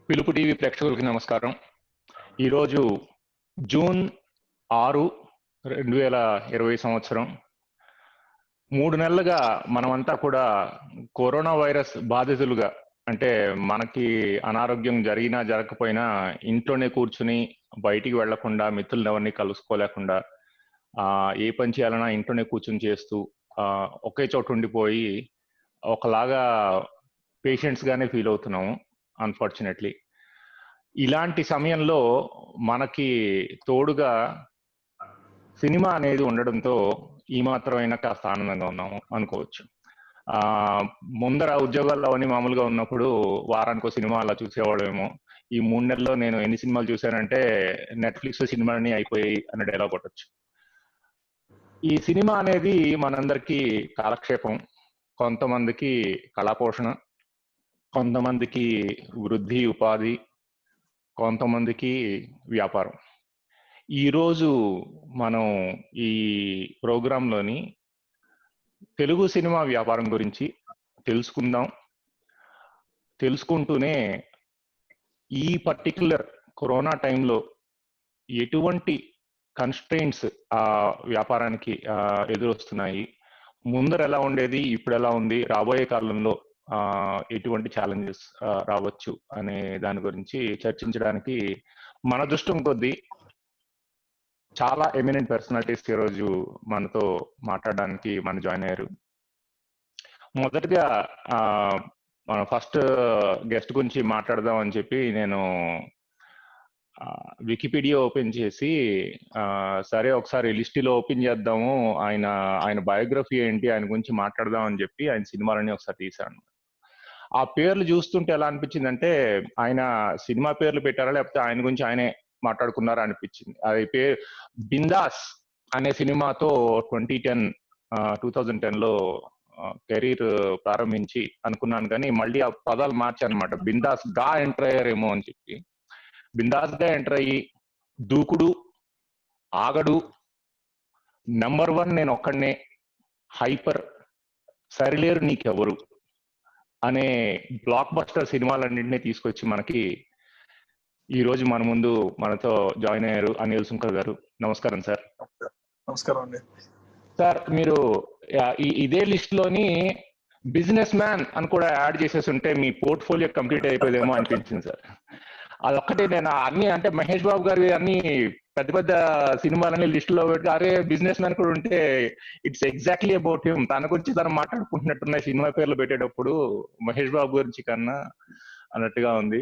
పిలుపు టీవీ ప్రేక్షకులకి నమస్కారం. ఈరోజు జూన్ 6, 2020 సంవత్సరం. 3 నెలలుగా మనమంతా కూడా కరోనా వైరస్ బాధితులుగా, అంటే మనకి అనారోగ్యం జరిగినా జరగకపోయినా ఇంట్లోనే కూర్చుని బయటికి వెళ్లకుండా, మిత్రులను ఎవరిని కలుసుకోలేకుండా, ఏ పని చేయాలన్నా ఇంట్లోనే కూర్చుని చేస్తూ ఒకే చోట ఉండిపోయి ఒకలాగా పేషెంట్స్ గానే ఫీల్ అవుతున్నాము అన్ఫార్చునేట్లీ. ఇలాంటి సమయంలో మనకి తోడుగా సినిమా అనేది ఉండడంతో ఈ మాత్రమైనా కాస్త ఆనందంగా ఉన్నాము అనుకోవచ్చు. ముందర ఉద్యోగాల్లో అవన్నీ మామూలుగా ఉన్నప్పుడు వారానికో సినిమా అలా చూసేవాళ్ళేమో. ఈ 3 నెలల్లో నేను ఎన్ని సినిమాలు చూశానంటే నెట్ఫ్లిక్స్ సినిమాలన్నీ అయిపోయాయి అనే డైలాగ్ కొట్టొచ్చు. ఈ సినిమా అనేది మనందరికీ కాలక్షేపం, కొంతమందికి కళాపోషణ, కొంతమందికి వృద్ధి ఉపాధి, కొంతమందికి వ్యాపారం. ఈరోజు మనం ఈ ప్రోగ్రాంలోని తెలుగు సినిమా వ్యాపారం గురించి తెలుసుకుందాం. తెలుసుకుంటూనే ఈ పర్టిక్యులర్ కరోనా టైంలో ఎటువంటి కన్స్ట్రెయింట్స్ ఆ వ్యాపారానికి ఎదురొస్తున్నాయి, ముందర ఎలా ఉండేది, ఇప్పుడు ఎలా ఉంది, రాబోయే కాలంలో ఎటువంటి ఛాలెంజెస్ రావచ్చు అనే దాని గురించి చర్చించడానికి మన దృష్టం కొద్దీ చాలా ఎమినెంట్ పర్సనాలిటీస్ ఈరోజు మనతో మాట్లాడడానికి జాయిన్ అయ్యారు. మొదటిగా మన ఫస్ట్ గెస్ట్ గురించి మాట్లాడదాం అని చెప్పి నేను వికీపీడియా ఓపెన్ చేసి సరే ఒకసారి లిస్టులో ఓపెన్ చేద్దాము, ఆయన బయోగ్రఫీ ఏంటి, ఆయన గురించి మాట్లాడదాం అని చెప్పి ఆయన సినిమాలన్నీ ఒకసారి తీశాను. ఆ పేర్లు చూస్తుంటే ఎలా అనిపించిందంటే ఆయన సినిమా పేర్లు పెట్టారా లేకపోతే ఆయన గురించి ఆయనే మాట్లాడుకున్నారా అనిపించింది. అది పేరు బిందాస్ అనే సినిమాతో 2010లో కెరీర్ ప్రారంభించి అనుకున్నాను, కానీ మళ్ళీ ఆ పదాలు మార్చానమాట. బిందాస్ గా ఎంటర్ అయ్యారేమో అని చెప్పి. బిందాస్ గా ఎంటర్ అయ్యి దూకుడు, ఆగడు, నంబర్ 1 నేను ఒక్కడనే, హైపర్, సరిలేరు నీకెవరు అనే బ్లాక్ బస్టర్ సినిమాలన్నింటినీ తీసుకొచ్చి మనకి ఈ రోజు మన ముందు మనతో జాయిన్ అయ్యారు అనిల్ సుంకర్ గారు. నమస్కారం సార్. నమస్కారం అండి సార్. మీరు ఇదే లిస్ట్ లోని బిజినెస్ మ్యాన్ అని కూడా యాడ్ చేసేసి ఉంటే మీ పోర్ట్ఫోలియో కంప్లీట్ అయిపోయేదేమో అనిపించింది సార్. అదొక్కటే నేను అన్ని, అంటే మహేష్ బాబు గారి అన్ని పెద్ద పెద్ద సినిమాలన్నీ లిస్ట్ లో పెట్టి అరే బిజినెస్ మ్యాన్ కూడా ఉంటే ఇట్స్ ఎగ్జాక్ట్లీ అబౌట్ హిమ్, తన గురించి తను మాట్లాడుకుంటున్నట్టున్న సినిమా పేర్లు పెట్టేటప్పుడు మహేష్ బాబు గురించి కన్నా అన్నట్టుగా ఉంది.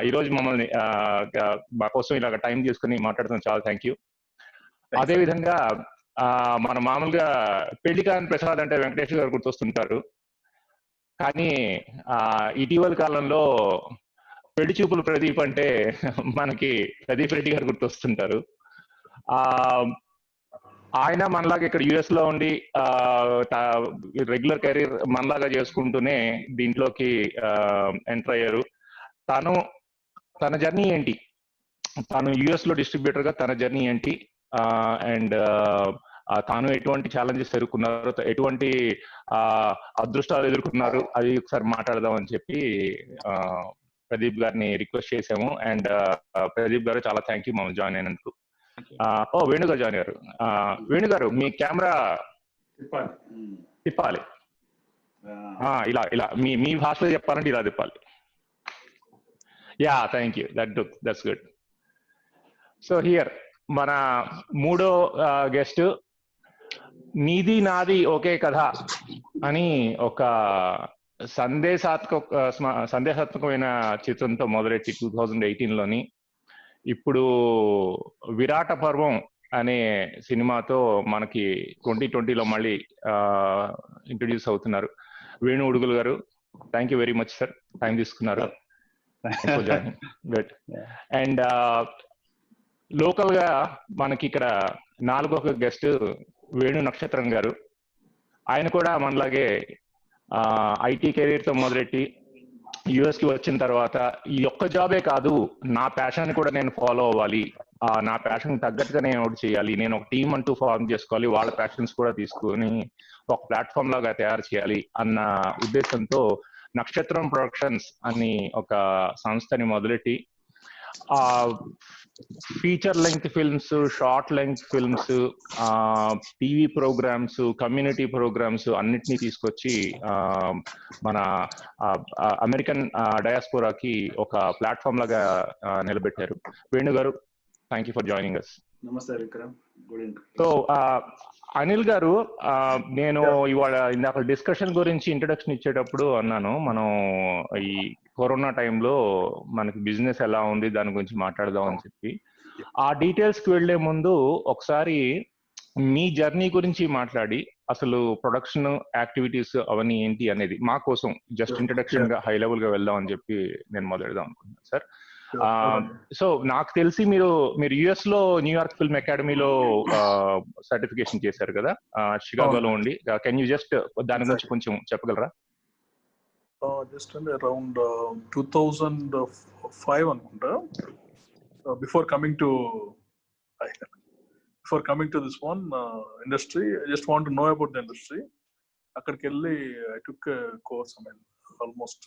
ఈరోజు మమ్మల్ని మా కోసం ఇలాగ టైం తీసుకుని మాట్లాడుతున్నాం, చాలా థ్యాంక్ యూ. అదేవిధంగా మన మామూలుగా పెళ్లికాని ప్రసాద్ అంటే వెంకటేష్ గారు గుర్తొస్తుంటారు, కానీ ఇటీవల కాలంలో పెళ్లి చూపులు ప్రదీప్ అంటే మనకి ప్రదీప్ రెడ్డి గారు గుర్తొస్తుంటారు. ఆయన మనలాగా ఇక్కడ యుఎస్ లో ఉండి రెగ్యులర్ కెరీర్ మనలాగా చేసుకుంటూనే దీంట్లోకి ఎంటర్ అయ్యారు. తన జర్నీ ఏంటి, తాను యుఎస్ లో డిస్ట్రిబ్యూటర్ గా తన జర్నీ ఏంటి, అండ్ తాను ఎటువంటి ఛాలెంజెస్ ఎదుర్కొన్నారు, ఎటువంటి అదృష్టాలు ఎదుర్కొన్నారు, అది ఒకసారి మాట్లాడదాం అని చెప్పి ప్రదీప్ గారిని రిక్వెస్ట్ చేసాము. అండ్ ప్రదీప్ గారు చాలా థ్యాంక్ యూ మమ్మల్ని జాయిన్ అయినందుకు. వేణు గారు జాయిన్ అయ్యారు. వేణు గారు మీ కెమెరా తిప్పాలి, ఇలా ఇలా మీ భాషలో చెప్పాలంటే ఇలా తిప్పాలి. Yeah thank you, that's good. So here మన మూడో గెస్ట్ నీది నాది ఒకే కథ అని ఒక సందేశాత్మకమైన చిత్రంతో మొదలెట్టి 2018లోని ఇప్పుడు విరాట పర్వం అనే సినిమాతో మనకి 2020లో మళ్ళీ ఇంట్రడ్యూస్ అవుతున్నారు. వేణు ఉడుగులు గారు, thank you very much sir, time తీసుకున్నారు. అండ్ లోకల్ గా మనకి ఇక్కడ 4వ గెస్ట్ వేణు నక్షత్రం గారు. ఆయన కూడా మనలాగే ఐటీ కెరీర్ తో మొదలెట్టి యుఎస్ కి వచ్చిన తర్వాత ఈ ఒక్క జాబే కాదు, నా ప్యాషన్ కూడా నేను ఫాలో అవ్వాలి, నా ప్యాషన్ తగ్గట్టుగా నేను ఒకటి చేయాలి, నేను ఒక టీం అంటూ ఫార్మ్ చేసుకోవాలి, వాళ్ళ ప్యాషన్స్ కూడా తీసుకుని ఒక ప్లాట్ఫామ్ లాగా తయారు చేయాలి అన్న ఉద్దేశంతో నక్షత్రం ప్రొడక్షన్స్ అని ఒక సంస్థని మొదలెట్టి feature length films, short length films, TV programs, community programs అన్నిటినీ తీసుకొచ్చి మన అమెరికన్ డయాస్పోరాకి ఒక ప్లాట్ఫామ్ లాగా నిలబెట్టారు. Venu garu, thank you for joining us. నమస్తే విక్రమ్. సో అనిల్ గారు, నేను ఇవాళ ఇందాక డిస్కషన్ గురించి ఇంట్రడక్షన్ ఇచ్చేటప్పుడు అన్నాను, మనం ఈ కరోనా టైంలో మనకి బిజినెస్ ఎలా ఉంది దాని గురించి మాట్లాడదాం అని చెప్పి. ఆ డీటెయిల్స్ కి వెళ్లే ముందు ఒకసారి మీ జర్నీ గురించి మాట్లాడి, అసలు ప్రొడక్షన్ యాక్టివిటీస్ అవన్నీ ఏంటి అనేది మా కోసం జస్ట్ ఇంట్రడక్షన్ గా హై లెవెల్ గా వెళ్దాం అని చెప్పి నేను మొదలెడదాం అనుకుంటున్నాను సార్. సో నాకు తెలిసి మీరు యుఎస్ లో న్యూయార్క్ ఫిల్మ్ అకాడమీలో సర్టిఫికేషన్ చేశారు కదా, షికాగోలో ఉండి. కెన్ యూ జస్ట్ దాని గురించి కొంచెం చెప్పగలరా? జస్ట్ అంటే అరౌండ్ 2005 అనుకుంటా. Before coming to this one industry, I just want to know about the industry. అక్కడికి వెళ్ళి I took course, I mean almost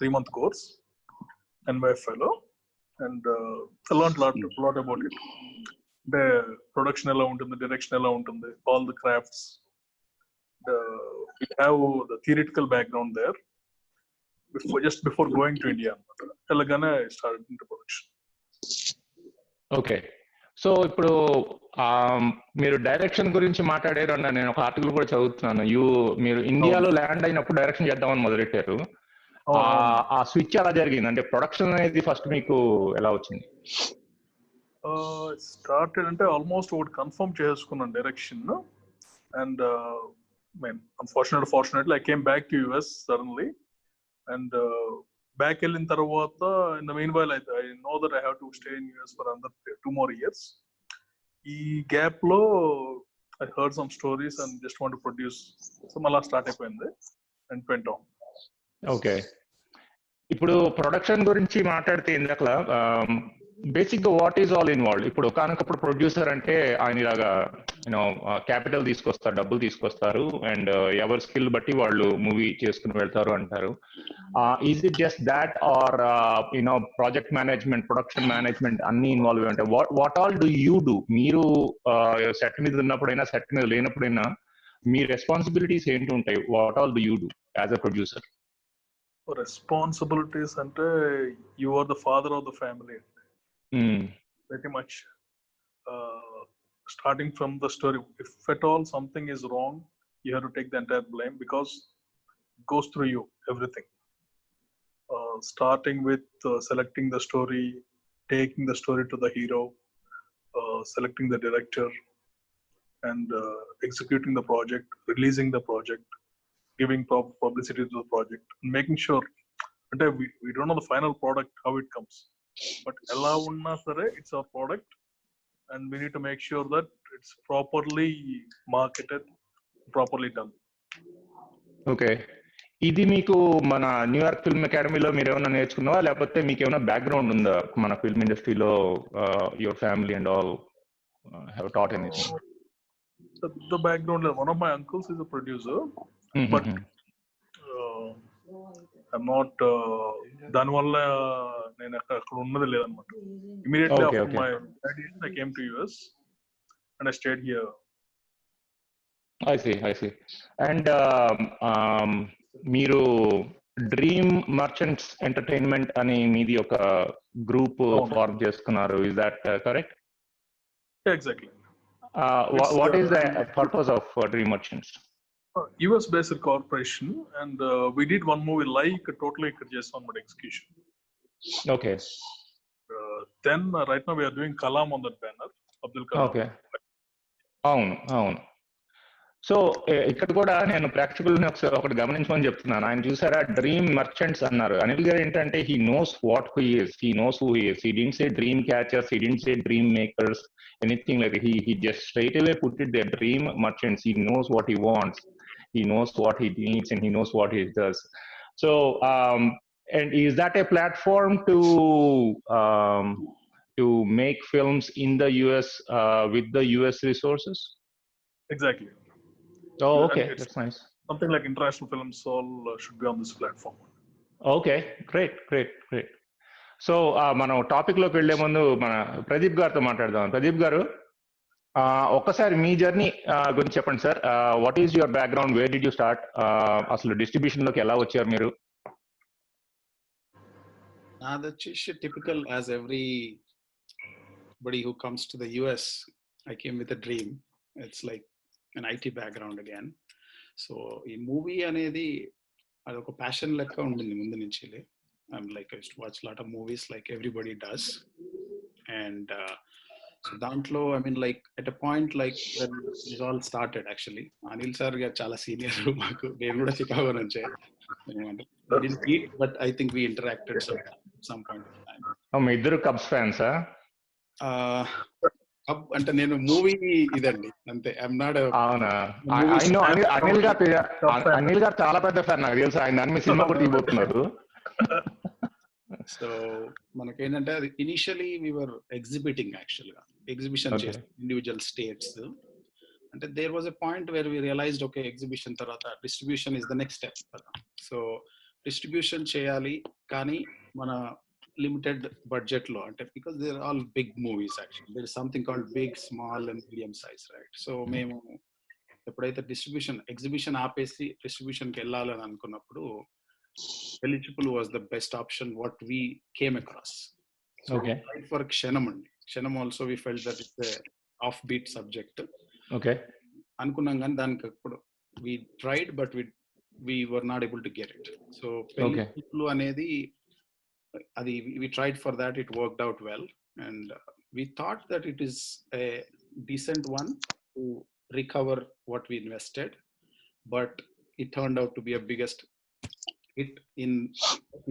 3-month course NY fellow, and I learned a lot about it. The production ఎలా ఉంటుంది, direction ఎలా ఉంటుంది, all the crafts. We have the theoretical background there just before going to India. Telangana I started into production. Okay. So ఇప్పుడు మీరు direction గురించి మాట్లాడారు అన్న, నేను ఒక ఆర్టికల్ కూడా చదువుతున్నాను. మీరు ఇండియాలో ల్యాండ్ అయినప్పుడు డైరెక్షన్ చేద్దామని మొదలెట్టారు. ఆ స్విచ్ ఎలా జరిగింది, అంటే ప్రొడక్షన్ అనేది ఫస్ట్ మీకు ఎలా వచ్చింది? స్టార్టెడ్ అంటే ఆల్మోస్ట్ ఒకటి కన్ఫర్మ్ చేసుకున్నాను direction, and unfortunately I came back to US suddenly. And back వెళ్ళిన తర్వాత in the mean while I know that I have to stay in US for another 2 more years. ఈ gap లో I heard some stories and just want to produce. So మళ్ళీ start అయిపోయింది and went on. Okay. ఇప్పుడు production గురించి మాట్లాడితే ఇందాక basic గా what is all involved? ఇప్పుడు ఒకనొకప్పుడు ప్రొడ్యూసర్ అంటే ఆయన ఇలాగా క్యాపిటల్ తీసుకొస్తారు, డబ్బులు తీసుకొస్తారు, అండ్ ఎవరి స్కిల్ బట్టి వాళ్ళు మూవీ చేసుకుని వెళ్తారు అంటారు. Is it just that or project management, production management అన్ని ఇన్వాల్వ్ ఉంటాయి? What all do you do? మీరు సెట్ మీద ఉన్నప్పుడైనా సెట్ మీద లేనప్పుడైనా మీ రెస్పాన్సిబిలిటీస్ ఏంటి ఉంటాయి? What all do you do as a producer? Responsibilities ante you are the father of the family. Pretty much starting from the story, if at all something is wrong, you have to take the entire blame because it goes through you, everything. Starting with selecting the story, taking the story to the hero, selecting the director, and executing the project, releasing the project, giving proper publicity to the project, and making sure that we don't know the final product how it comes, but ella unna sare it's our product and we need to make sure that it's properly marketed, properly done. Okay. ఇది మీకు మన New York film అకాడమీలో మీరు ఏమైనా నేర్చుకున్నావా, లేకపోతే మీకు ఏమైనా background ఉందా మన ఫిల్మ్ ఇండస్ట్రీలో? Your family and all have taught anything? The background, one of my uncles is a producer, but I'm not దానివల్ల నేను అక్కడ ఉన్నది లేదన్నమాట. Immediately after my graduation I came to US and I stayed here. I see. And మీరు dream merchants entertainment అని మీది ఒక group form చేసుకున్నారు, is that correct? Exactly. What is the purpose of Dream Merchants? US based corporation, and we did one movie like totally just on my execution. Okay. Then right now we are doing Kalam on that banner, Abdul Kalam. Okay. అవును. So ఇక్కడ కూడా నేను ప్రేక్షకులని ఒకటి గమనించమని చెప్తున్నాను. ఆయన చూసారా, dream merchants అన్నారు. అనిల్ గారు ఏంటంటే he knows what who is, he knows who is. He didn't say dream catchers, he didn't say dream makers, anything like that. He just straight away put it there, dream merchants. He knows what he wants, he knows what he needs, and he knows what he does. So and is that a platform to make films in the US with the US resources? Exactly. Oh, okay, that's nice. something like international films all should be on this platform. Okay, great great great. So మనం topic లోకి వెళ్లే ముందు మన ప్రదీప్ గారితో మాట్లాడదాం. ప్రదీప్ గారు, ఒక్కసారి మీ journey గురించి చెప్పండి sir. What is your background, where did you start, అసలు డిస్ట్రిబ్యూషన్ లోకి ఎలా వచ్చారు మీరు? నాది వచ్చేసి typical as everybody who comes to the US. I came with a dream. It's like an IT background again. So ఈ మూవీ అనేది అదొక ప్యాషన్ లెక్క ఉండింది ముందు నుంచి. I'm like I used to watch a lot of movies like everybody does, and so దాంట్లో I mean like at a point like when it all started actually, Anil sir గారు చాలా సీనియర్ మాకు, నేను కూడా చికాగో నుంచే. We didn't meet, but I think we interacted some point of time. మీ ఇద్దరు cubs ఫ్యాన్సా? అంటే నేను మూవీ ఇదండి అంతే. I'm not. అవునా? అనిల్ గారు చాలా పెద్ద ఫ్యాన్, నాకు తెలుసు. ఆయన దాని మీద సినిమా కూడా తీయబోతున్నారు. సో మనకేంటంటే అది ఇనిషియలీ వీఆర్ ఎగ్జిబిటింగ్, యాక్చువల్ గా ఎగ్జిబిషన్ చేస్తాం ఇండివిజువల్ స్టేట్స్. అంటే there was a point where we realised okay exhibition తర్వాత distribution is the next step కదా. సో డిస్ట్రిబ్యూషన్ చేయాలి, కానీ మన లిమిటెడ్ బడ్జెట్ లో, అంటే because there all big movies actually. There is something called big, small and medium size, right? So మేము ఎప్పుడైతే exhibition ఆపేసి డిస్ట్రిబ్యూషన్కి వెళ్ళాలని అనుకున్నప్పుడు Pelli Choopulu was the best option what we came across. For క్షణం అండి, క్షణం also we felt that it's off beat subject అనుకున్నాం, కానీ దానికి అప్పుడు we tried but we were not able to get it. So పెళ్లి చూపులు అనేది అది we tried for that, it worked out well, and we thought that it is a decent one to recover what we invested, but it turned out to be a biggest hit in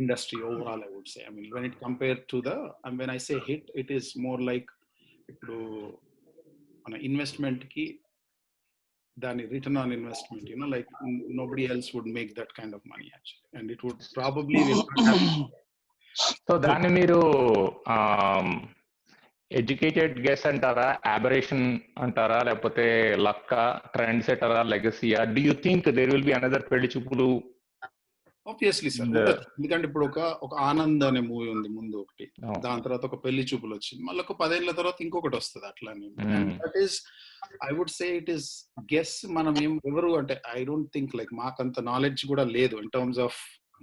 industry overall, I would say. I mean, when it compared to and when I say hit, it is more like ఇప్పుడు మన investment కి దాని return on investment, you know, like nobody else would make that kind of money actually, and it would probably will not happen. So దాన్ని మీరు educated guess అంటారా, aberration అంటారా, లేకపోతే లక్క, ట్రెండ్ సెటరా, లెగసీయా? Do you think there will be another Pelli Choopulu? Obviously sir, ఎందుకంటే ఇప్పుడు ఒక ఆనంద్ అనే మూవీ ఉంది ముందు ఒకటి, దాని తర్వాత ఒక పెళ్లి చూపులు వచ్చింది, మళ్ళీ ఒక 10 ఏళ్ల తర్వాత ఇంకొకటి వస్తుంది అట్లానే. That is I would say it is guess. మనం ఎవరు అంటే ఐ డోంట్ థింక్ లైక్ మాకంత నాలెడ్జ్ కూడా లేదు in terms of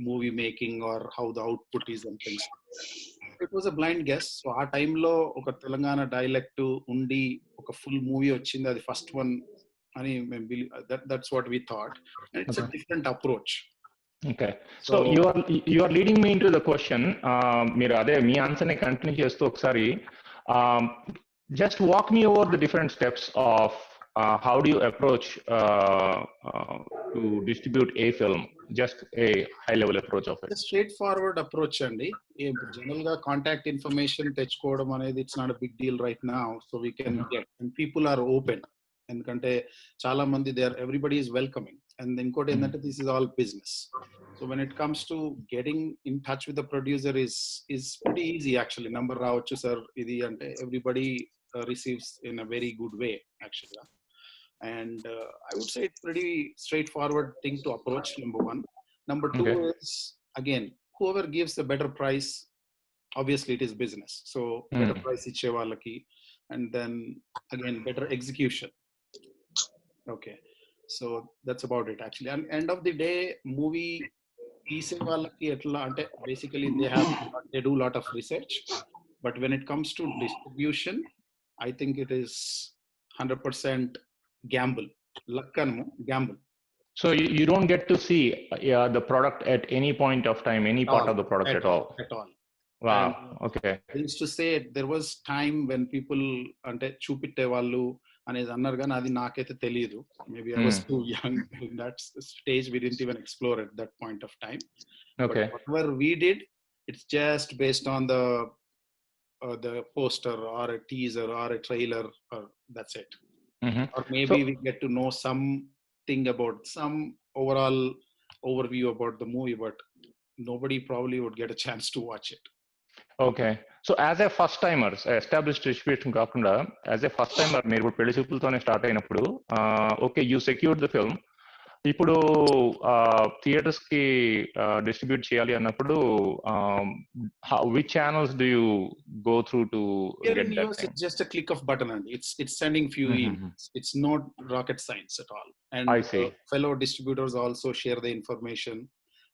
movie making or how the output is and things. It was a blind guess. So ఆ టైంలో ఒక Telangana dialect ఉండి ఒక ఫుల్ మూవీ వచ్చింది, అది ఫస్ట్ వన్ అని మేము believe, that's what we thought, and it's a different approach. Okay, so you are leading me into the question. మీరు అదే మీ ఆన్సర్ ని కంటిన్యూ చేస్తూ ఒకసారి just walk me over the different steps of how do you approach to distribute a film, just a high level approach of it. Straight forward approach అండి. General గా contact information తెచ్చుకోవడం అనేది it's not a big deal right now, so we can get, and people are open, ఎందుకంటే చాలా మంది everybody is welcoming. And ఇంకోటి ఏంటంటే this is all business. So when it comes to getting in touch with the producer is pretty easy actually. Number రావచ్చు sir ఇది అంటే everybody receives in a very good way actually, and I would say it's pretty straightforward thing to approach, number one. Number two is, again, whoever gives the better price, obviously it is business, so better price iche vallaki, and then again better execution. Okay, so that's about it actually. And end of the day, movie తీసే వాళ్ళకి ఎట్లా అంటే basically they do lot of research, but when it comes to distribution, I think it is 100% gamble, luck and gamble. So you don't get to see the product at any point of time, any part of the product at all. Wow. And, okay, I used to say there was time when people ante chupitte vallu అనేది అన్నారు, కానీ అది నాకైతే తెలియదు. Maybe I was too young in that stage. We didn't even explore at that point of time. Okay, but whatever we did, it's just based on the poster or a teaser or a trailer, or that's it. Or maybe we get to know something about some overall overview about the movie, but nobody probably would get a chance to watch it. Okay, so as a first timer, established distribution కాకుండా as a first timer మీరు పెళ్లి చూపులతోనే start అయినప్పుడు, okay, you secured the film, ఇప్పుడు theatres కి distribute చేయాలి అన్నప్పుడు which channels do you go through to Here get in that US, thing? it's just a click of button, and it's sending few emails. It's not rocket science at all. And I see. fellow distributors also share the information,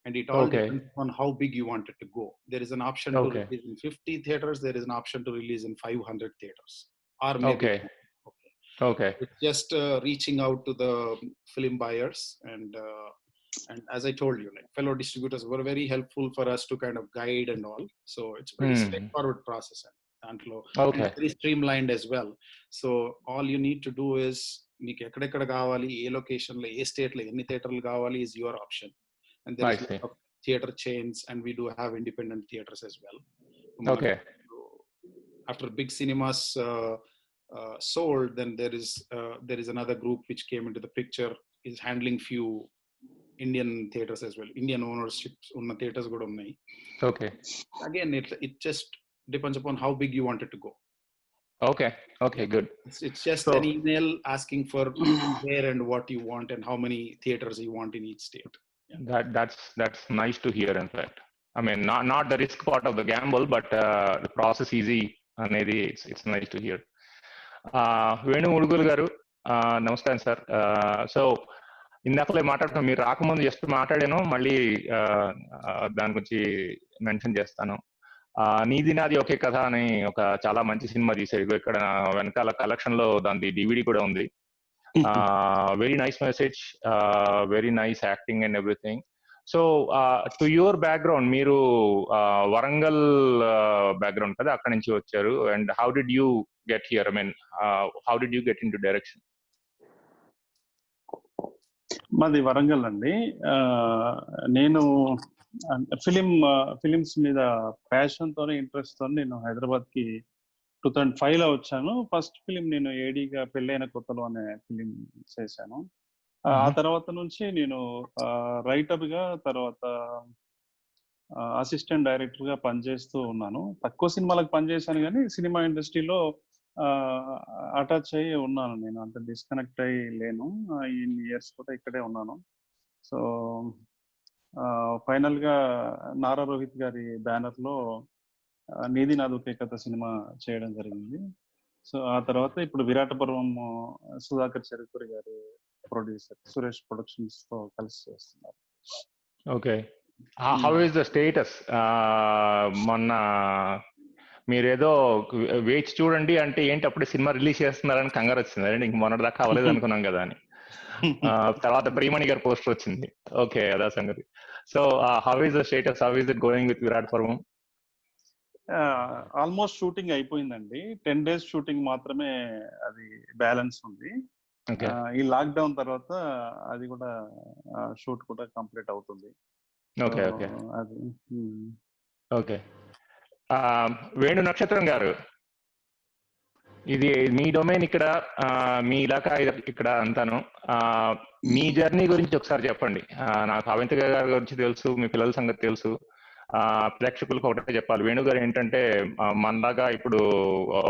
and it all Okay. depends on how big you want it to go. There is an option to Okay. release in 50 theaters. There is an option to release in 500 theaters, or maybe Okay. more. Okay. Okay. It's just reaching out to the film buyers, and as I told you, like fellow distributors were very helpful for us to kind of guide and all. So it's very straightforward process. And it's very streamlined as well. So all you need to do is మీకు ఎక్కడెక్కడ కావాలి, ఏ location లో, ఏ state లో ఎన్ని థియేటర్లు కావాలి is your option. And there is lot of theater chains, and we do have independent theaters as well. Okay. After big cinemas sold, then there is another group which came into the picture, is handling few Indian theaters as well. Indian ownership ఉన్న theaters కూడా ఉన్నాయి. Okay. Again, it just depends upon how big you want it to go. Okay, good. It's just an email asking for where and what you want and how many theaters you want in each state. Yeah. That's nice to hear. In fact, I mean, not the risk part of the gamble, but the process easy. అనేది it's nice to hear. Venu ముడుగులు గారు, నమస్కారం sir. So ఇందాకలే మాట్లాడుతున్నాం, మీరు రాకముందు just మాట్లాడాను, మళ్ళీ దాని గురించి మెన్షన్ చేస్తాను. నీది నాది ఒకే కథ అని ఒక చాలా మంచి సినిమా తీశారు. ఇక్కడ వెనకాల కలెక్షన్ లో దాని డివిడి కూడా ఉంది. Very nice message, very nice acting and everything. So to your background, మీరు వరంగల్ బ్యాక్గ్రౌండ్ కదా, అక్కడి నుంచి వచ్చారు. And how did you get here? I mean, how did you get in to direction? మాది వరంగల్ అండి. నేను ఫిలిమ్స్ మీద ప్యాషన్ తోనే, ఇంట్రెస్ట్ తో నేను హైదరాబాద్ కి 2005 లో వచ్చాను. ఫస్ట్ ఫిలిం నేను ఏడీగా పెళ్ళైన కొత్తలో అనే ఫిలిం చేశాను. ఆ తర్వాత నుంచి నేను రైటర్ గా, తర్వాత అసిస్టెంట్ డైరెక్టర్ గా పనిచేస్తూ ఉన్నాను. తక్కువ సినిమాలకు పనిచేశాను, కానీ సినిమా ఇండస్ట్రీలో అటాచ్ అయ్యి ఉన్నాను. నేను అంత డిస్కనెక్ట్ అయ్యి లేను. ఇన్ని ఇయర్స్ కూడా ఇక్కడే ఉన్నాను. సో ఫైనల్ గా నారా రోహిత్ గారి బ్యానర్ లో నీది నాది ఒకే కథ సినిమా చేయడం జరిగింది. సో ఆ తర్వాత ఇప్పుడు విరాట పర్వం సుధాకర్ చెరుకూరి గారి ప్రొడ్యూసర్ సురేష్ ప్రొడక్షన్స్ తో కలిసి చేస్తున్నారు. Okay, how is the status? మొన్న మీరేదో వేచి చూడండి అంటే ఏంటి, అప్పుడే సినిమా రిలీజ్ చేస్తున్నారని కంగారు వచ్చింది. అంటే ఇంక మొన్నటి దాకా అవ్వలేదు అనుకున్నాం కదా అని. తర్వాత ప్రియమణి గారి పోస్టర్ వచ్చింది. ఓకే, అదా సంగతి. So how is the status? How is it going with Virata Parvam? Almost shooting అయిపోయిందండి. 10 days షూటింగ్ మాత్రమే అది బ్యాలెన్స్ ఉంది. ఈ లాక్డౌన్ తర్వాత అది కూడా షూట్ కూడా కంప్లీట్ అవుతుంది. ఓకే ఓకే అది ఓకే. వేణు నక్షత్రం గారు, ఇది మీ డొమైన్ ఇక్కడ, మీ ఇలాకా ఇక్కడ అంతాను. మీ జర్నీ గురించి ఒకసారి చెప్పండి. నాకు అవంతిక గారి గురించి తెలుసు, మీ పిల్లల సంగతి తెలుసు. ప్రేక్షకులకు ఒకటే చెప్పాలి, వేణు గారు ఏంటంటే మనలాగా ఇప్పుడు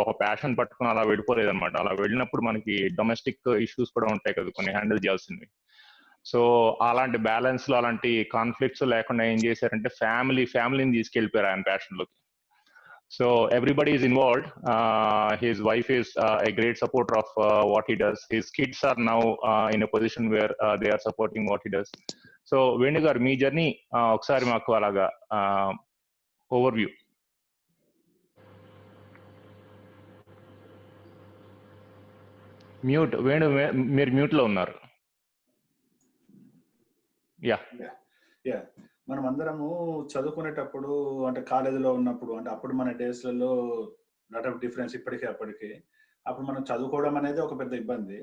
ఒక ప్యాషన్ పట్టుకుని అలా వెళ్ళిపోలేదు అనమాట. అలా వెళ్ళినప్పుడు మనకి డొమెస్టిక్ ఇష్యూస్ కూడా ఉంటాయి కదా, కొన్ని హ్యాండిల్ చేయాల్సింది. సో అలాంటి బ్యాలెన్స్ లో అలాంటి కాన్ఫ్లిక్ట్స్ లేకుండా ఏం చేశారంటే ఫ్యామిలీని తీసుకెళ్ళిపోయారు ఆయన ప్యాషన్ లోకి. So everybody is involved. His wife is a great supporter of what he does. His kids are now in a position where they are supporting what he does. So Venu garu, me journey ఒకసారి మాకు అలాగా over view. Mute Venu, మీరు mute లో ఉన్నారు. Yeah, మనం అందరము చదువుకునేటప్పుడు, అంటే కాలేజీలో ఉన్నప్పుడు, అంటే అప్పుడు మన డేస్లలో లాట్ ఆఫ్ డిఫరెన్స్ ఇప్పటికే అప్పటికి. అప్పుడు మనం చదువుకోవడం అనేది ఒక పెద్ద ఇబ్బంది.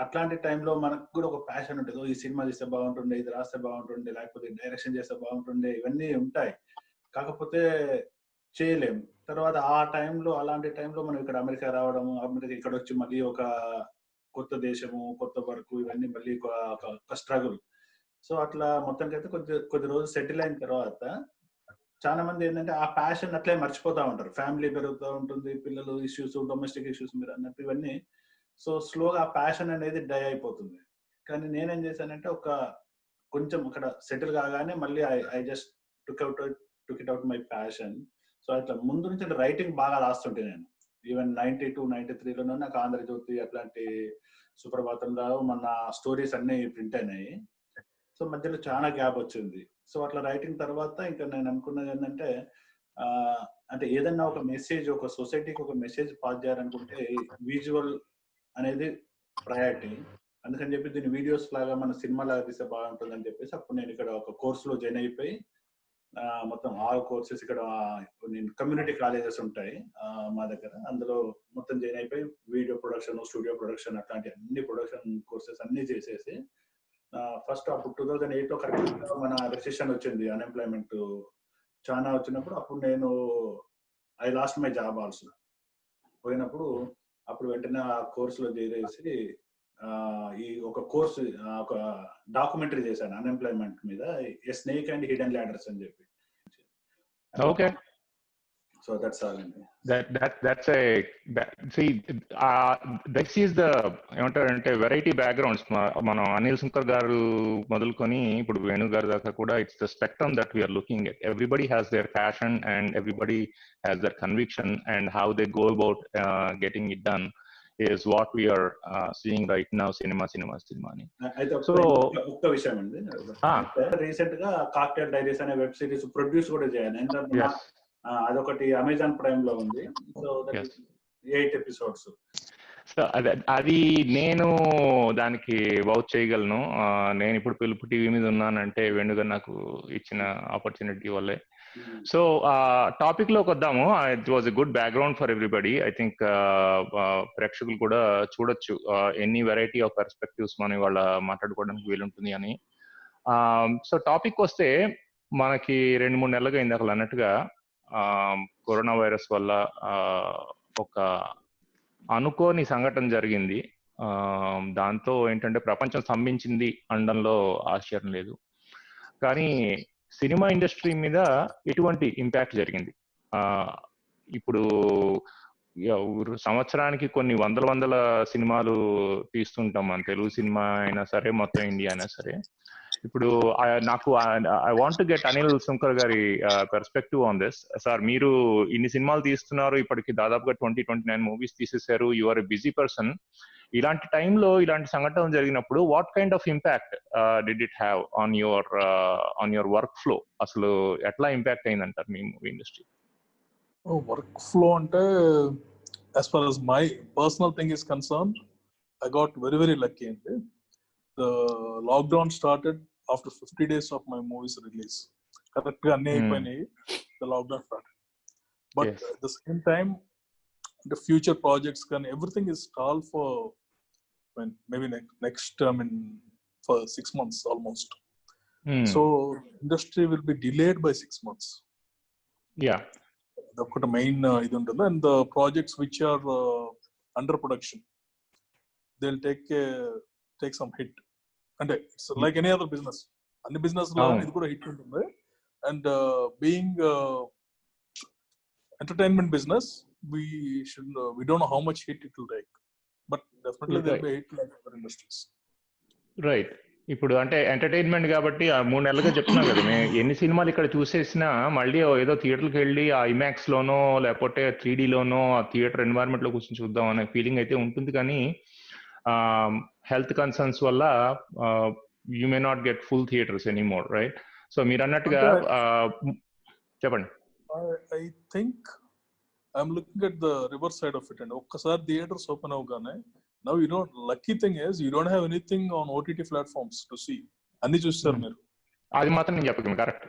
అట్లాంటి టైంలో మనకు కూడా ఒక ప్యాషన్ ఉంటుంది. ఈ సినిమా తీస్తే బాగుంటుండే, ఇది రాస్తే బాగుంటుండే, లేకపోతే డైరెక్షన్ చేస్తే బాగుంటుండే, ఇవన్నీ ఉంటాయి. కాకపోతే చేయలేము. తర్వాత ఆ టైంలో, అలాంటి టైంలో మనం ఇక్కడ అమెరికా రావడము, అమెరికా ఇక్కడ వచ్చి మళ్ళీ ఒక కొత్త దేశము, కొత్త వర్క్, ఇవన్నీ మళ్ళీ ఒక స్ట్రగుల్. సో అట్లా మొత్తానికైతే కొద్ది రోజులు సెటిల్ అయిన తర్వాత చాలా మంది ఏంటంటే ఆ ప్యాషన్ అట్లే మర్చిపోతా ఉంటారు. ఫ్యామిలీ పెరుగుతూ ఉంటుంది, పిల్లలు ఇష్యూస్, డొమెస్టిక్ ఇష్యూస్ మీరు అన్నట్టు ఇవన్నీ. సో స్లోగా ఆ ప్యాషన్ అనేది డై అయిపోతుంది. కానీ నేనేం చేశానంటే కొంచెం అక్కడ సెటిల్ కాగానే మళ్ళీ I just took it out my passion. So అట్లా ముందు నుంచి రైటింగ్ బాగా రాస్తుంటే నేను ఈవెన్ 92, 93లోనే నాకు ఆంధ్రజ్యోతి అట్లాంటి సుప్రభాతంలో మన స్టోరీస్ అన్ని ప్రింట్ అయినాయి. సో మధ్యలో చాలా గ్యాప్ వచ్చింది. సో అట్లా రైటింగ్ తర్వాత ఇంకా నేను అనుకున్నది ఏంటంటే అంటే ఏదన్నా ఒక మెసేజ్, ఒక సొసైటీకి ఒక మెసేజ్ పాస్ చేయాలనుకుంటే విజువల్ అనేది ప్రయారిటీ. అందుకని చెప్పి దీన్ని వీడియోస్ లాగా మన సినిమా లాగా తీస్తే బాగుంటుందని చెప్పేసి అప్పుడు నేను ఇక్కడ ఒక కోర్సులో జాయిన్ అయిపోయి మొత్తం 6 కోర్సెస్ ఇక్కడ కమ్యూనిటీ కాలేజెస్ ఉంటాయి మా దగ్గర, అందులో మొత్తం జాయిన్ అయిపోయి వీడియో ప్రొడక్షన్, స్టూడియో ప్రొడక్షన్ అట్లాంటి అన్ని ప్రొడక్షన్ కోర్సెస్ అన్ని చేసేసి ఫస్ట్ అప్పుడు 2008లో కరెక్ట్ మన రెసిషన్ వచ్చింది, అన్ఎంప్లాయ్మెంట్ చాలా వచ్చినప్పుడు అప్పుడు నేను I lost my job also. పోయినప్పుడు అప్పుడు వెంటనే ఆ కోర్సులో చేరేసి ఈ ఒక కోర్సు, ఒక డాక్యుమెంటరీ చేశాను అన్ఎంప్లాయ్మెంట్ మీద, a snake and hidden ladders అని చెప్పి. ఓకే, సో దట్స్ ఆల్ అండి. దిస్ ఈస్ ద ఏమంటారంటే వెరైటీ బ్యాక్గ్రౌండ్స్. మనం అనిల్ శంకర్ గారు మొదలుకొని ఇప్పుడు వేణు గారి దాకా కూడా it's the spectrum that we are looking at. Everybody has their passion and everybody has their conviction, and how they go about getting it done is what we are seeing right now. cinema అని. అయితే ఒక్క విషయం అండి, recent గా cocktail diaries అనే web series produce కూడా చేయాలి. అదొకటి అమెజాన్ ప్రైమ్ లో ఉంది. So 8 episodes. సో అది నేను దానికి వౌచ్ చేయగలను. నేను ఇప్పుడు పిలుపు టీవీ మీద ఉన్నానంటే వేణుగా నాకు ఇచ్చిన ఆపర్చునిటీ వల్లే. సో టాపిక్ లోకి వద్దాము. It was a good background for everybody. I think ప్రేక్షకులు కూడా చూడొచ్చు ఎన్ని వెరైటీ ఆఫ్ పర్స్పెక్టివ్స్ మనం ఇవాళ మాట్లాడుకోవడానికి వీలుంటుంది అని. సో టాపిక్ వస్తే మనకి 2-3 నెలలుగా ఇందాక అన్నట్టుగా కరోనా వైరస్ వల్ల ఒక అనుకోని సంఘటన జరిగింది. దాంతో ఏంటంటే ప్రపంచం స్తంభించింది అనడంలో ఆశ్చర్యం లేదు. కానీ సినిమా ఇండస్ట్రీ మీద ఎటువంటి ఇంపాక్ట్ జరిగింది? ఇప్పుడు సంవత్సరానికి కొన్ని వందల సినిమాలు తీస్తుంటాం, మన తెలుగు సినిమా అయినా సరే, మొత్తం ఇండియా అయినా సరే. ఇప్పుడు నాకు I want to get Anil Shankar గారి పర్స్పెక్టివ్ ఆన్ దిస్. సార్, మీరు ఇన్ని సినిమాలు తీస్తున్నారు, ఇప్పటికి దాదాపుగా 29 మూవీస్ తీసేశారు. You are a busy person. ఇలాంటి టైంలో ఇలాంటి సంఘటనలు జరిగినప్పుడు what kind of impact did it have on your workflow? అసలు ఎట్లా ఇంపాక్ట్ అయిందంటారు మీ మూవీ ఇండస్ట్రీ? వర్క్ ఫ్లో అంటే as far as my personal thing is concerned, I got very lucky. The lockdown started after 50 days of my movie's release. Correct ga anni ayipoyinayi, the lockdown started. But yes, at the same time the future projects can everything is stalled for maybe next for 6 months almost. So industry will be delayed by 6 months. Yeah, the main idu untundi. And the projects which are under production, they'll take some hit. And it's like any other business, any business lo idu kuda hit untundi. And being entertainment business, we don't know how much hit it will take, but definitely there will be hit like other industries. Right. ఇప్పుడు అంటే entertainment కాబట్టి 3 నెలలుగా చెప్తున్నాం కదా, ఎన్ని సినిమాలు ఇక్కడ చూసేసినా మళ్ళీ ఏదో థియేటర్కి వెళ్ళి ఆ ఐమాక్స్ లోనో లేకపోతే 3D లోనో ఆ థియేటర్ ఎన్వైరన్మెంట్ లో కూర్చొని చూద్దాం అనే ఫీలింగ్ అయితే ఉంటుంది. కానీ హెల్త్ కన్సర్న్స్ వల్ల you may not get full theatres anymore, right? So మీరు అన్నట్టుగా చెప్పండి. I think I'm looking at the reverse side of it అండి. ఒక్కసారి థియేటర్స్ ఓపెన్ అవగానే, now lucky thing is you don't have anything on OTT platforms to see. అన్ని చూస్తారు మీరు, అది మాత్రం నేను చెప్పగలను. కరెక్ట్.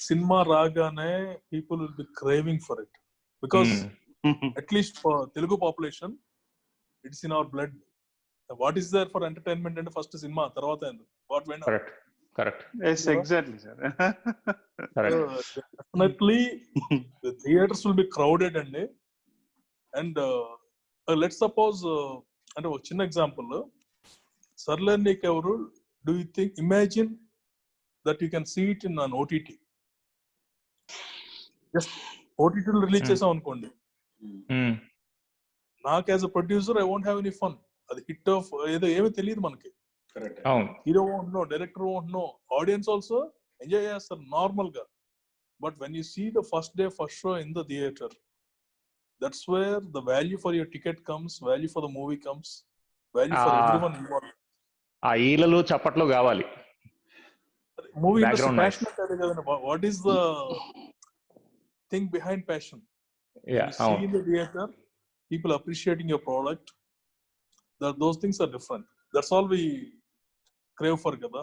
సినిమా రాగానే people will be craving for it because at least for Telugu population it's in our blood. What is there for entertainment and first cinema, tarvata what went on. Correct. Yes, exactly sir. Definitely the theaters will be crowded and let's suppose అంటే ఒక చిన్న example, సర్లే నీకు ఎవరు, do you think, imagine that you can see it in an OTT. జస్ట్ ఓటీటీలో release చేసాం అనుకోండి, నాకు as a producer I won't have any fun. అది హిట్ ఆఫ్ ఏదో ఏమీ తెలియదు మనకి. కరెక్ట్. అవును. Hero won't know, director won't know, audience also enjoy చేస్తారు నార్మల్ గా. But when you see the first day first show in the theatre, that's where the value for your ticket comes, value for the movie comes, value for everyone involve. ఆ ఈలలు చప్పట్లు కావాలి. Movie industry Background noise. Passion అంటే కదండి. What is the thing behind passion? Yeah, see అవును. in the theater, people appreciating your product, those things are different. That's all we crave for కదా.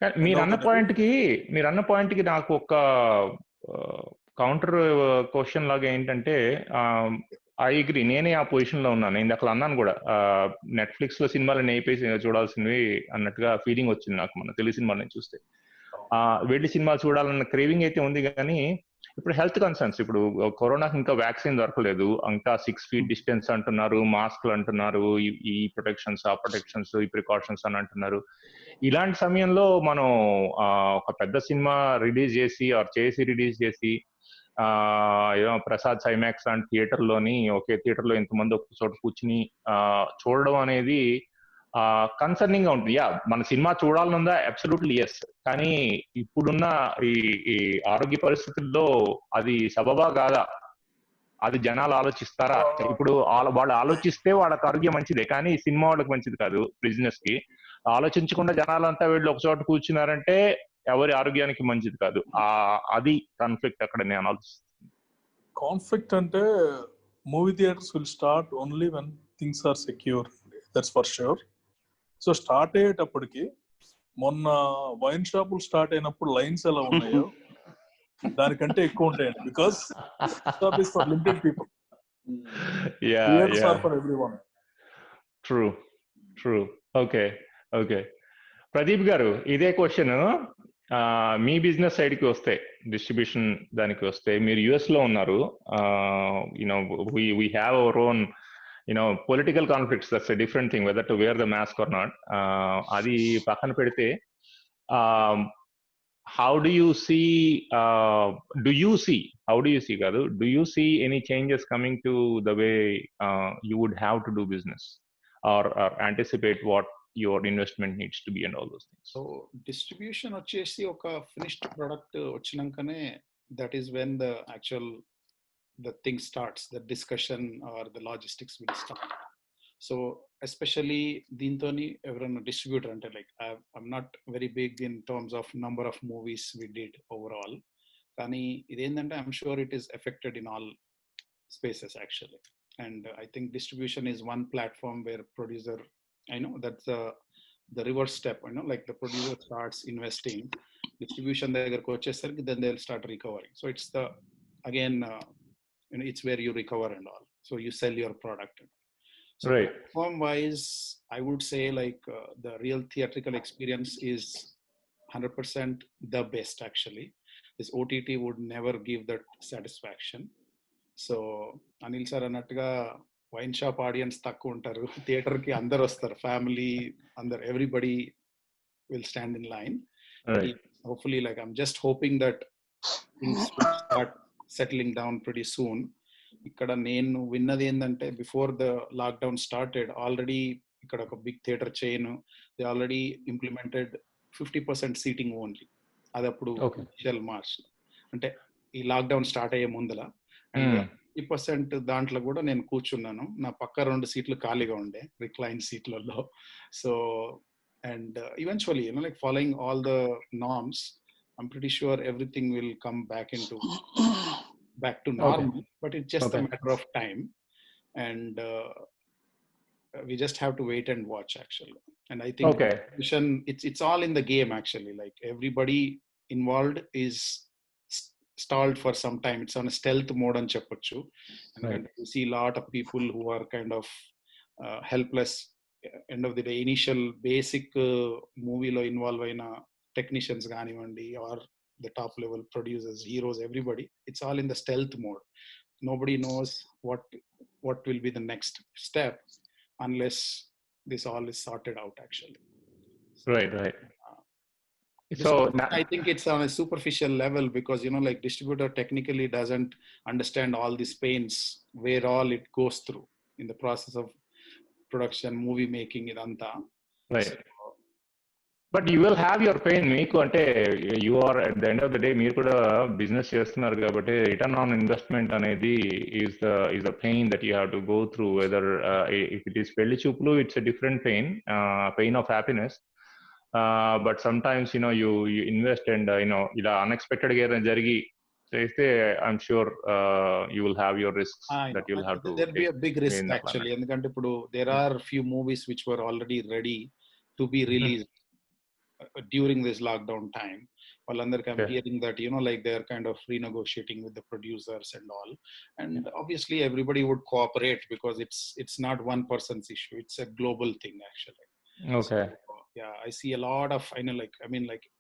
కానీ మీరు అన్న పాయింట్ కి నాకు ఒక కౌంటర్ క్వశ్చన్ లాగా ఏంటంటే, ఐ అగ్రీ, నేనే ఆ పొజిషన్ లో ఉన్నాను. నేను అక్కడ అన్నాను కూడా, నెట్ఫ్లిక్స్ లో సినిమాలు అయిపోయి చూడాల్సినవి అన్నట్టుగా ఫీలింగ్ వచ్చింది నాకు మన తెలుగు సినిమాలను చూస్తే. వెళ్ళి సినిమాలు చూడాలన్న క్రేవింగ్ అయితే ఉంది, కానీ ఇప్పుడు హెల్త్ కన్సర్న్స్, ఇప్పుడు కరోనాకి ఇంకా వ్యాక్సిన్ దొరకలేదు, ఇంకా 6 feet డిస్టెన్స్ అంటున్నారు, మాస్క్లు అంటున్నారు, ఈ ప్రొటెక్షన్స్, ఆ ప్రొటెక్షన్స్, ఈ ప్రికాషన్స్ అని అంటున్నారు. ఇలాంటి సమయంలో మనం ఒక పెద్ద సినిమా రిలీజ్ చేసి ఏదో ప్రసాద్ సైమాక్స్ లాంటి థియేటర్లోని, ఒకే థియేటర్లో ఇంతమంది ఒక చోట కూర్చుని చూడడం అనేది కన్సర్నింగ్ గా ఉంటుంది. యా, మన సినిమా చూడాలనుందా? Absolutely yes. కానీ ఇప్పుడున్న ఈ ఆరోగ్య పరిస్థితుల్లో అది సబబా కాదా? అది జనాలు ఆలోచిస్తారా? ఇప్పుడు వాళ్ళు ఆలోచిస్తే వాళ్ళకి ఆరోగ్యం మంచిదే, కానీ సినిమా వాళ్ళకి మంచిది కాదు, బిజినెస్ కి. ఆలోచించకుండా జనాలంతా వీళ్ళు ఒక చోట కూర్చున్నారంటే ఎవరి ఆరోగ్యానికి మంచిది కాదు. అది కాన్ఫ్లిక్ట్ అక్కడ నేను ఆలోచిస్తాను. కాన్ఫ్లిక్ట్ అంటే movie theatres will start only when things are secure, that's for sure. So start అయ్యేటప్పటికి, మొన్న వైన్ షాపులు స్టార్ట్ అయినప్పుడు లైన్స్ ఎలా ఉన్నాయో దానికంటే ఎక్కువ ఉంటాయండి. Because shop is for limited people, theatres are for everyone. True. Okay. Pradeep గారు, ఇదే క్వశ్చన్ మీ బిజినెస్ సైడ్ కి వస్తే, డిస్ట్రిబ్యూషన్ దానికి వస్తే, మీరు యుఎస్ లో ఉన్నారు. We have our own political conflicts, that's a different thing, whether to wear the mask or not. అది పక్కన పెడితే, how do you see any changes coming to the way you would have to do business, or anticipate what your investment needs to be and all those things? So distribution వచ్చేసి ఒక finished product వచ్చినాకనే, that is when the thing starts, the discussion or the logistics will start. So especially దీంతోని ఎవరైనా distributor అంటే, like I'm not very big in terms of number of movies we did overall, కానీ ఇదేంటంటే I'm sure it is affected in all spaces actually. And I think distribution is one platform where producer, I know that's the reverse step, like the producer starts investing, distribution దగ్గరకు వచ్చేసరికి then they'll start recovering. So it's the, again, it's where you recover and all. So you sell your product. So right. Platform wise, I would say like the real theatrical experience is 100% the best actually. This OTT would never give that satisfaction. So Anil sir annatuga wine shop audience తక్కువ ఉంటారు, theatre కి అందరు వస్తారు, family అందరు, everybody will stand in line. Hopefully, like I'm just hoping that things will start settling down pretty soon. ఇక్కడ నేను విన్నది ఏంటంటే, before the lockdown started already ఇక్కడ ఒక big theatre chain, they already implemented 50% seating only. అది అప్పుడు initial March, అంటే ఈ లాక్డౌన్ స్టార్ట్ అయ్యే ముందల. అండ్ 50% దాంట్లో కూడా నేను కూర్చున్నాను, నా పక్క 2 సీట్లు ఖాళీగా ఉండే రిక్లైన్ సీట్లలో. So and eventually like following all the norms, I'm pretty sure everything will come back to normal. Okay. But it's just a matter of time, and we just have to wait and watch actually. And I think it's all in the game actually, like everybody involved is stalled for some time. It's on a stealth mode అని చెప్పొచ్చు. And you see a lot of people who are kind of helpless. End of the day, initial basic movie లో involve అయిన technicians కానివ్వండి, or the top level producers, heroes, everybody, it's all in the stealth mode. Nobody knows what will be the next step unless this all is sorted out actually. Right. So I think it's on a superficial level, because like distributor technically doesn't understand all these pains where all it goes through in the process of production, movie making, idanta. Right. So but you will have your pain. మీకు అంటే you are at the end of the day మీరు కూడా business చేస్తున్నారు కాబట్టి return on investment అనేది is the pain that you have to go through. Whether if it is పెళ్లి చూపులు, it's a different pain of happiness. But some times you invest and ఇలా unexpected గా జరిగి చేస్తే I'm sure you will have your risk that you'll have to there'll be a big risk actually, ఎందుకంటే ఇప్పుడు there are few movies which were already ready to be released during this lockdown time. వాళ్ళందరికీ I'm hearing that like they're kind of renegotiating with the producers and all, and obviously everybody would cooperate because it's not one person's issue, it's a global thing actually. Okay. So, yeah, I see a lot of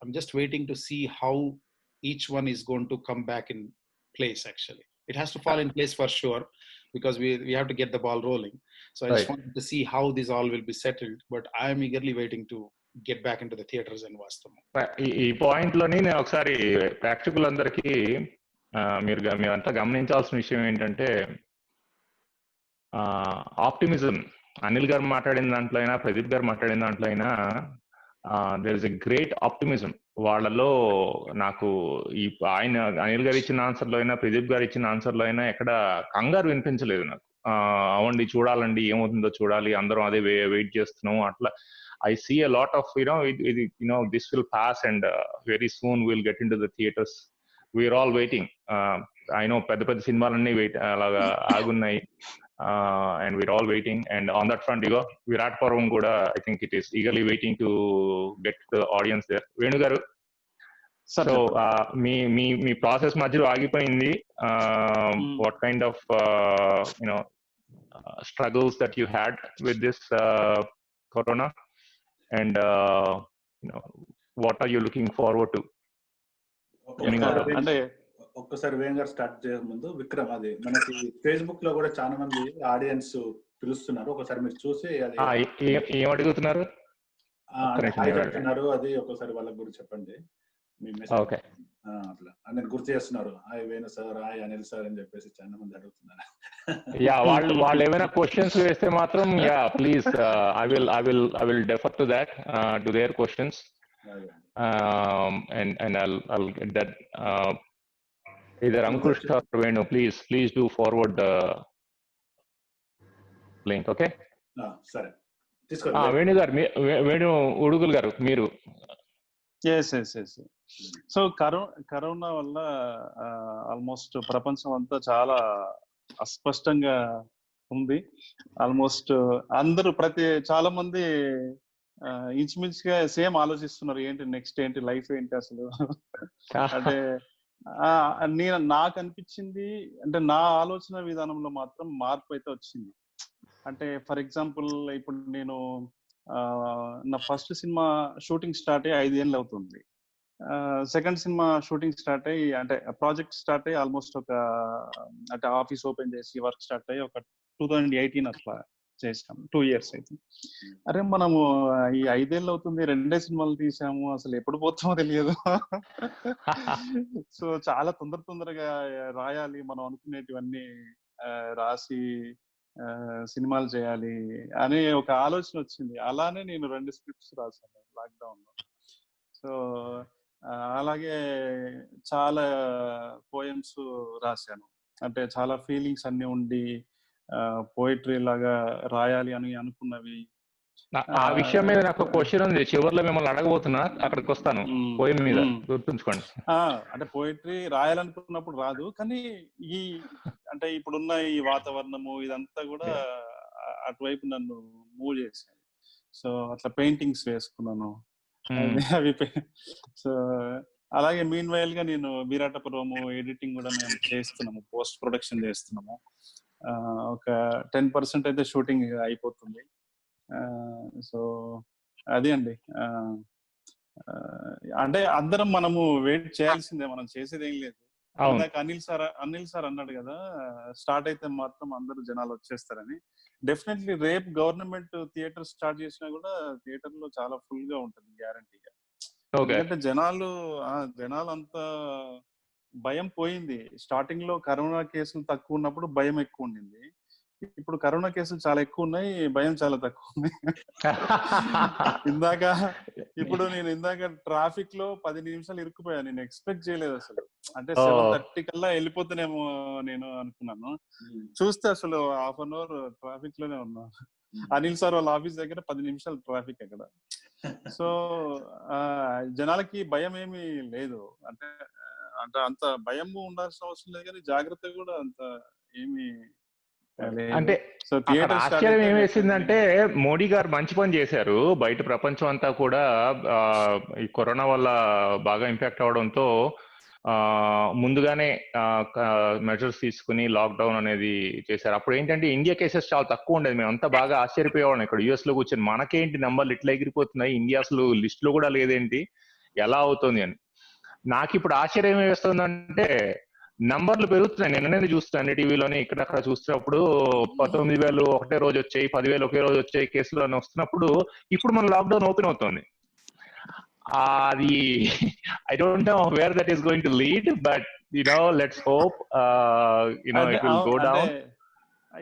I'm just waiting to see how each one is going to come back in place. Actually, it has to fall in place for sure because we have to get the ball rolling. So I just wanted to see how this all will be settled, but I am eagerly waiting to get back into the theaters and watch them. ఈ point లోని నేను ఒకసారి ప్రేక్షకులందరికీ మీరంతా గమనించాల్సిన విషయం ఏంటంటే optimism. Anil గారు మాట్లాడిన దాంట్లో అయినా, ప్రదీప్ గారు మాట్లాడిన దాంట్లో అయినా there is a great optimism వాళ్ళలో. నాకు అనిల్ గారు ఇచ్చిన ఆన్సర్లో అయినా, ప్రదీప్ గారు ఇచ్చిన ఆన్సర్లో అయినా ఎక్కడ కంగారు వినిపించలేదు నాకు. అవండి, చూడాలండి, ఏమవుతుందో చూడాలి, అందరం అదే వెయిట్ చేస్తున్నాము అట్లా. I see a lot of this will pass and very soon we'll get into the theaters. We're all waiting. I know పెద్ద సినిమాలన్నీ అలాగా ఆగున్నాయి, and we're all waiting. And on that front, Virat Parvam kuda, I think it is eagerly waiting to get the audience there. Venu garu, so me process మధ్యలో ఆగిపోయింది. What kind of struggles that you had with this corona? And what are you looking forward to? అంటే ఒక్కసారి వేణు గారు start చేసే ముందు విక్రమ్, అది మనకి Facebook లో కూడా చాలా మంది ఆడియన్స్ పిలుస్తున్నారు, ఒకసారి మీరు చూసి ఏం అడుగుతున్నారు అది ఒకసారి వాళ్ళకి గురించి చెప్పండి. మీ మెసేజ్ అట్లా నేను గుర్తు చేస్తున్నారు, hi Venu sir, hi Anil sir అని చెప్పేసి చాలా మంది అడుగుతున్నారు. వాళ్ళు ఏమైనా క్వశ్చన్స్ వేస్తే మాత్రం please I will defer to that, to their questions, and I'll get that. Either Ankush or Venu, please do forward the link. Okay? సరే, వేణు గారు, వేణు ఉడుగులు గారు, మీరు. ఎస్. సో కరోనా వల్ల ఆల్మోస్ట్ ప్రపంచం అంతా చాలా అస్పష్టంగా ఉంది. ఆల్మోస్ట్ అందరూ చాలా మంది ఇంచుమించుగా సేమ్ ఆలోచిస్తున్నారు, ఏంటి నెక్స్ట్, ఏంటి లైఫ్, ఏంటి అసలు. అంటే నాకు అనిపించింది, అంటే నా ఆలోచన విధానంలో మాత్రం మార్పు అయితే వచ్చింది. అంటే ఫర్ ఎగ్జాంపుల్, ఇప్పుడు నేను నా ఫస్ట్ సినిమా షూటింగ్ స్టార్ట్ అయ్యి 5 ఏళ్ళు అవుతుంది. సెకండ్ సినిమా షూటింగ్ స్టార్ట్ అయ్యి, అంటే ప్రాజెక్ట్ స్టార్ట్ అయ్యి ఆల్మోస్ట్ అంటే ఆఫీస్ ఓపెన్ చేసి వర్క్ స్టార్ట్ అయ్యి 2018 అట్లా చేసాము. 2 years అయితే. అరే మనము ఈ 5 ఏళ్ళు అవుతుంది, 2 సినిమాలు తీసాము, అసలు ఎప్పుడు పోతామో తెలియదు. సో చాలా తొందరగా రాయాలి, మనం అనుకునేటివన్నీ రాసి సినిమాలు చేయాలి అనే ఒక ఆలోచన వచ్చింది. అలానే నేను 2 స్క్రిప్ట్స్ రాశాను లాక్డౌన్ లో. సో అలాగే చాలా పోయమ్స్ రాశాను, అంటే చాలా ఫీలింగ్స్ అన్ని ఉండి పోయిటరీ లాగా రాయాలి అని అనుకున్నవి. ఆ విషయం మీద నాకు క్వశ్చన్ ఉంది, చివరిలో మిమ్మల్ని అడగబోతున్నా, అక్కడికి వస్తాను. పోయం మీద గుర్తుంచుకోండి. అంటే పోయిటరీ రాయాలనుకున్నప్పుడు రాదు, కానీ అంటే ఇప్పుడున్న ఈ వాతావరణము ఇదంతా కూడా అటువైపు నన్ను మూవ్ చేశాను. సో అట్లా పెయింటింగ్స్ వేసుకున్నాను అవి. సో అలాగే మీన్ వైల్ గా నేను విరాటపురము ఎడిటింగ్ కూడా మేము చేస్తున్నాము, పోస్ట్ ప్రొడక్షన్ చేస్తున్నాము. ఒక 10% అయితే షూటింగ్ అయిపోతుంది. సో అది అండి. అంటే అందరం మనము వెయిట్ చేయాల్సిందే, మనం చేసేది ఏం లేదు. అనిల్ సార్ అన్నాడు కదా, స్టార్ట్ అయితే మాత్రం అందరూ జనాలు వచ్చేస్తారని. డెఫినెట్లీ రేపు గవర్నమెంట్ థియేటర్ స్టార్ట్ చేసినా కూడా థియేటర్ లో చాలా ఫుల్ గా ఉంటుంది గ్యారంటీగా. ఎందుకంటే జనాలు అంతా భయం పోయింది. స్టార్టింగ్ లో కరోనా కేసులు తక్కువ ఉన్నప్పుడు భయం ఎక్కువ ఉండింది. ఇప్పుడు కరోనా కేసులు చాలా ఎక్కువ ఉన్నాయి, భయం చాలా తక్కువ ఉంది. ఇప్పుడు నేను ఇందాక ట్రాఫిక్ లో 10 నిమిషాలు ఇరుక్కుపోయాను. నేను ఎక్స్పెక్ట్ చేయలేదు అసలు. అంటే 7:30 కల్లా వెళ్ళిపోతానేమో నేను అనుకున్నాను. చూస్తే అసలు హాఫ్ అన్ అవర్ ట్రాఫిక్ లోనే ఉన్నాను. అనిల్ సార్ వాళ్ళ ఆఫీస్ దగ్గర 10 నిమిషాలు ట్రాఫిక్ అక్కడ. సో జనాలకి భయం ఏమీ లేదు. అంటే అంత భయం ఉండాల్సిన అవసరం లేదు, కానీ జాగ్రత్త కూడా అంత ఏమి. అంటే అక్కడ ఆశ్చర్యం ఏమేసిందంటే మోడీ గారు మంచి పని చేశారు. బయట ప్రపంచం అంతా కూడా ఈ కరోనా వల్ల బాగా ఇంపాక్ట్ అవడంతో ముందుగానే మెజర్స్ తీసుకుని లాక్డౌన్ అనేది చేశారు. అప్పుడు ఏంటంటే ఇండియా కేసెస్ చాలా తక్కువ ఉండేది. మేము అంతా బాగా ఆశ్చర్యపోయేవాళ్ళం ఇక్కడ యుఎస్ లో కూర్చొని, మనకేంటి నెంబర్లు ఇట్లా ఎగిరిపోతున్నాయి, ఇండియా అసలు లిస్ట్ లో కూడా లేదేంటి, ఎలా అవుతుంది అని. నాకు ఇప్పుడు ఆశ్చర్యం వేస్తుందంటే నంబర్లు పెరుగుతున్నాయి. నిన్ననే చూస్తున్నాను టీవీలోనే ఇక్కడక్కడ చూస్తున్నప్పుడు 19,000 ఒకటే రోజు వచ్చాయి, 10,000 ఒకే రోజు వచ్చాయి కేసులు అని వస్తున్నప్పుడు ఇప్పుడు మన లాక్డౌన్ ఓపెన్ అవుతుంది. అది I don't know where that is going to lead, but let's hope it will go down.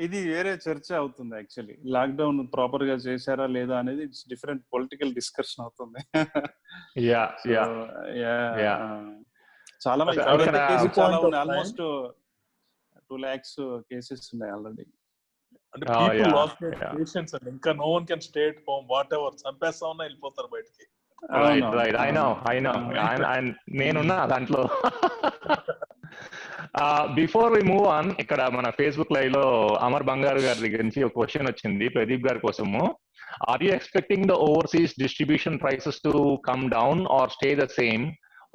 ఇది వేరే చర్చ అవుతుంది. యాక్చువల్లీ లాక్డౌన్ ప్రాపర్ గా చేశారా లేదా అనేది ఇట్స్ డిఫరెంట్ పొలిటికల్ డిస్కషన్ అవుతుంది. చాలా మంది ఆల్మోస్ట్ 2 lakhs కేసెస్ ఉన్నాయి ఆల్రెడీ. అంటే people lost their patience and ఇంకా no one can stay at home, whatever చంపేస్తా ఉన్నా వెళ్ళిపోతారు బయటికి. Right. I know. నేనున్నా దాంట్లో. బిఫోర్ వి మూవ్ ఆన్, ఇక్కడ మన ఫేస్బుక్ లైవ్ లో అమర్ బంగారు గారి దగ్గర నుంచి ఒక క్వశ్చన్ వచ్చింది ప్రదీప్ గారి కోసము. Are you expecting the overseas distribution prices to come down or stay the same?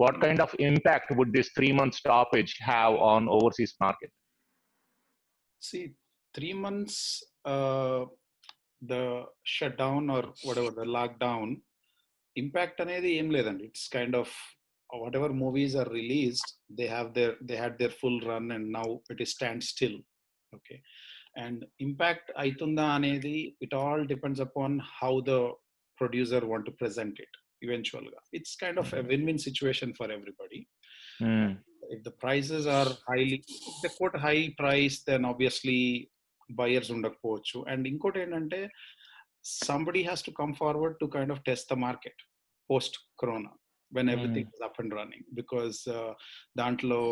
What kind of impact would this 3-month stoppage have on overseas market? See, 3 months, the shutdown or whatever, the lockdown, impact anedi em ledandi. It's kind of whatever movies are released, they had their full run and now it is stand still. Okay. And impact aitunda anedi, it all depends upon how the producer want to present it. Eventually it's kind of a win-win situation for everybody. If the prices are if they quote high price, then obviously buyers undakapochu. And inkote endante somebody has to come forward to kind of test the market post corona when everything is up and running, because dantlo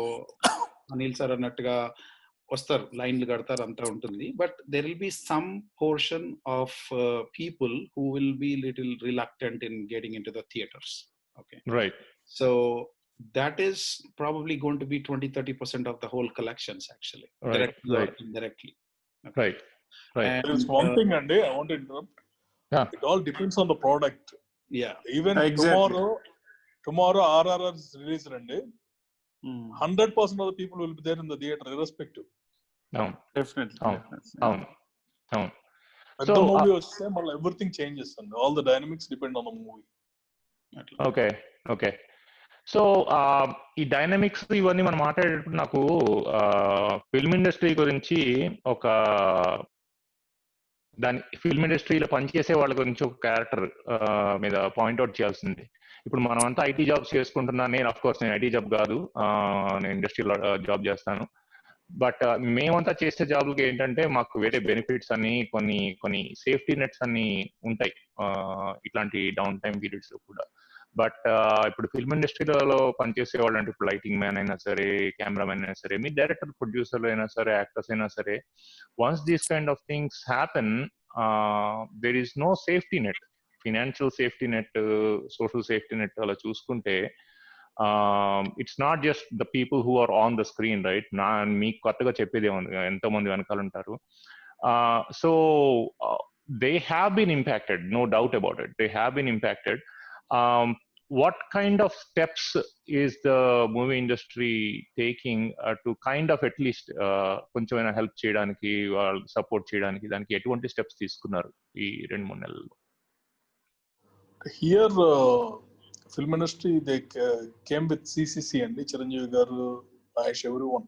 Anil sir annattuga వస్తారు, లైన్లు కడతారు, అంతా ఉంటుంది. But there will be some portion of people who will be little reluctant in getting in to the theatres. Okay, right. So that is probably going to be 20-30% of the whole collections actually, directly or indirectly. Right. There is one thing, and I want to interrupt. It all depends on the product. Yeah. Even tomorrow RRR is released, and 100% of the people will be there in the theater, irrespective. No, definitely. So the movie was same, everything changes and all the dynamics depend on the movie. Okay. So ఈ dynamics ఇవన్నీ మనం మాట్లాడేటప్పుడు నాకు film industry గురించి film ఇండస్ట్రీలో పనిచేసే వాళ్ళ గురించి ఒక క్యారెక్టర్ మీద పాయింట్అవుట్ చేయాల్సింది. ఇప్పుడు మనం అంతా ఐటీ జాబ్స్ చేసుకుంటున్నాను. నేను నేను ఐటీ జాబ్ కాదు, నేను ఇండస్ట్రీలో జాబ్ చేస్తాను. బట్ మేమంతా చేసే జాబ్లకి ఏంటంటే మాకు వేరే బెనిఫిట్స్ అని కొన్ని సేఫ్టీ నెట్స్ అన్ని ఉంటాయి ఇట్లాంటి డౌన్ టైమ్ పీరియడ్స్ లో కూడా. బట్ ఇప్పుడు ఫిల్మ్ ఇండస్ట్రీలో పనిచేసే వాళ్ళు అంటే ఇప్పుడు లైటింగ్ మ్యాన్ అయినా సరే, కెమెరామెన్ అయినా సరే, మీ డైరెక్టర్, ప్రొడ్యూసర్లు అయినా సరే, యాక్టర్స్ అయినా సరే, once these kind of things happen, there is no safety net, financial safety net, social safety net అలా చూసుకుంటే it's not just the people who are on the screen, right? మీకు కొత్తగా చెప్పేది ఏముంది, ఎంతో మంది వెనకాల ఉంటారు. So they have been impacted, no doubt about it, they have been impacted. What kind of steps is the movie industry taking to kind of at least కొంచెమైనా help చేయడానికి, వాళ్ళు సపోర్ట్ చేయడానికి, దానికి ఎటువంటి స్టెప్స్ తీసుకున్నారు ఈ 2-3 నెలల్లో? Here film industry, they came with CCC and Chiranjeevi garu, Mahesh, everyone,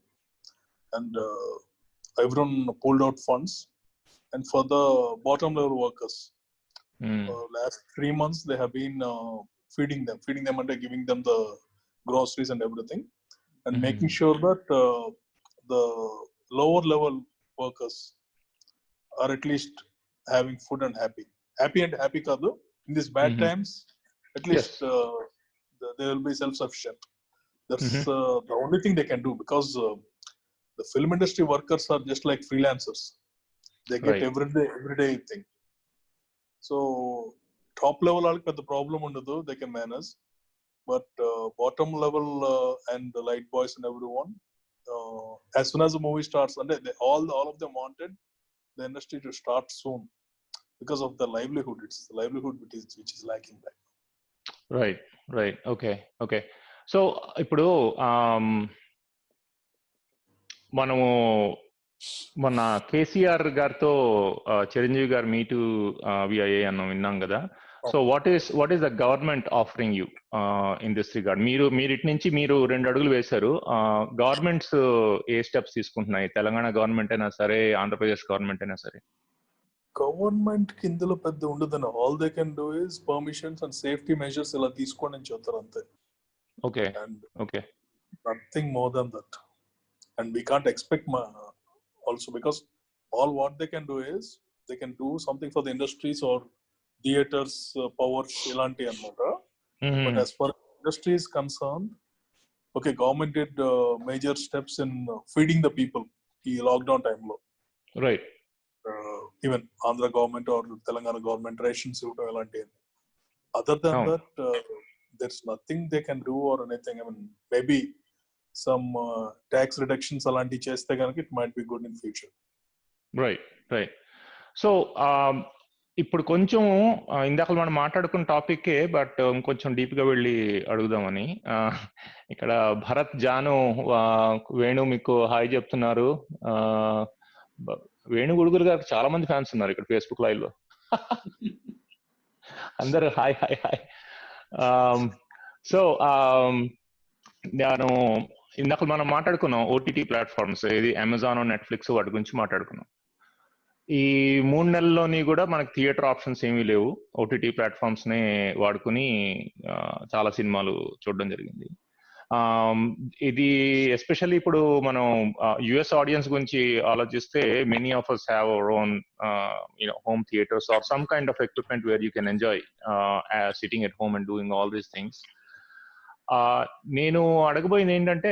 and everyone pulled out funds, and for the bottom level workers, last 3 months they have been feeding them and giving them the groceries and everything, and making sure that the lower level workers or at least having food and happy and happy kadu. In these bad times, at least they will be self-sufficient. That's the only thing they can do, because the film industry workers are just like freelancers. They get everyday thing. So top level alki the problem undadu, they can manage, but bottom level and the light boys and everyone, as soon as the movie starts, and all of them wanted the industry to start soon because of the livelihood. It's the livelihood which is lacking back. Right. Okay. So ఇప్పుడు మనము మొన్న కేసీఆర్ గారితో చిరంజీవి గారు meet VIA అన్న విన్నాం కదా. So what is the government offering you in this regard? మీరు ఇటు నుంచి మీరు 2 అడుగులు వేశారు. గవర్నమెంట్స్ ఏ స్టెప్స్ తీసుకుంటున్నాయి? తెలంగాణ గవర్నమెంట్ అయినా సరే, ఆంధ్రప్రదేశ్ గవర్నమెంట్ అయినా సరే. గవర్నమెంట్ కి ఇందులో పెద్ద ఉండదని, all they can do is permissions and safety measures ఇలా తీసుకోండి అని చెప్తారు అంతే. Okay nothing more than that. And we can't expect also, because all what they can do is they can do something for the industries or theaters powers ilanti anamata. But as far as industry is concerned, okay, government did major steps in feeding the people in lockdown time lo, right? Even Andhra government or Telangana government rations ivvadam ilanti. Other than that, there's nothing they can do or anything. I mean, maybe some tax reductions alanti cheste ganaka it might be good in future. Right. So ఇప్పుడు కొంచెం ఇందాక మనం మాట్లాడుకున్న టాపిక్కే, but ఇంకొంచెం deep గా వెళ్ళి అడుగుదామని. ఇక్కడ భరత్, జాను, వేణు మీకు హాయ్ చెప్తున్నారు. వేణు గుడుగురు గారికి చాలా మంది ఫ్యాన్స్ ఉన్నారు ఇక్కడ ఫేస్బుక్ లైవ్ లో. అందరూ హాయ్. సో నేను ఇందాక మనం మాట్లాడుకున్నాం ఓటీటీ ప్లాట్ఫామ్స్, ఇది అమెజాన్, నెట్ఫ్లిక్స్, వాటి గురించి మాట్లాడుకున్నాం. ఈ 3 నెలల్లోని కూడా మనకి థియేటర్ ఆప్షన్స్ ఏమీ లేవు. ఓటీటీ ప్లాట్ఫామ్స్ నే వాడుకుని చాలా సినిమాలు చూడడం జరిగింది. ఇది ఎస్పెషల్లీ ఇప్పుడు మనం యుఎస్ ఆడియన్స్ గురించి ఆలోచిస్తే, many of us have our own home theaters or some kind of equipment where you can enjoy sitting at home and doing all these things. నేను అడగబోయింది ఏంటంటే,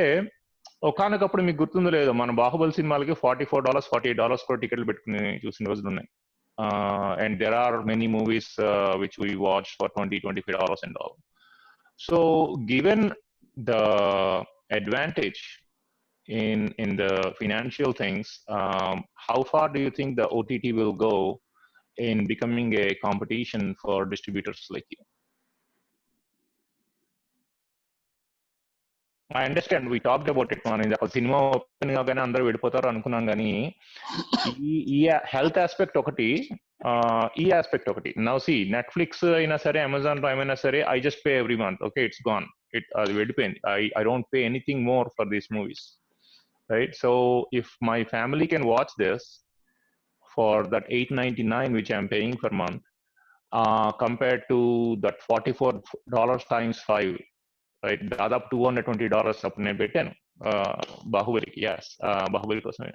ఒకనొకప్పుడు మీకు గుర్తుందో లేదో, మన బాహుబలి సినిమాలకి $44, $48 కూడా టికెట్లు పెట్టుకుని చూసిన రోజులు ఉన్నాయి. And there are many movies which we watch for $20-25 and all. So given the advantage in the financial things, how far do you think the OTT will go in becoming a competition for distributors like you? I understand we talked about it. Cinema open గానే అందరూ వెళ్ళిపోతారు అనుకున్నాం, కానీ ఈ health aspect ఒకటి, ఈ aspect ఒకటి. Now see, Netflix అయినా సరే, అమెజాన్ ప్రైమ్ అయినా సరే, I just pay every month. Okay, it's gone, అది వెళ్ళిపోయింది. I don't pay anything more for these movies, right? So if my family can watch this for that $8.99 which I'm paying per month, compared to that $44 times 5, right, దాదాపు $220 అప్పుడు నేను పెట్టాను బాహుబలికి. బాహుబలి కోసమే.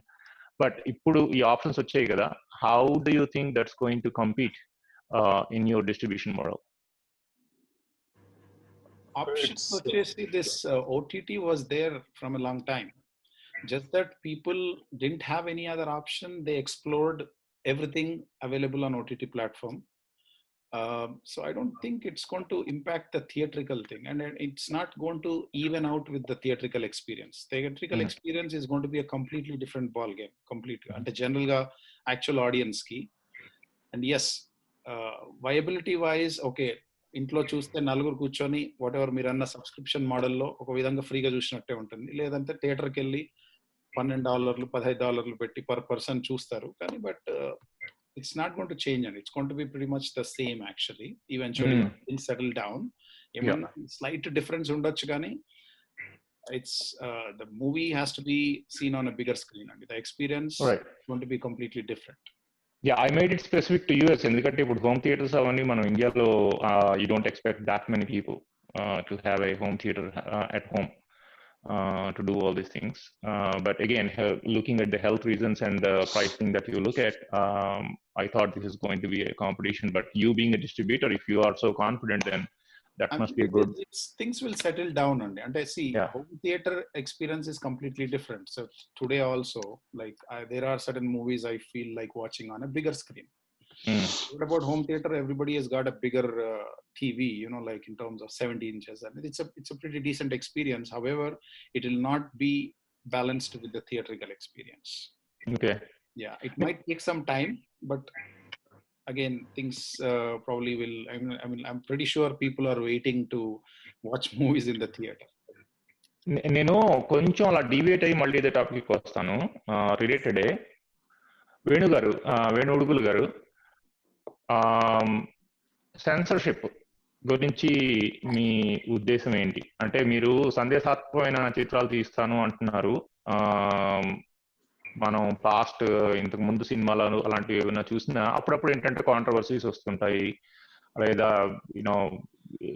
But ఇప్పుడు ఈ options వచ్చాయి కదా, how do you think that's going to compete in your distribution model? Options వచ్చేసి, this OTT was there from a long time. Just that people didn't have any other option. They explored everything available on OTT platform. So I don't think it's going to impact the theatrical thing, and it's not going to even out with the theatrical experience. Theatrical experience is going to be a completely different ball game, completely. And general ga actual audience ki. And yes, viability wise, okay, ఇంట్లో చూస్తే నలుగురు కూర్చొని what ever మీరు అన్న subscription మోడల్లో ఒక విధంగా ఫ్రీగా చూసినట్టే ఉంటుంది. లేదంటే థియేటర్కి వెళ్ళి $12, $15 పెట్టి పర్ పర్సన్ చూస్తారు. కానీ but it's not going to change, and it's going to be pretty much the same actually. Eventually things settle down. Even slight difference undachchu gaani it's the movie has to be seen on a bigger screen, and the experience is going to be completely different. Yeah, I made it specific to US ఎందుకంటే ఇప్పుడు home theatres అవన్నీ మనం ఇండియాలో you don't expect that many people to have a home theater at home. to do all these things. But again, looking at the health reasons and the pricing that you look at, I thought this is going to be a competition. But you being a distributor, if you are so confident, then that must be a good. Things will settle down, and I see home theater experience is completely different. So today also, like there are certain movies I feel like watching on a bigger screen. What about home theater? Everybody has got a bigger TV, like in terms of 70 inches, and it's a pretty decent experience. However, it will not be balanced with the theatrical experience. Okay. Yeah, it might take some time, but again, things probably will. I mean, I'm pretty sure people are waiting to watch movies in the theater. నేను కొంచెం అలా డివేట్ అయ్యి మళ్ళీ ఇదే topic వస్తాను. రిలేటెడే వేణు ఉడుగులు గారు, censorship గురించి మీ ఉద్దేశం ఏంటి? అంటే మీరు సందేశాత్మకమైన చిత్రాలు తీస్తాను అంటున్నారు. మనం పాస్ట్ ఇంతకు ముందు సినిమాలు అలాంటివి ఏమైనా చూసినా అప్పుడప్పుడు ఏంటంటే కాంట్రవర్సీస్ వస్తుంటాయి, లేదా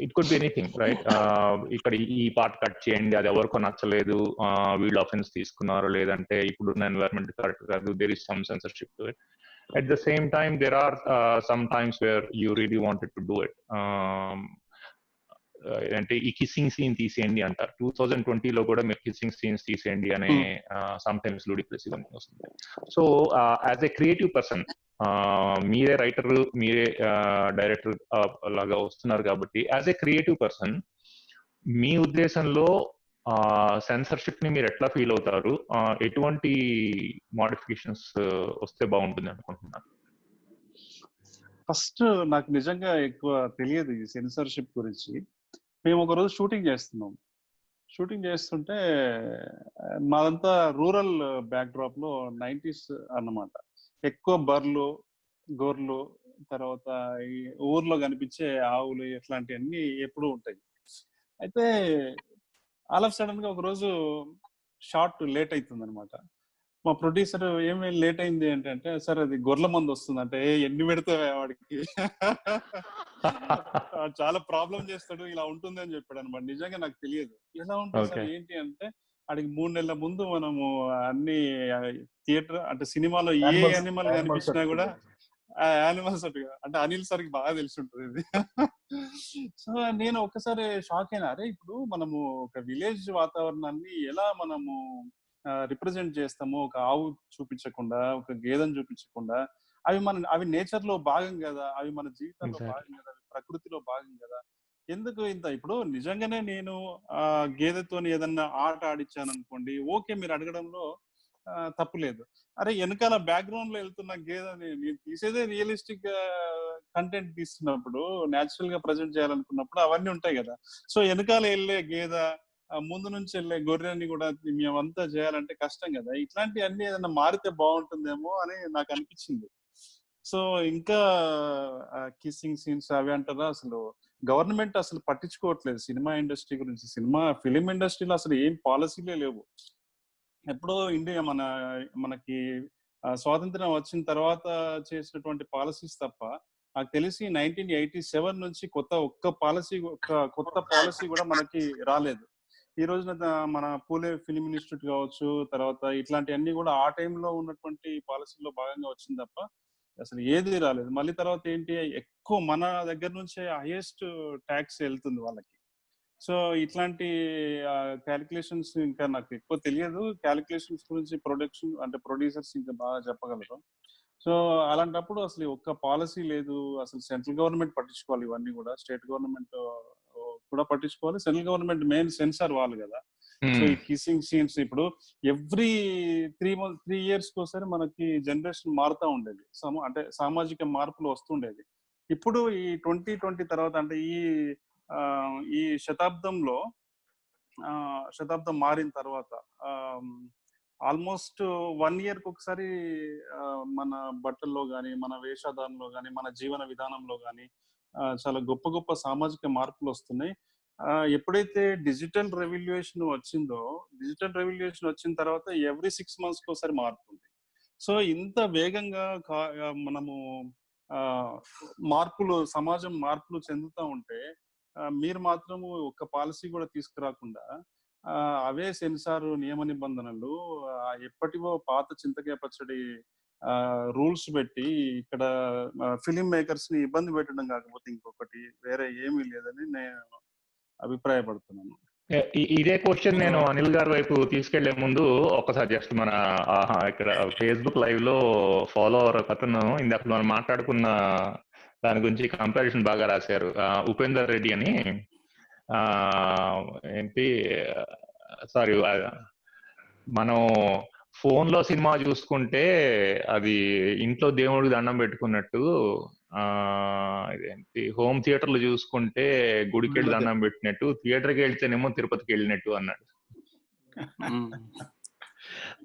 it could be anything, right? ఇక్కడ ఈ పార్ట్ కట్ చేయండి, అది ఎవరికో నచ్చలేదు, వీళ్ళు ఆఫెన్స్ తీసుకున్నారు, లేదంటే ఇప్పుడున్న ఎన్వైరన్మెంట్ కరెక్ట్ కాదు, there is some censorship to it. At the same time, there are some times where you really wanted to do it. అంటే ఈ కిస్సింగ్ సీన్ తీసేయండి అంటారు. 2020లో కూడా మీరు కిస్సింగ్ సీన్స్ తీసేయండి అనే సమ్ టైమ్స్ లూడిక్రసీ వస్తుంది. So as a creative person, మీరే రైటర్, మీరే డైరెక్టర్ లాగా వస్తున్నారు కాబట్టి, యాజ్ ఎ క్రియేటివ్ పర్సన్ మీ ఉద్దేశంలో సెన్సర్షిప్ ని మీరు ఎట్లా ఫీల్ అవుతారు? ఎటువంటి మోడిఫికేషన్స్ వస్తే బాగుంటుంది అనుకుంటున్నారు? ఫస్ట్ నాకు నిజంగా ఎక్కువ తెలియదు ఈ సెన్సర్షిప్ గురించి. మేము ఒక రోజు షూటింగ్ చేస్తుంటే మాదంతా రూరల్ బ్యాక్ డ్రాప్ లో 90s అన్నమాట. ఎక్కువ బర్లు, గొర్రెలు, తర్వాత ఈ ఊర్లో కనిపించే ఆవులు, ఇట్లాంటివన్నీ ఎప్పుడూ ఉంటాయి. అయితే ఆల్ ఆఫ్ సడన్ గా ఒక రోజు షార్ట్ లేట్ అవుతుంది అనమాట. మా ప్రొడ్యూసర్ ఏమి లేట్ అయింది ఏంటంటే, సార్ అది గొర్రెల మందు వస్తుంది అంటే, ఎన్ని పెడతావే వాడికి, చాలా ప్రాబ్లం చేస్తాడు, ఇలా ఉంటుంది అని చెప్పాడు అనమాట. నిజంగా నాకు తెలియదు ఎలా ఉంటుంది సార్ ఏంటి అంటే, వాడికి 3 నెలల ముందు మనము అన్ని థియేటర్ అంటే సినిమాలో ఏ యానిమల్ కనిపించినా కూడా యానిమల్స్ అంటే అనిల్ సార్కి బాగా తెలిసి ఉంటుంది ఇది. సో నేను ఒక్కసారి షాక్ అయినా, అరే ఇప్పుడు మనము ఒక విలేజ్ వాతావరణాన్ని ఎలా మనము రిప్రజెంట్ చేస్తాము, ఒక ఆవు చూపించకుండా, ఒక గేదెను చూపించకుండా, అవి నేచర్ లో భాగం కదా, అవి మన జీవితంలో భాగం కదా, అవి ప్రకృతిలో భాగం కదా, ఎందుకు ఇంత? ఇప్పుడు నిజంగానే నేను ఆ గేదెతో ఏదన్నా ఆట ఆడిచ్చాను అనుకోండి, ఓకే, మీరు అడగడంలో తప్పులేదు. అరే వెనకాల బ్యాక్గ్రౌండ్ లో వెళ్తున్న గేదెని నేను తీసేదే రియలిస్టిక్ కంటెంట్ తీస్తున్నప్పుడు, న్యాచురల్ గా ప్రజెంట్ చేయాలనుకున్నప్పుడు అవన్నీ ఉంటాయి కదా. సో వెనకాల వెళ్ళే గేదె, ముందు నుంచి వెళ్ళే గొర్రెని కూడా మేమంతా చేయాలంటే కష్టం కదా. ఇట్లాంటి అన్ని ఏదైనా మారితే బాగుంటుందేమో అని నాకు అనిపించింది. సో ఇంకా కిస్సింగ్ సీన్స్ అవి అంటారా, అసలు గవర్నమెంట్ అసలు పట్టించుకోవట్లేదు సినిమా ఇండస్ట్రీ గురించి. ఫిలిం ఇండస్ట్రీలో అసలు ఏం పాలసీలే లేవు. ఎప్పుడో ఇండియా మనకి స్వాతంత్రం వచ్చిన తర్వాత చేసినటువంటి పాలసీస్ తప్ప నాకు తెలిసి 1987 నుంచి ఒక్క పాలసీ కూడా మనకి రాలేదు. ఈ రోజున మన పూలే ఫిలిం ఇన్స్టిట్యూట్ కావచ్చు, తర్వాత ఇట్లాంటివన్నీ కూడా ఆ టైంలో ఉన్నటువంటి పాలసీలో భాగంగా వచ్చింది తప్ప అసలు ఏది రాలేదు. మళ్ళీ తర్వాత ఏంటి, ఎక్కువ మన దగ్గర నుంచే హైయెస్ట్ ట్యాక్స్ వెళ్తుంది వాళ్ళకి. సో ఇట్లాంటి క్యాలిక్యులేషన్స్ ఇంకా నాకు ఎక్కువ తెలియదు. క్యాలిక్యులేషన్స్ గురించి ప్రొడ్యూసర్స్ ఇంకా బాగా చెప్పగలరు. సో అలాంటప్పుడు అసలు ఒక్క పాలసీ లేదు. అసలు సెంట్రల్ గవర్నమెంట్ పట్టించుకోవాలి ఇవన్నీ కూడా, స్టేట్ గవర్నమెంట్ కూడా పట్టించుకోవాలి, సెంట్రల్ గవర్నమెంట్ మెయిన్ సెన్సార్ వాళ్ళు కదా. సో ఈ కిస్సింగ్ సీన్స్ ఇప్పుడు ఎవ్రీ 3 years ఒకసారి మనకి జనరేషన్ మారుతూ ఉండేది, అంటే సామాజిక మార్పులు వస్తుండేది. ఇప్పుడు ఈ 2020 తర్వాత అంటే ఈ శతాబ్దం మారిన తర్వాత ఆల్మోస్ట్ 1 year ఒకసారి మన బట్టల్లో గాని, మన వేషధారణలో గాని, మన జీవన విధానంలో గాని చాలా గొప్ప గొప్ప సామాజిక మార్పులు వస్తున్నాయి. ఎప్పుడైతే డిజిటల్ రెవల్యూషన్ వచ్చిన తర్వాత ఎవ్రీ 6 months ఒకసారి మారుతుంది. సో ఇంత వేగంగా మనము సమాజం మార్పులు చెందుతూ ఉంటే మీరు మాత్రము ఒక పాలసీ కూడా తీసుకురాకుండా అవే సెన్సార్ నియమ నిబంధనలు ఎప్పటివో పాత చింతకాయ పచ్చడి రూల్స్ పెట్టి ఇక్కడ ఫిలిం మేకర్స్ ని ఇబ్బంది పెట్టడం కాకపోతే ఇంకొకటి వేరే ఏమీ లేదని నేను అభిప్రాయపడుతున్నాను. ఇదే క్వశ్చన్ నేను అనిల్ గారి వైపు తీసుకెళ్లే ముందు ఒకసారి జస్ట్ మన ఇక్కడ ఫేస్బుక్ లైవ్ లో ఫాలోవర్ అతను ఇందాక మనం మాట్లాడుకున్న దాని గురించి కంపారిజన్ బాగా రాశారు. ఉపేందర్ రెడ్డి అని ఏంటి సారీ మనం ఫోన్ లో సినిమా చూసుకుంటే అది ఇంట్లో దేవుడికి దండం పెట్టుకున్నట్టు, ఇదేంటి హోమ్ థియేటర్లు చూసుకుంటే గుడికి వెళ్ళి దండం పెట్టినట్టు, థియేటర్కి వెళ్తేనేమో తిరుపతికి వెళ్ళినట్టు అన్నాడు.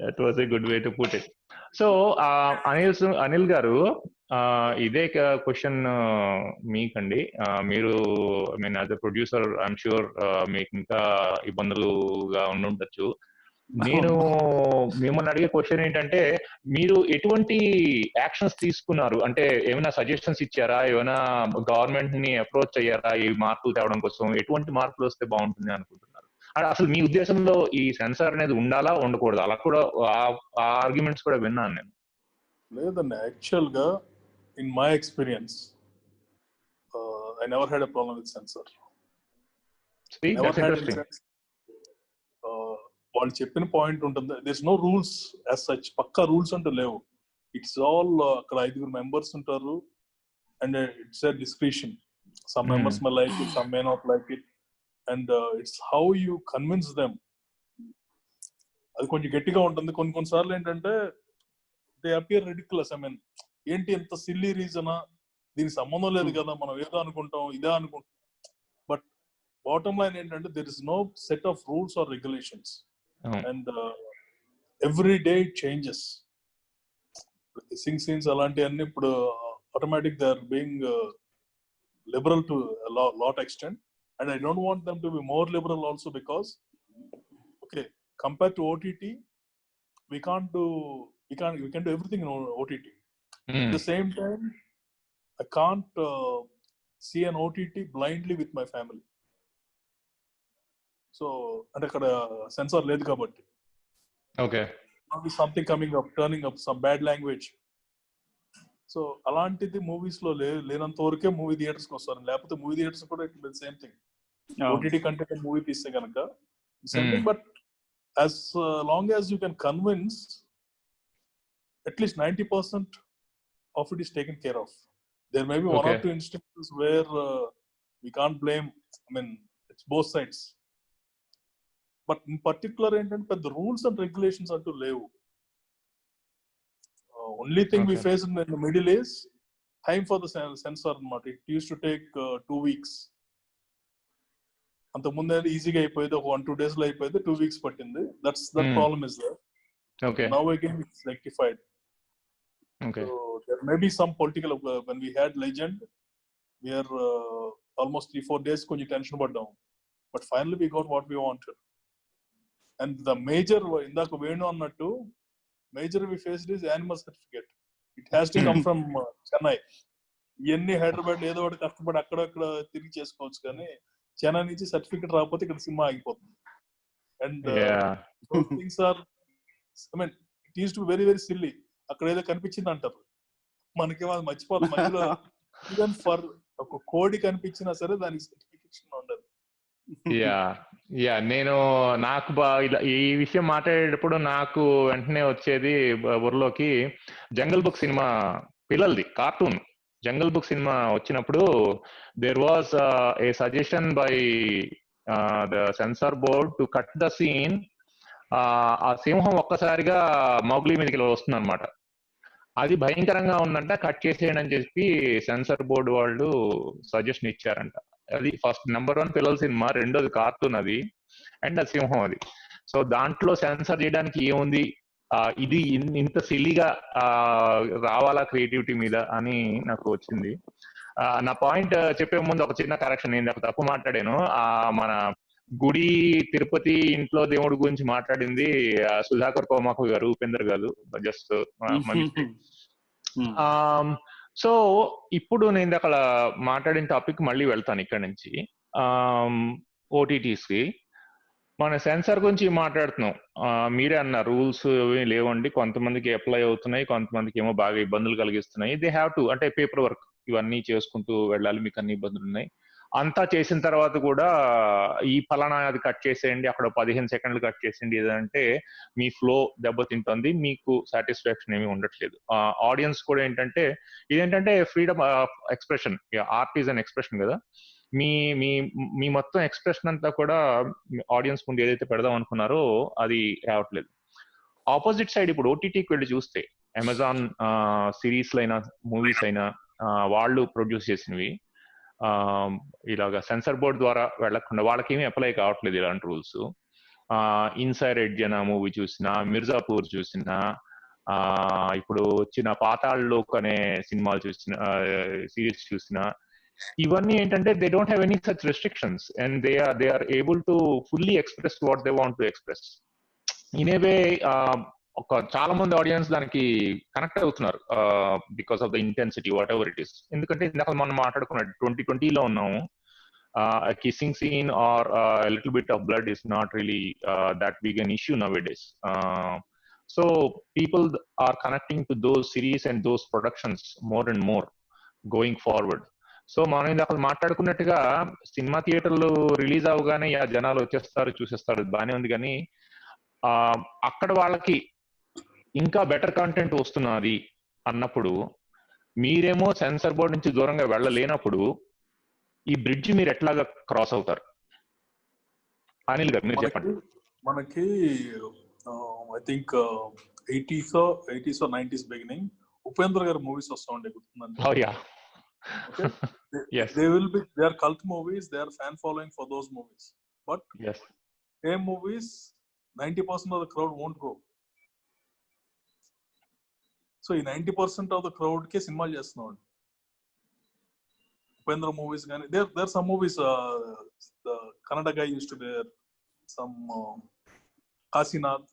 That was a good way to put it. So Anil గారు, ఇదే క్వశ్చన్ మీకండి. మీరు I mean as a producer I'm sure మీకు ఇంకా ఇబ్బందులుగా ఉండుండొచ్చు. నేను మిమ్మల్ని అడిగే క్వశ్చన్ ఏంటంటే, మీరు ఎటువంటి యాక్షన్స్ తీసుకున్నారు? అంటే ఏమైనా సజెషన్స్ ఇచ్చారా? ఏమైనా గవర్నమెంట్ ని అప్రోచ్ అయ్యారా ఈ మార్పులు తేవడం కోసం? ఎటువంటి మార్పులు వస్తే బాగుంటుంది అనుకుంటున్నారు? అసలు మీ ఉద్దేశంలో ఈ సెన్సార్ అనేది ఉండాలా ఉండకూడదు? అలా కూడా ఆ ఆర్గ్యుమెంట్స్ కూడా విన్నాను నేను. లేదండి, యాక్చువల్ గా in my experience I never had a problem with censor. వాళ్ళు చెప్పిన పాయింట్ ఉంటుంది, this no rules as such, పక్కా రూల్స్ అంటూ లేవు. ఇట్స్ ఆల్ అక్కడ 5 members ఉంటారు and it's a discretion. Some members may like it, some may not like it, and it's how you convince them. అది కొంచెం గట్టిగా ఉంటుంది. కొన్నిసార్లు ఏంటంటే they appear ridiculous. I mean ఏంటి ఎంత సిల్లీ రీజనా, దీనికి సంబంధం లేదు కదా, మనం ఏదో అనుకుంటాం ఇదే అనుకుంటాం. బట్ బాటమ్ లైన్ ఏంటంటే there is no set of rules or regulations and every day it changes. Kissing scenes అలాంటివన్నీ ఇప్పుడు automatic they are being liberal to lot extent, and I don't want them to be more liberal also, because okay, compared to OTT, we can do everything in OTT. At the same time, I can't see an OTT blindly with my family. So, and akkada sensor ledhu kabatti. Okay. Something coming up, turning up some bad language. So, alantidi movies lo lenanta varaకే movie theatres కి వస్తారు. లేకపోతే movie theatres కూడా it will same thing. OTT content movie తీస్తే కనుక same thing. But as long as you can convince, at least 90% of it is taken care of. There may be one or two instances where we can't blame. I mean, it's both sides. But in particular, the rules and regulations are to leave. Only thing we face in the middle is time for the sensor. It used to take 2 weeks. అంత ముందే ఈజీగా అయిపోయేది, ఒక 1-2 days లో అయిపోయేది, 2 weeks పట్టింది. That problem is there. Okay. Now again it's rectified. Okay. So there may be some political, when we had Legend, we are almost 3-4 days కొంచెం tension పడ్డాం. But finally we got what we wanted. And the major, ఇందాక వేణు అన్నట్టు, major we faced is animal certificate. It has to come from Chennai. ఇవన్నీ హైదరాబాద్ ఏదో ఒకటి కష్టపడి అక్కడక్కడ తిరిగి చేసుకోవచ్చు, కానీ చెన్నై నుంచి సర్టిఫికెట్ రాకపోతే ఇక్కడ సినిమా ఆగిపోతుంది. And things are, I mean it uses to be very very silly. అక్కడ ఏదో కనిపించింది అంటారు, మనకేమో అది మర్చిపోతాం. మధ్యలో ఈవెన్ ఫర్ ఒక కోడి కనిపించినా సరే దానికి సర్టిఫికేషన్ ఉండదు. నేను ఇలా ఈ విషయం మాట్లాడేటప్పుడు నాకు వెంటనే వచ్చేది బుర్రలోకి జంగల్ బుక్ సినిమా, పిల్లలది కార్టూన్ జంగల్ బుక్ సినిమా వచ్చినప్పుడు there was a suggestion by the censor board to cut the scene. ఆ సింహం ఒక్కసారిగా మౌగ్లీ మీదకి వస్తుంది అనమాట. అది భయంకరంగా ఉందంట, కట్ చేసేయండి అని చెప్పి సెన్సార్ బోర్డు వాళ్ళు సజెషన్ ఇచ్చారంట. అది ఫస్ట్ నెంబర్ 1 పిల్లల సినిమా, రెండోది కార్టూన్ అది, అండ్ అది సింహం అది. సో దాంట్లో సెన్సార్ చేయడానికి ఏముంది, ఇది ఇంత సిల్లీగా రావాలా క్రియేటివిటీ మీద అని నాకు వచ్చింది. నా పాయింట్ చెప్పే ముందు ఒక చిన్న కరెక్షన్, నేను తప్పు మాట్లాడాను. మన గుడి తిరుపతి ఇంట్లో దేవుడి గురించి మాట్లాడింది సుధాకర్ కోమాకు గారు, ఉపేందర్ గారు. జస్ట్ సో ఇప్పుడు నేను అక్కడ మాట్లాడిన టాపిక్ మళ్ళీ వెళ్తాను ఇక్కడ నుంచి ఓటీటీస్ కి. మన సెన్సార్ గురించి మాట్లాడుతున్నాం. మీరే అన్న రూల్స్ లేవండి, కొంతమందికి అప్లై అవుతున్నాయి, కొంతమందికి ఏమో బాగా ఇబ్బందులు కలిగిస్తున్నాయి. దే హ్యావ్ టు, అంటే పేపర్ వర్క్ ఇవన్నీ చేసుకుంటూ వెళ్ళాలి, మీకు అన్ని ఇబ్బందులు ఉన్నాయి. అంతా చేసిన తర్వాత కూడా ఈ ఫలానా అది కట్ చేసేయండి, అక్కడ 15 సెకండ్లు కట్ చేసేయండి ఏదంటే మీ ఫ్లో దెబ్బతింటుంది, మీకు సాటిస్ఫాక్షన్ ఏమీ ఉండట్లేదు. ఆడియన్స్ కూడా ఏంటంటే ఇదేంటంటే freedom of expression, art is an expression కదా. మీ మీ మీ మొత్తం ఎక్స్ప్రెషన్ అంతా కూడా ఆడియన్స్ ముందు ఏదైతే పెడదాం అనుకున్నారో అది రావట్లేదు. ఆపోజిట్ సైడ్ ఇప్పుడు ఓటీటీకి వెళ్ళి చూస్తే అమెజాన్ సిరీస్లు అయినా మూవీస్ అయినా వాళ్ళు ప్రొడ్యూస్ చేసినవి ఇలాగా సెన్సర్ బోర్డ్ ద్వారా వెళ్లకుండా వాళ్ళకి ఏమీ అప్లై కావట్లేదు ఇలాంటి రూల్స్. ఇన్సైడ్ ఎడ్జ్ అనే మూవీ చూసినా, మిర్జాపూర్ చూసినా, ఇప్పుడు వచ్చిన పాతాళ్ లోక్ అనే సినిమాలు చూసిన, సిరీస్ చూసినా, ఇవన్నీ ఏంటంటే they don't have any such restrictions and they are able to fully express what they want to express. In a way ఒక చాలా మంది ఆడియన్స్ దానికి కనెక్ట్ అవుతున్నారు because of the intensity whatever it is. ఎందుకంటే ఇందాక మనం మాట్లాడుకున్నట్టు 2020లో ఉన్నాము. Kissing scene or little bit of blood is not really that big an issue నౌ-a-days. So people are connecting to those series and those productions more and more going forward. So మనం ఇందాక మాట్లాడుకున్నట్టుగా cinema థియేటర్లు release అవగానే జనాలు వచ్చేస్తారు, చూసేస్తారు, బాగానే ఉంది. కానీ అక్కడ వాళ్ళకి ఇంకా బెటర్ కంటెంట్ వస్తున్నది అన్నప్పుడు మీరేమో సెన్సార్ బోర్డ్ నుంచి దూరంగా వెళ్ళలేనప్పుడు ఈ బ్రిడ్జ్ మీరు ఎట్లాగా క్రాస్ అవుతారు? అనిల్ గారు మీరు చెప్పండి. మనకి I think 80s or 90s beginning Upendra గారి మూవీస్ వస్తా ఉండే, గుర్తుందండి? Okay? Yes. They are cult movies, they are fan following for those movies. But yes, same movies 90% of the crowd won't go. So ఈ 90% of the crowd కే సినిమాలు చేస్తున్నాడు. Upendra movies కానీ there some movies the Kannada guy used to bear some Kasinath.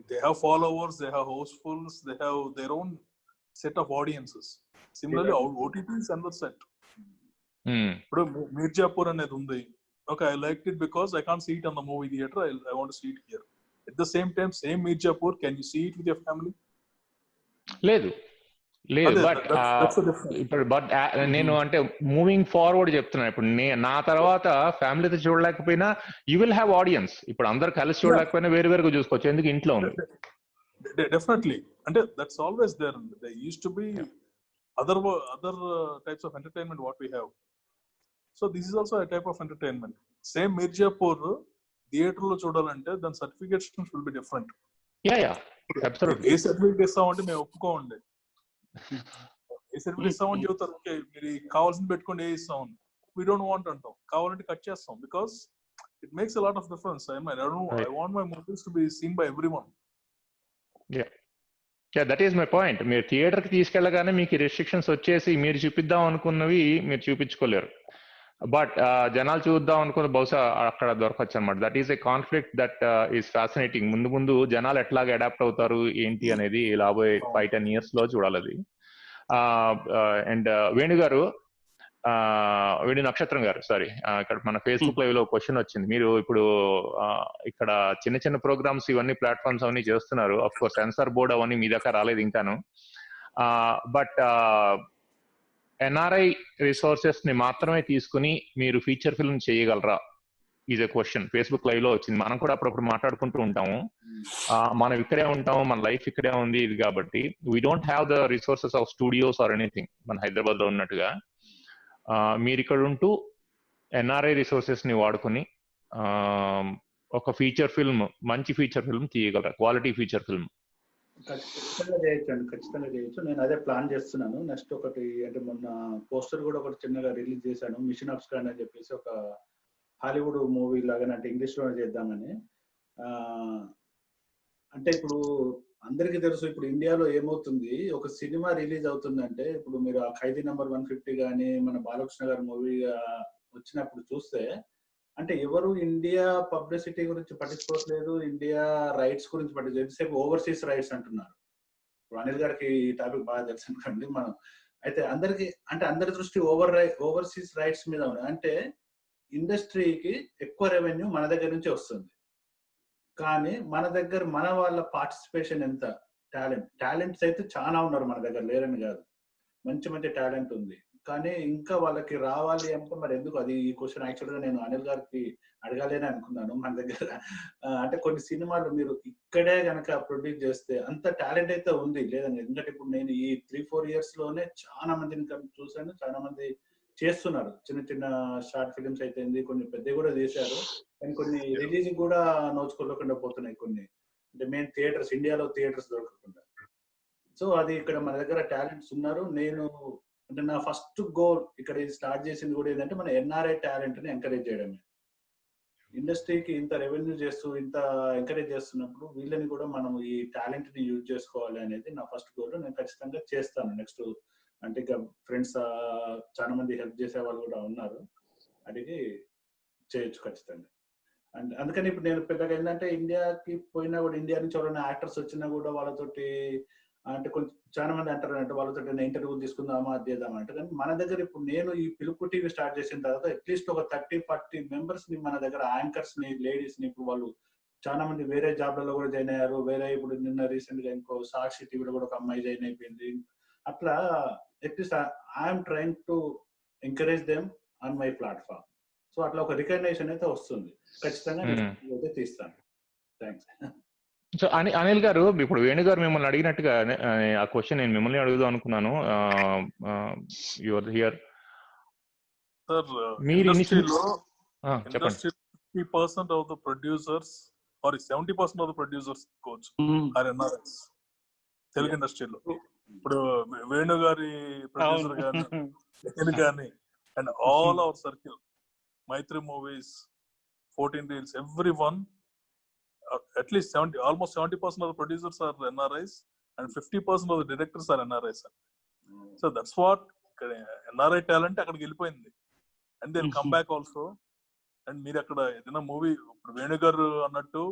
They have followers, they have housefuls, they have their own set of audiences. Similarly OTT is another set. ఇప్పుడు మిర్జాపూర్ అనేది ఉంది. Okay, I liked it because I can't see it on the movie theater. I want to see it here. At the same time, same Mirzapur, can you see it with your family? లేదు. But నేను అంటే moving forward చెప్తున్నా. ఇప్పుడు నా తర్వాత ఫ్యామిలీతో చూడలేకపోయినా you will have audience. ఇప్పుడు అందరు కలిసి చూడలేకపోయినా వేరు వేరుగా చూసుకోవచ్చు, ఎందుకు ఇంట్లో ఉంది. Definitely. And that's always there. There used to be other types of entertainment what we have. So this is also a type of entertainment. Same Mirzapur theater lo చూడాలంటే దాని certification will be different. Yeah, absolutely. A certificate ఇస్తామంటే మేము ఒప్పుకోండి. ఏ certificate ఇస్తామని చెబుతారు. Okay, మీరు కావాల్సింది పెట్టుకోండి, ఏ ఇస్తాం. We don't want అంటాం, కావాలంటే కట్ చేస్తాం. Because it makes a lot of difference. I want my movies to be seen by everyone. Yeah, that is my point. మీరు థియేటర్కి తీసుకెళ్ళగానే మీకు రెస్ట్రిక్షన్స్ వచ్చేసి మీరు చూపిద్దాం అనుకున్నవి మీరు చూపించుకోలేరు. బట్ జనాలు చూద్దాం అనుకున్న బహుశా అక్కడ దొరకచ్చు అనమాట. That is a conflict that is fascinating. ముందు జనాలు ఎట్లాగా అడాప్ట్ అవుతారు ఏంటి అనేది రాబోయే 5-10 years లో చూడాలి అది. అండ్ వేణు నక్షత్రం గారు, సారీ, ఇక్కడ మన ఫేస్బుక్ లైవ్ లో క్వశ్చన్ వచ్చింది. మీరు ఇప్పుడు ఇక్కడ చిన్న ప్రోగ్రామ్స్ ఇవన్నీ ప్లాట్ఫామ్స్ అవన్నీ చేస్తున్నారు. అఫ్ కోర్స్ సెన్సార్ బోర్డ్ అవన్నీ మీ దగ్గర రాలేదు ఇంకాను. బట్ ఎన్ఆర్ఐ రిసోర్సెస్ ని మాత్రమే తీసుకుని మీరు ఫీచర్ ఫిల్మ్ చేయగలరా is a question. Facebook live లో వచ్చింది. మనం కూడా అప్పుడప్పుడు మాట్లాడుకుంటూ ఉంటాము. మనం ఇక్కడే ఉంటాము, మన లైఫ్ ఇక్కడే ఉంది ఇది కాబట్టి we don't have the resources of studios or anything మన హైదరాబాద్ లో ఉన్నట్టుగా. మీరు ఇక్కడ ఉంటూ ఎన్ఆర్ఐ రిసోర్సెస్ ని వాడుకుని ఒక ఫీచర్ ఫిల్మ్, మంచి ఫీచర్ ఫిల్మ్ తీయగలరా, క్వాలిటీ ఫీచర్ ఫిల్మ్? ఖచ్చితంగా చేయొచ్చు. నేను అదే ప్లాన్ చేస్తున్నాను. నెక్స్ట్ ఒకటి అంటే మొన్న పోస్టర్ కూడా ఒకటి చిన్నగా రిలీజ్ చేశాను. మిషన్ ఆఫ్ స్కాన్ అని చెప్పేసి ఒక హాలీవుడ్ మూవీ లాగానే, అంటే ఇంగ్లీష్ లోనే చేద్దామని. అంటే ఇప్పుడు అందరికీ తెలుసు, ఇప్పుడు ఇండియాలో ఏమవుతుంది, ఒక సినిమా రిలీజ్ అవుతుందంటే ఇప్పుడు మీరు ఆ ఖైదీ నంబర్ 150 కానీ మన బాలకృష్ణ గారి మూవీ వచ్చినప్పుడు చూస్తే, అంటే ఎవరు ఇండియా పబ్లిసిటీ గురించి పట్టించుకోవట్లేదు, ఇండియా రైట్స్ గురించి పట్టించుకోలేదు. ఎంతసేపు ఓవర్సీస్ రైట్స్ అంటున్నారు. ఇప్పుడు అనిల్ గారికి ఈ టాపిక్ బాగా తెలుసు అనుకోండి. మనం అయితే అందరికి, అంటే అందరి దృష్టి ఓవర్సీస్ రైట్స్ మీద ఉన్నాయి. అంటే ఇండస్ట్రీకి ఎక్కువ రెవెన్యూ మన దగ్గర నుంచి వస్తుంది. కానీ మన దగ్గర మన వాళ్ళ పార్టిసిపేషన్ ఎంత, టాలెంట్స్ అయితే చాలా ఉన్నారు మన దగ్గర, లేరని కాదు, మంచి మంచి టాలెంట్ ఉంది. కానీ ఇంకా వాళ్ళకి రావాలి అంటే మరి ఎందుకు, అది ఈ క్వశ్చన్ యాక్చువల్గా నేను అనిల్ గారికి అడగాలని అనుకున్నాను. మన దగ్గర అంటే కొన్ని సినిమాలు మీరు ఇక్కడే కనుక ప్రొడ్యూస్ చేస్తే అంత టాలెంట్ అయితే ఉంది లేదని, ఎందుకంటే ఇప్పుడు నేను ఈ 3-4 years లోనే చాలా మందిని చూశాను, చాలా మంది చేస్తున్నారు. చిన్న చిన్న షార్ట్ ఫిలిమ్స్ అయితే కొన్ని పెద్దవి కూడా చేశారు, కానీ కొన్ని రిలీజ్ కూడా నోచుకోలేకుండా పోతున్నాయి కొన్ని, అంటే మెయిన్ థియేటర్స్, ఇండియాలో థియేటర్స్ దొరకకుండా. సో అది ఇక్కడ మన దగ్గర టాలెంట్స్ ఉన్నారు. నేను అంటే నా ఫస్ట్ గోల్ ఇక్కడ స్టార్ట్ చేసింది కూడా ఏంటంటే మన ఎన్ఆర్ఐ టాలెంట్ ని ఎంకరేజ్ చేయడమే. ఇండస్ట్రీకి ఇంత రెవెన్యూ చేస్తూ ఇంత ఎంకరేజ్ చేస్తున్నప్పుడు వీళ్ళని కూడా మనం ఈ టాలెంట్ ని యూజ్ చేసుకోవాలి అనేది నా ఫస్ట్ గోల్. నేను ఖచ్చితంగా చేస్తాను నెక్స్ట్. అంటే ఇక ఫ్రెండ్స్ చాలా మంది హెల్ప్ చేసే వాళ్ళు కూడా ఉన్నారు, అడిగి చేయొచ్చు ఖచ్చితంగా. అండ్ అందుకని ఇప్పుడు నేను పెద్దగా ఏంటంటే ఇండియాకి పోయినా కూడా, ఇండియా నుంచి ఎవరైనా యాక్టర్స్ వచ్చినా కూడా వాళ్ళతోటి అంటే కొంచెం చాలా మంది అంటారు అంటే వాళ్ళతో ఇంటర్వ్యూ తీసుకుందామా అది చేద్దామా అంటే, కానీ మన దగ్గర ఇప్పుడు నేను ఈ పిలుపు టీవీ స్టార్ట్ చేసిన తర్వాత అట్లీస్ట్ ఒక 30-40 మెంబర్స్ ని మన దగ్గర, యాంకర్స్ ని, లేడీస్ ని, ఇప్పుడు వాళ్ళు చాలా మంది వేరే జాబ్లలో కూడా జాయిన్ అయ్యారు. వేరే ఇప్పుడు నిన్న రీసెంట్ గా ఇంకో సాక్షి టీవీలో కూడా ఒక అమ్మాయి జాయిన్ అయిపోయింది. అట్లా at least I'm trying to encourage them on my platform. So అట్లా ఒక రికగ్నైజేషన్ అయితే వస్తుంది, ఖచ్చితంగా అయితే తీస్తాను. థ్యాంక్స్. సో అనిల్ గారు, ఇప్పుడు వేణు గారు మిమ్మల్ని అడిగినట్టుగా ఆ క్వశ్చన్ నేను మిమ్మల్ని అడుగుదాం అనుకున్నాను. యువర్ హియర్ సార్, మీరు ఇండస్ట్రీలో చెప్పండి. 50% of the producers or 70% of the producers coach or NRIs Telugu ఇండస్ట్రీలో. ఇప్పుడు వేణు గారి ప్రొడ్యూసర్ గాని, నేను కానీ, and all our circle, Mythri Movies, 14 Reels, everyone, at least almost 70% of the producers are NRIs and 50% of the directors are NRIs. So that's what NRI talent akkadiki vellipoyindi, and they'll come back also. And meer akkada edana movie Venu garu annattu,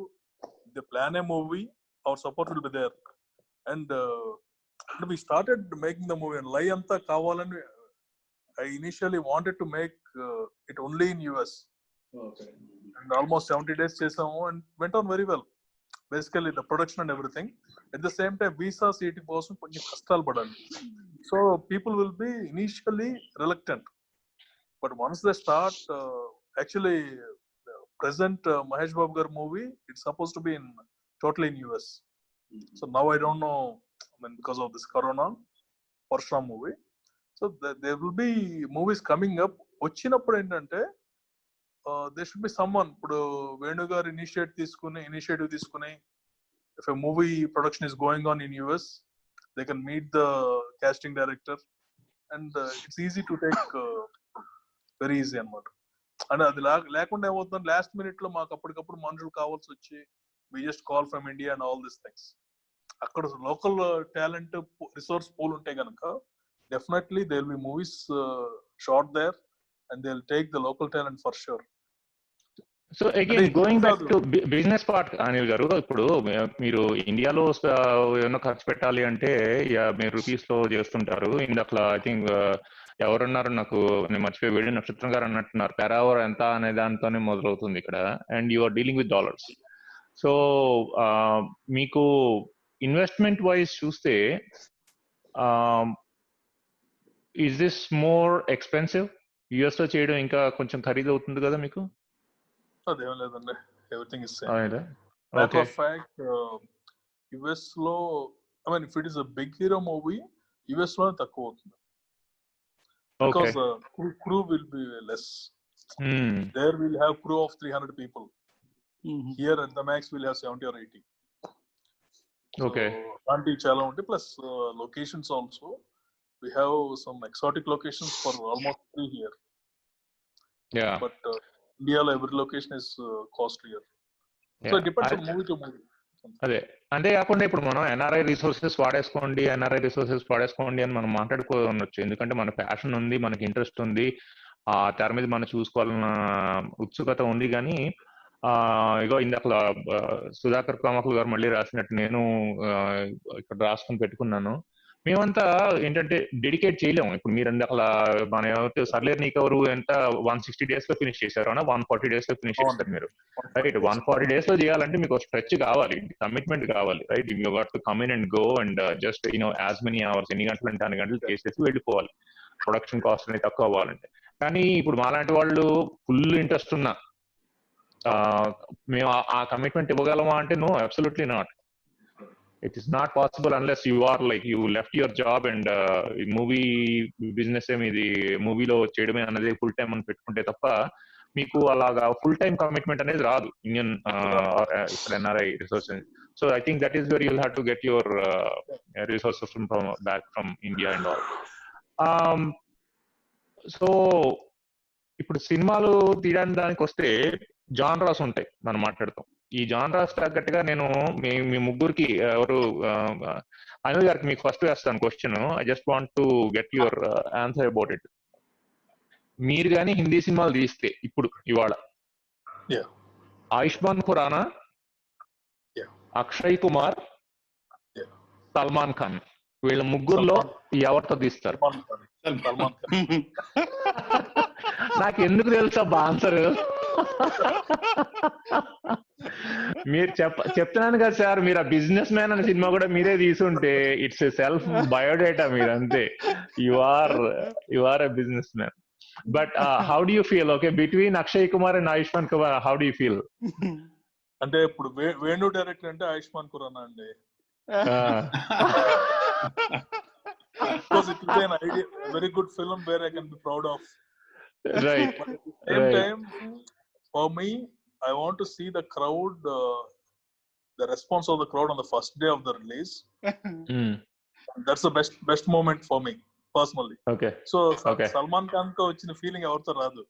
they plan a movie, our support will be there. And we started making the movie, and lie anta kavalani I initially wanted to make it only in US. Okay. And almost 70 days చేసాము, and went on very well. Basically the production and everything. At the same time visa CT కోసం కొంచెం కష్టాలు పడాలి. So people will be initially reluctant, but once they start, actually present Mahesh Babu gar movie, it's supposed to be in totally in US. So now I don't know, I mean, because of this corona Parshram movie, so there will be movies coming up. వచ్చినప్పుడు ఏంటంటే there should be someone, ఇప్పుడు వేణు గారు initiative తీసుకుని if a movie production is going on in US, they can meet the casting director, and it's easy to take, very easy అన్నమాట. and అది లేకుండా ఏమవుతుంది, last minute లో మాకు అప్పటికప్పుడు మనుషులు కావాల్సి వచ్చి we just call from India and all these things. అక్కడ లోకల్ టాలెంట్ రిసోర్స్ పూల్ ఉంటే కనుక definitely there will be movies shot there, and they'll take the local talent for sure. So again going back to business part, Anil గారు, ఇప్పుడు మీరు ఇండియాలో ఏమన్నా ఖర్చు పెట్టాలి అంటే మీరు రూపీస్ లో చేస్తుంటారు. ఇందాక ఐ థింక్ ఎవరన్నారు, నాకు నేను మర్చిపోయి, వేడి నక్షత్రం గారు అన్నట్టున్నారు, పెరావర్ ఎంత అనే దాంతోనే మొదలవుతుంది ఇక్కడ, and you are dealing with dollars. So మీకు ఇన్వెస్ట్మెంట్ వైజ్ చూస్తే is this more expensive? US లో చేయడం ఇంకా కొంచెం ఖరీదు అవుతుంది కదా మీకు? అదేం లేదండి, everything is same. Matter of fact, US లో, I mean, if it is a big hero movie, US లో తక్కువ అవుతుంది, because crew will be less. There we'll have crew of 300 people. Here at the max we'll have 70 or 80. Okay. Anti chala unte, plus locations also. We have some exotic locations for almost free here. Yeah. But India lo every location is costlier. So it depends on movie to movie. అదే, అంతే కాకుండా ఇప్పుడు మనం NRI resources వాడేసుకోండి అని మనం మాట్లాడుకోవచ్చు. ఎందుకంటే మన ప్యాషన్ ఉంది, మనకి ఇంట్రెస్ట్ ఉంది, ఆ తెర మీద మనం చూసుకోవాలన్న ఉత్సుకత ఉంది. కానీ ఇగో ఇందాక సుధాకర్ కామకులు గారు మళ్ళీ రాసినట్టు నేను ఇక్కడ రాసుకుని పెట్టుకున్నాను, మేమంతా ఏంటంటే డెడికేట్ చేయలేము. ఇప్పుడు మీరు అలా మన సర్లేరు నీకెవరు ఎంత 160 days లో ఫినిష్ చేశారు అన్న 140 days లో ఫినిష్ చేస్తారు మీరు, రైట్. 140 days లో చేయాలంటే మీకు స్ట్రెచ్ కావాలి, కమిట్మెంట్ కావాలి, right. You got to come in and go and just as many hours, ఎన్ని గంటలు అంటే అన్ని గంటలు చేసేసి వెళ్ళిపోవాలి, ప్రొడక్షన్ కాస్ట్ అనేది తక్కువ అవ్వాలంటే. కానీ ఇప్పుడు మాలాంటి వాళ్ళు ఫుల్ ఇంట్రెస్ట్ ఉన్నా మేము ఆ కమిట్మెంట్ ఇవ్వగలమా అంటే no, absolutely not. It is not possible unless you are like you left your job and movie business ఇది మూవీలో చేయడమే అనేది ఫుల్ టైం అని పెట్టుకుంటే తప్ప మీకు అలాగా ఫుల్ టైం కమిట్మెంట్ అనేది రాదు Indian NRI resources. So I think that is where you'll have to get your resources back from India and all. So ఇప్పుడు సినిమాలు తీయడానికి దానికి వస్తే జాన్రాస్ ఉంటాయి మనం మాట్లాడతాం. ఈ జాన్రాస్ తగ్గట్టుగా నేను మీ ముగ్గురికి ఎవరు అనిల్ గారికి మీకు ఫస్ట్ వేస్తాను question. I just want to get your answer about it. మీరు కానీ హిందీ సినిమాలు తీస్తే ఇప్పుడు ఇవాళ ఆయుష్మాన్ ఖురానా, అక్షయ్ కుమార్, సల్మాన్ ఖాన్, వీళ్ళ ముగ్గురులో ఎవరితో తీస్తారు? నాకు ఎందుకు తెలుసా ఆన్సర్? మీరు చెప్తున్నాను కదా సార్, మీరు ఆ బిజినెస్ మ్యాన్ అనే సినిమా కూడా మీరే తీసుంటే ఇట్స్ సెల్ఫ్ బయోడేటా, మీరు అంతే. You are a business man. But how do you feel okay between Akshay Kumar and Ayushmann Kumar? How do you feel? అంటే ఇప్పుడు వేణు డైరెక్టర్ అంటే ఆయుష్మాన్ ఖురానా అండి. Because it will be an idea, a very good film where I can be proud of. Right. But at the same time, for me, I want to see the crowd, the response of the crowd on the first day of the release. That's the best moment for me personally. Okay. So Salman Khan ko vachina feeling evartho raadu.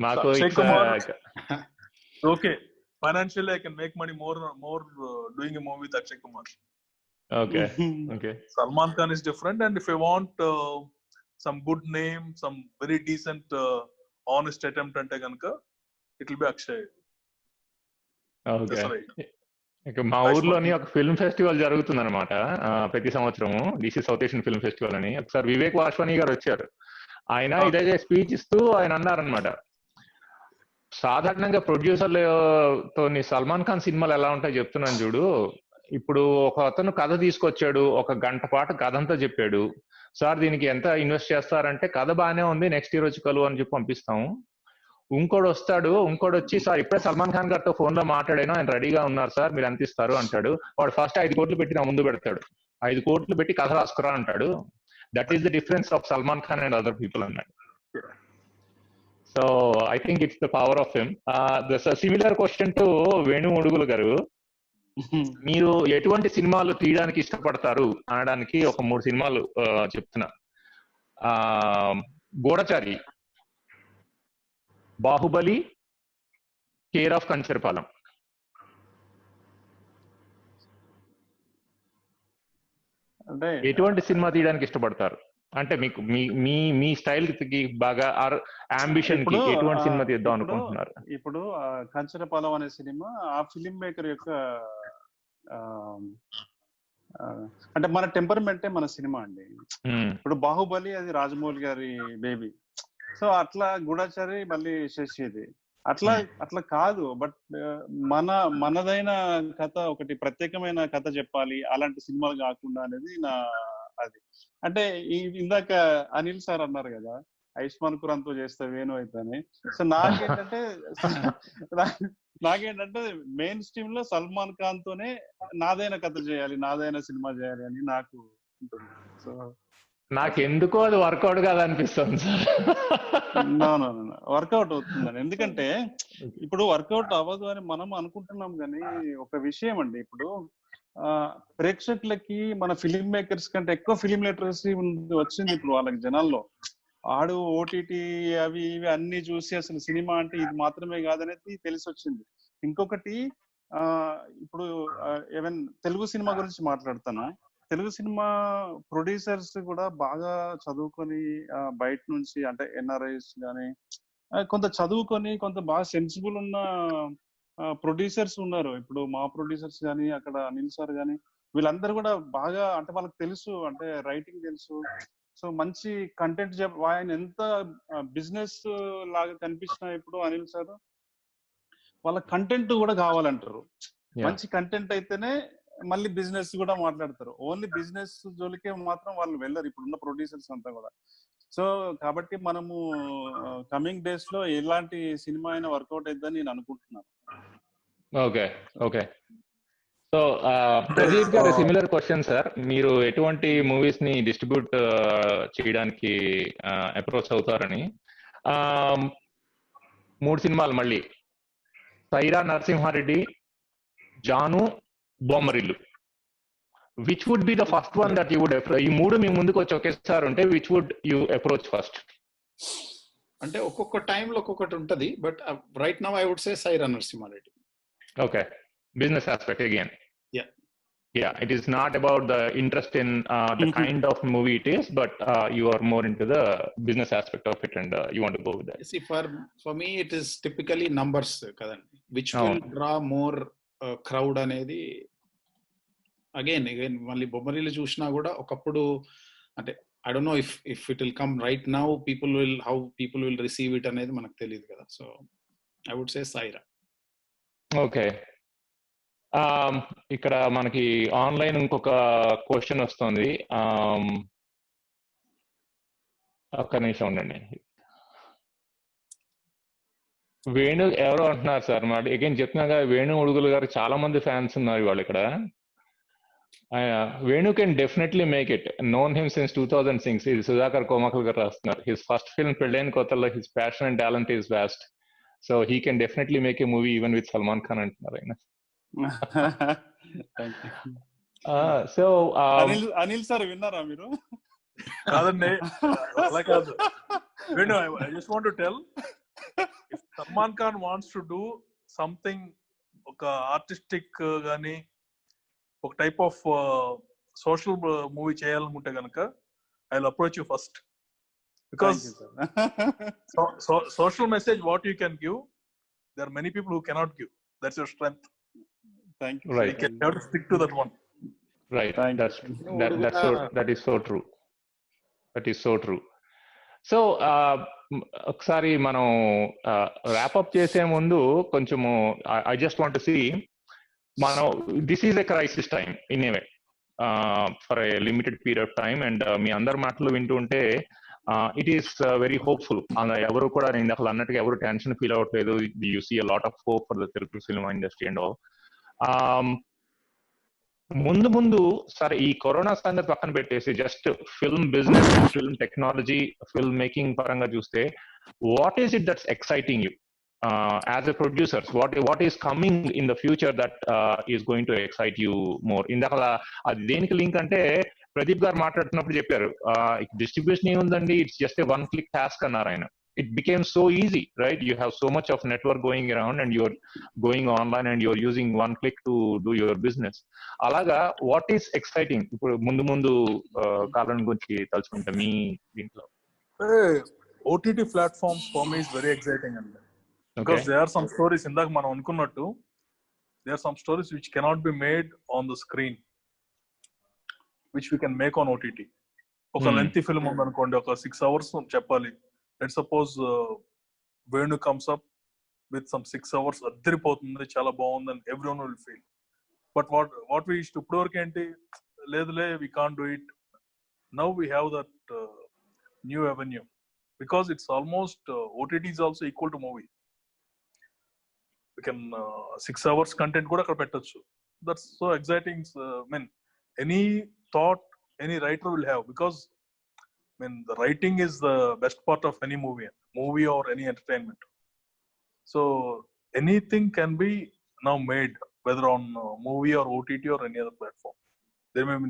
Maako okay, financially I can make money more doing a movie with Akshay Kumar. Okay. Salman Khan is different, and if I want some good name, some very decent honest attempt ante ganaka, it will be Akshay. Okay. మా ఊర్లోని ఒక film festival జరుగుతుంది అనమాట ప్రతి సంవత్సరము. This south Asian film festival అని. ఒకసారి వివేక్ వాష్వాని గారు వచ్చారు. ఆయన ఇదే స్పీచ్ ఇస్తూ ఆయన అన్నారనమాట, సాధారణంగా ప్రొడ్యూసర్లతో సల్మాన్ ఖాన్ సినిమాలు ఎలా ఉంటాయో చెప్తున్నాను చూడు. ఇప్పుడు ఒక అతను కథ తీసుకొచ్చాడు, 1 గంట పాటు కథ అంతా చెప్పాడు. సార్ దీనికి ఎంత ఇన్వెస్ట్ చేస్తారంటే కథ బాగానే ఉంది, నెక్స్ట్ ఇయర్ వచ్చి కలువు అని చెప్పి పంపిస్తాము. ఇంకోటి వచ్చి సార్ ఇప్పుడే సల్మాన్ ఖాన్ గారితో ఫోన్ లో మాట్లాడాను, ఆయన రెడీగా ఉన్నారు సార్, మీరు ఎంత ఇస్తారు అంటాడు. వాడు ఫస్ట్ 5 కోట్లు పెట్టి నా ముందు పెడతాడు. 5 కోట్లు పెట్టి కథ రాసుకురా అంటాడు. That is the difference of Salman Khan and other people అన్నాడు. So I think it's the power of him. Similar question to Venu Udugula garu, మీరు ఎటువంటి సినిమాలు తీయడానికి ఇష్టపడతారు అనడానికి ఒక 3 సినిమాలు చెప్తున్నా. గూఢచారి, బాహుబలి, కేర్ ఆఫ్ కంచరపాలెం. అంటే ఎటువంటి సినిమా తీయడానికి ఇష్టపడతారు? అంటే మీకు మీ స్టైల్ కి బాగా అంబిషన్ కి ఎటువంటి సినిమా తీద్దాం అనుకుంటున్నారు? ఇప్పుడు కంచరపాలెం అనే సినిమా ఆ ఫిలిం మేకర్ యొక్క అంటే మన టెంపర్మెంటే మన సినిమా అండి. ఇప్పుడు బాహుబలి అది రాజమౌళి గారి బేబీ. సో అట్లా గూఢచారి మళ్ళీ శశిది అట్లా కాదు. బట్ మనదైన కథ, ఒకటి ప్రత్యేకమైన కథ చెప్పాలి, అలాంటి సినిమాలు కాకుండా అనేది నా అది. అంటే ఇందాక అనిల్ సార్ అన్నారు కదా ఆయుష్మాన్ ఖురాన్తో చేస్తే వేణు అయితేనే. సో నాకేంటంటే మెయిన్ స్ట్రీమ్ లో సల్మాన్ ఖాన్ తోనే నాదైన కథ చేయాలి, నాదైన సినిమా చేయాలి అని నాకు ఉంటుంది. సో నాకెందుకో అది వర్కౌట్ కాదనిపిస్తుంది సార్. వర్కౌట్ అవుతుందని, ఎందుకంటే ఇప్పుడు వర్కౌట్ అవ్వదు అని మనం అనుకుంటున్నాం. కానీ ఒక విషయం అండి, ఇప్పుడు ప్రేక్షకులకి మన ఫిలిం మేకర్స్ కంటే ఎక్కువ ఫిలిం లిటరసీ వచ్చింది ఇప్పుడు వాళ్ళకి జనాల్లో. ఆడు ఓటీటీ అవి ఇవి అన్ని చూసి అసలు సినిమా అంటే ఇది మాత్రమే కాదనేది తెలిసి వచ్చింది. ఇంకొకటి ఇప్పుడు ఈవెన్ తెలుగు సినిమా గురించి మాట్లాడుతాను. తెలుగు సినిమా ప్రొడ్యూసర్స్ కూడా బాగా చదువుకొని బయట నుంచి, అంటే ఎన్ఆర్ఐస్ కానీ కొంత చదువుకొని కొంత బాగా సెన్సిబుల్ ఉన్న ప్రొడ్యూసర్స్ ఉన్నారు. ఇప్పుడు మా ప్రొడ్యూసర్స్ కానీ, అక్కడ అనిల్ సార్ కానీ వీళ్ళందరూ కూడా బాగా అంటే వాళ్ళకి తెలుసు, అంటే రైటింగ్ తెలుసు. సో మంచి కంటెంట్ ఆయన ఎంత బిజినెస్ లాగా కనిపించినా ఇప్పుడు అనిల్ సార్ వాళ్ళ కంటెంట్ కూడా కావాలంటారు. మంచి కంటెంట్ అయితేనే మళ్ళీ బిజినెస్ కూడా మాట్లాడతారు. ఓన్లీ బిజినెస్ జోలికే మాత్రం వాళ్ళు వెళ్ళరు ఇప్పుడున్న ప్రొడ్యూసర్స్ అంతా కూడా. సో కాబట్టి మనము కమింగ్ డేస్ లో ఎలాంటి సినిమా అయినా వర్కౌట్ అయిద్దని నేను అనుకుంటున్నాను. Okay okay. సో ప్రదీప్ గారు సిమిలర్ క్వశ్చన్ సార్, మీరు ఎటువంటి మూవీస్ ని డిస్ట్రిబ్యూట్ చేయడానికి అప్రోచ్ అవుతారని. 3 సినిమాలు మళ్ళీ, Sye Raa Narasimha Reddy, Jaanu, Bommarillu. Which would be the first one that you would ఈ 3 మీ ముందుకు వచ్చి ఒకేసారి ఉంటే which would you approach first? అంటే ఒక్కొక్క టైంలో ఒక్కొక్కటి ఉంటది, but right now I would say Sye Raa Narasimha Reddy. Okay, business aspect again. Yeah, it is not about the interest in the kind of movie it is, but you are more into the business aspect of it, and you want to go with that. See, for me it is typically numbers kadandi, which will draw more crowd అనేది. again మళ్ళీ బొమ్మరిల్లు చూసినా కూడా ఒకప్పుడు అంటే I don't know if it will come right now, how people will receive it అనేది మనకు తెలియదు కదా. So I would say Sye Raa. Okay, ఇక్కడ మనకి ఆన్లైన్ ఇంకొక క్వశ్చన్ వస్తుంది. ఒక్క నిమిషం ఉండండి. వేణు ఎవరో అంటున్నారు సార్, మరి అగైన్ చెప్తున్నాగా వేణు ఉడుగులు గారు చాలా మంది ఫ్యాన్స్ ఉన్నారు ఇవాళ ఇక్కడ. Venu can definitely make it, known him since 2006. ఇది సుధాకర్ కోమకల్ గారు రాస్తున్నారు. His first film Pellaina Kothalo his passion and talent is vast, so he can definitely make a movie even with Salman Khan అంటున్నారు ఆయన. సో అనిల్ సార్ విన్నారా మీరు? కాదండి, అలా కాదు. I just want to tell, if Salman Khan wants to do something, ఒక artistic గానీ ఒక టైప్ ఆఫ్ సోషల్ మూవీ చేయాలనుకుంటే కనుక I will approach you first, because social message what you can give, there are many people who cannot give. That's your strength. Thank you. Right. You have to stick to that one. Right. That is so true. That is so true. So ఒకసారి మనం wrap up చేసే ముందు కొంచెము I just want to see, మనం this is a crisis time in a way for a limited period of time, and మీ అందరి మాటలు వింటుంటే ఇట్ ఈస్ వెరీ హోప్ఫుల్. ఎవరు కూడా నేను అసలు అన్నట్టుగా ఎవరు టెన్షన్ ఫీల్ అవ్వట్లేదు. You see a lot of hope for the Telugu cinema industry and all. ముందు సరే ఈ కరోనా సంగతి పక్కన పెట్టేసి just film business, film technology, film making పరంగా చూస్తే what is it that's exciting you as a producers? What is coming in the future that is going to excite you more? ఇందాక అది దేనికి లింక్ అంటే ప్రదీప్ గారు మాట్లాడుతున్నప్పుడు చెప్పారు, డిస్ట్రిబ్యూషన్ ఏముందండి, it's just a 1 click task అన్నారు ఆయన. It became so easy, right? You have so much of network going around and you're going online and you're using 1 click to do your business. Alaga, what is exciting? Mundu కాలం గురించి తలుచుకుంటే మీ దీంట్లో. OTT platforms for me is very exciting, and because there are some stories ఇందాక మనం అనుకున్నట్టు, there are some stories which cannot be made on the screen, which we can make on OTT. ఒక lengthy film ఉందనుకోండి, ఒక 6 hours చెప్పాలి. Let's suppose Venu comes up with some 6 hours, అద్దరిపోతుంది, చాలా బాగుంది, and everyone will feel. But what we used to ఇప్పుడు వరకు ఏంటి, లేదులే, we can't do it. Now we have that new avenue, because it's almost OTT is also equal to movie. We can 6 hours content కూడా అక్కడ పెట్టచ్చు. That's so exciting. I mean, any thought any writer will have, because I mean, the writing is the best part of any movie or any entertainment. So anything can be now made, whether on movie or OTT or any other platform. There may be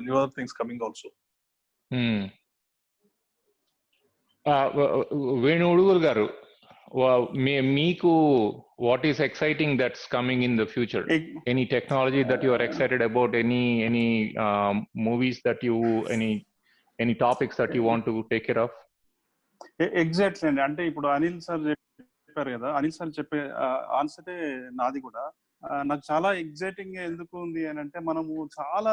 newer things coming also. Venu Udugula గారు, మీకు what is exciting that's coming in the future? Any technology that you are excited about? Any movies that you any topics that you want to take care of? Exactly అండి. అంటే ఇప్పుడు Anil sir చెప్పారు కదా, Anil sir చెప్పే ఆన్సరే నాది కూడా. నాకు చాలా ఎగ్జైటింగ్ గా ఎందుకు ఉంది అని అంటే, మనము చాలా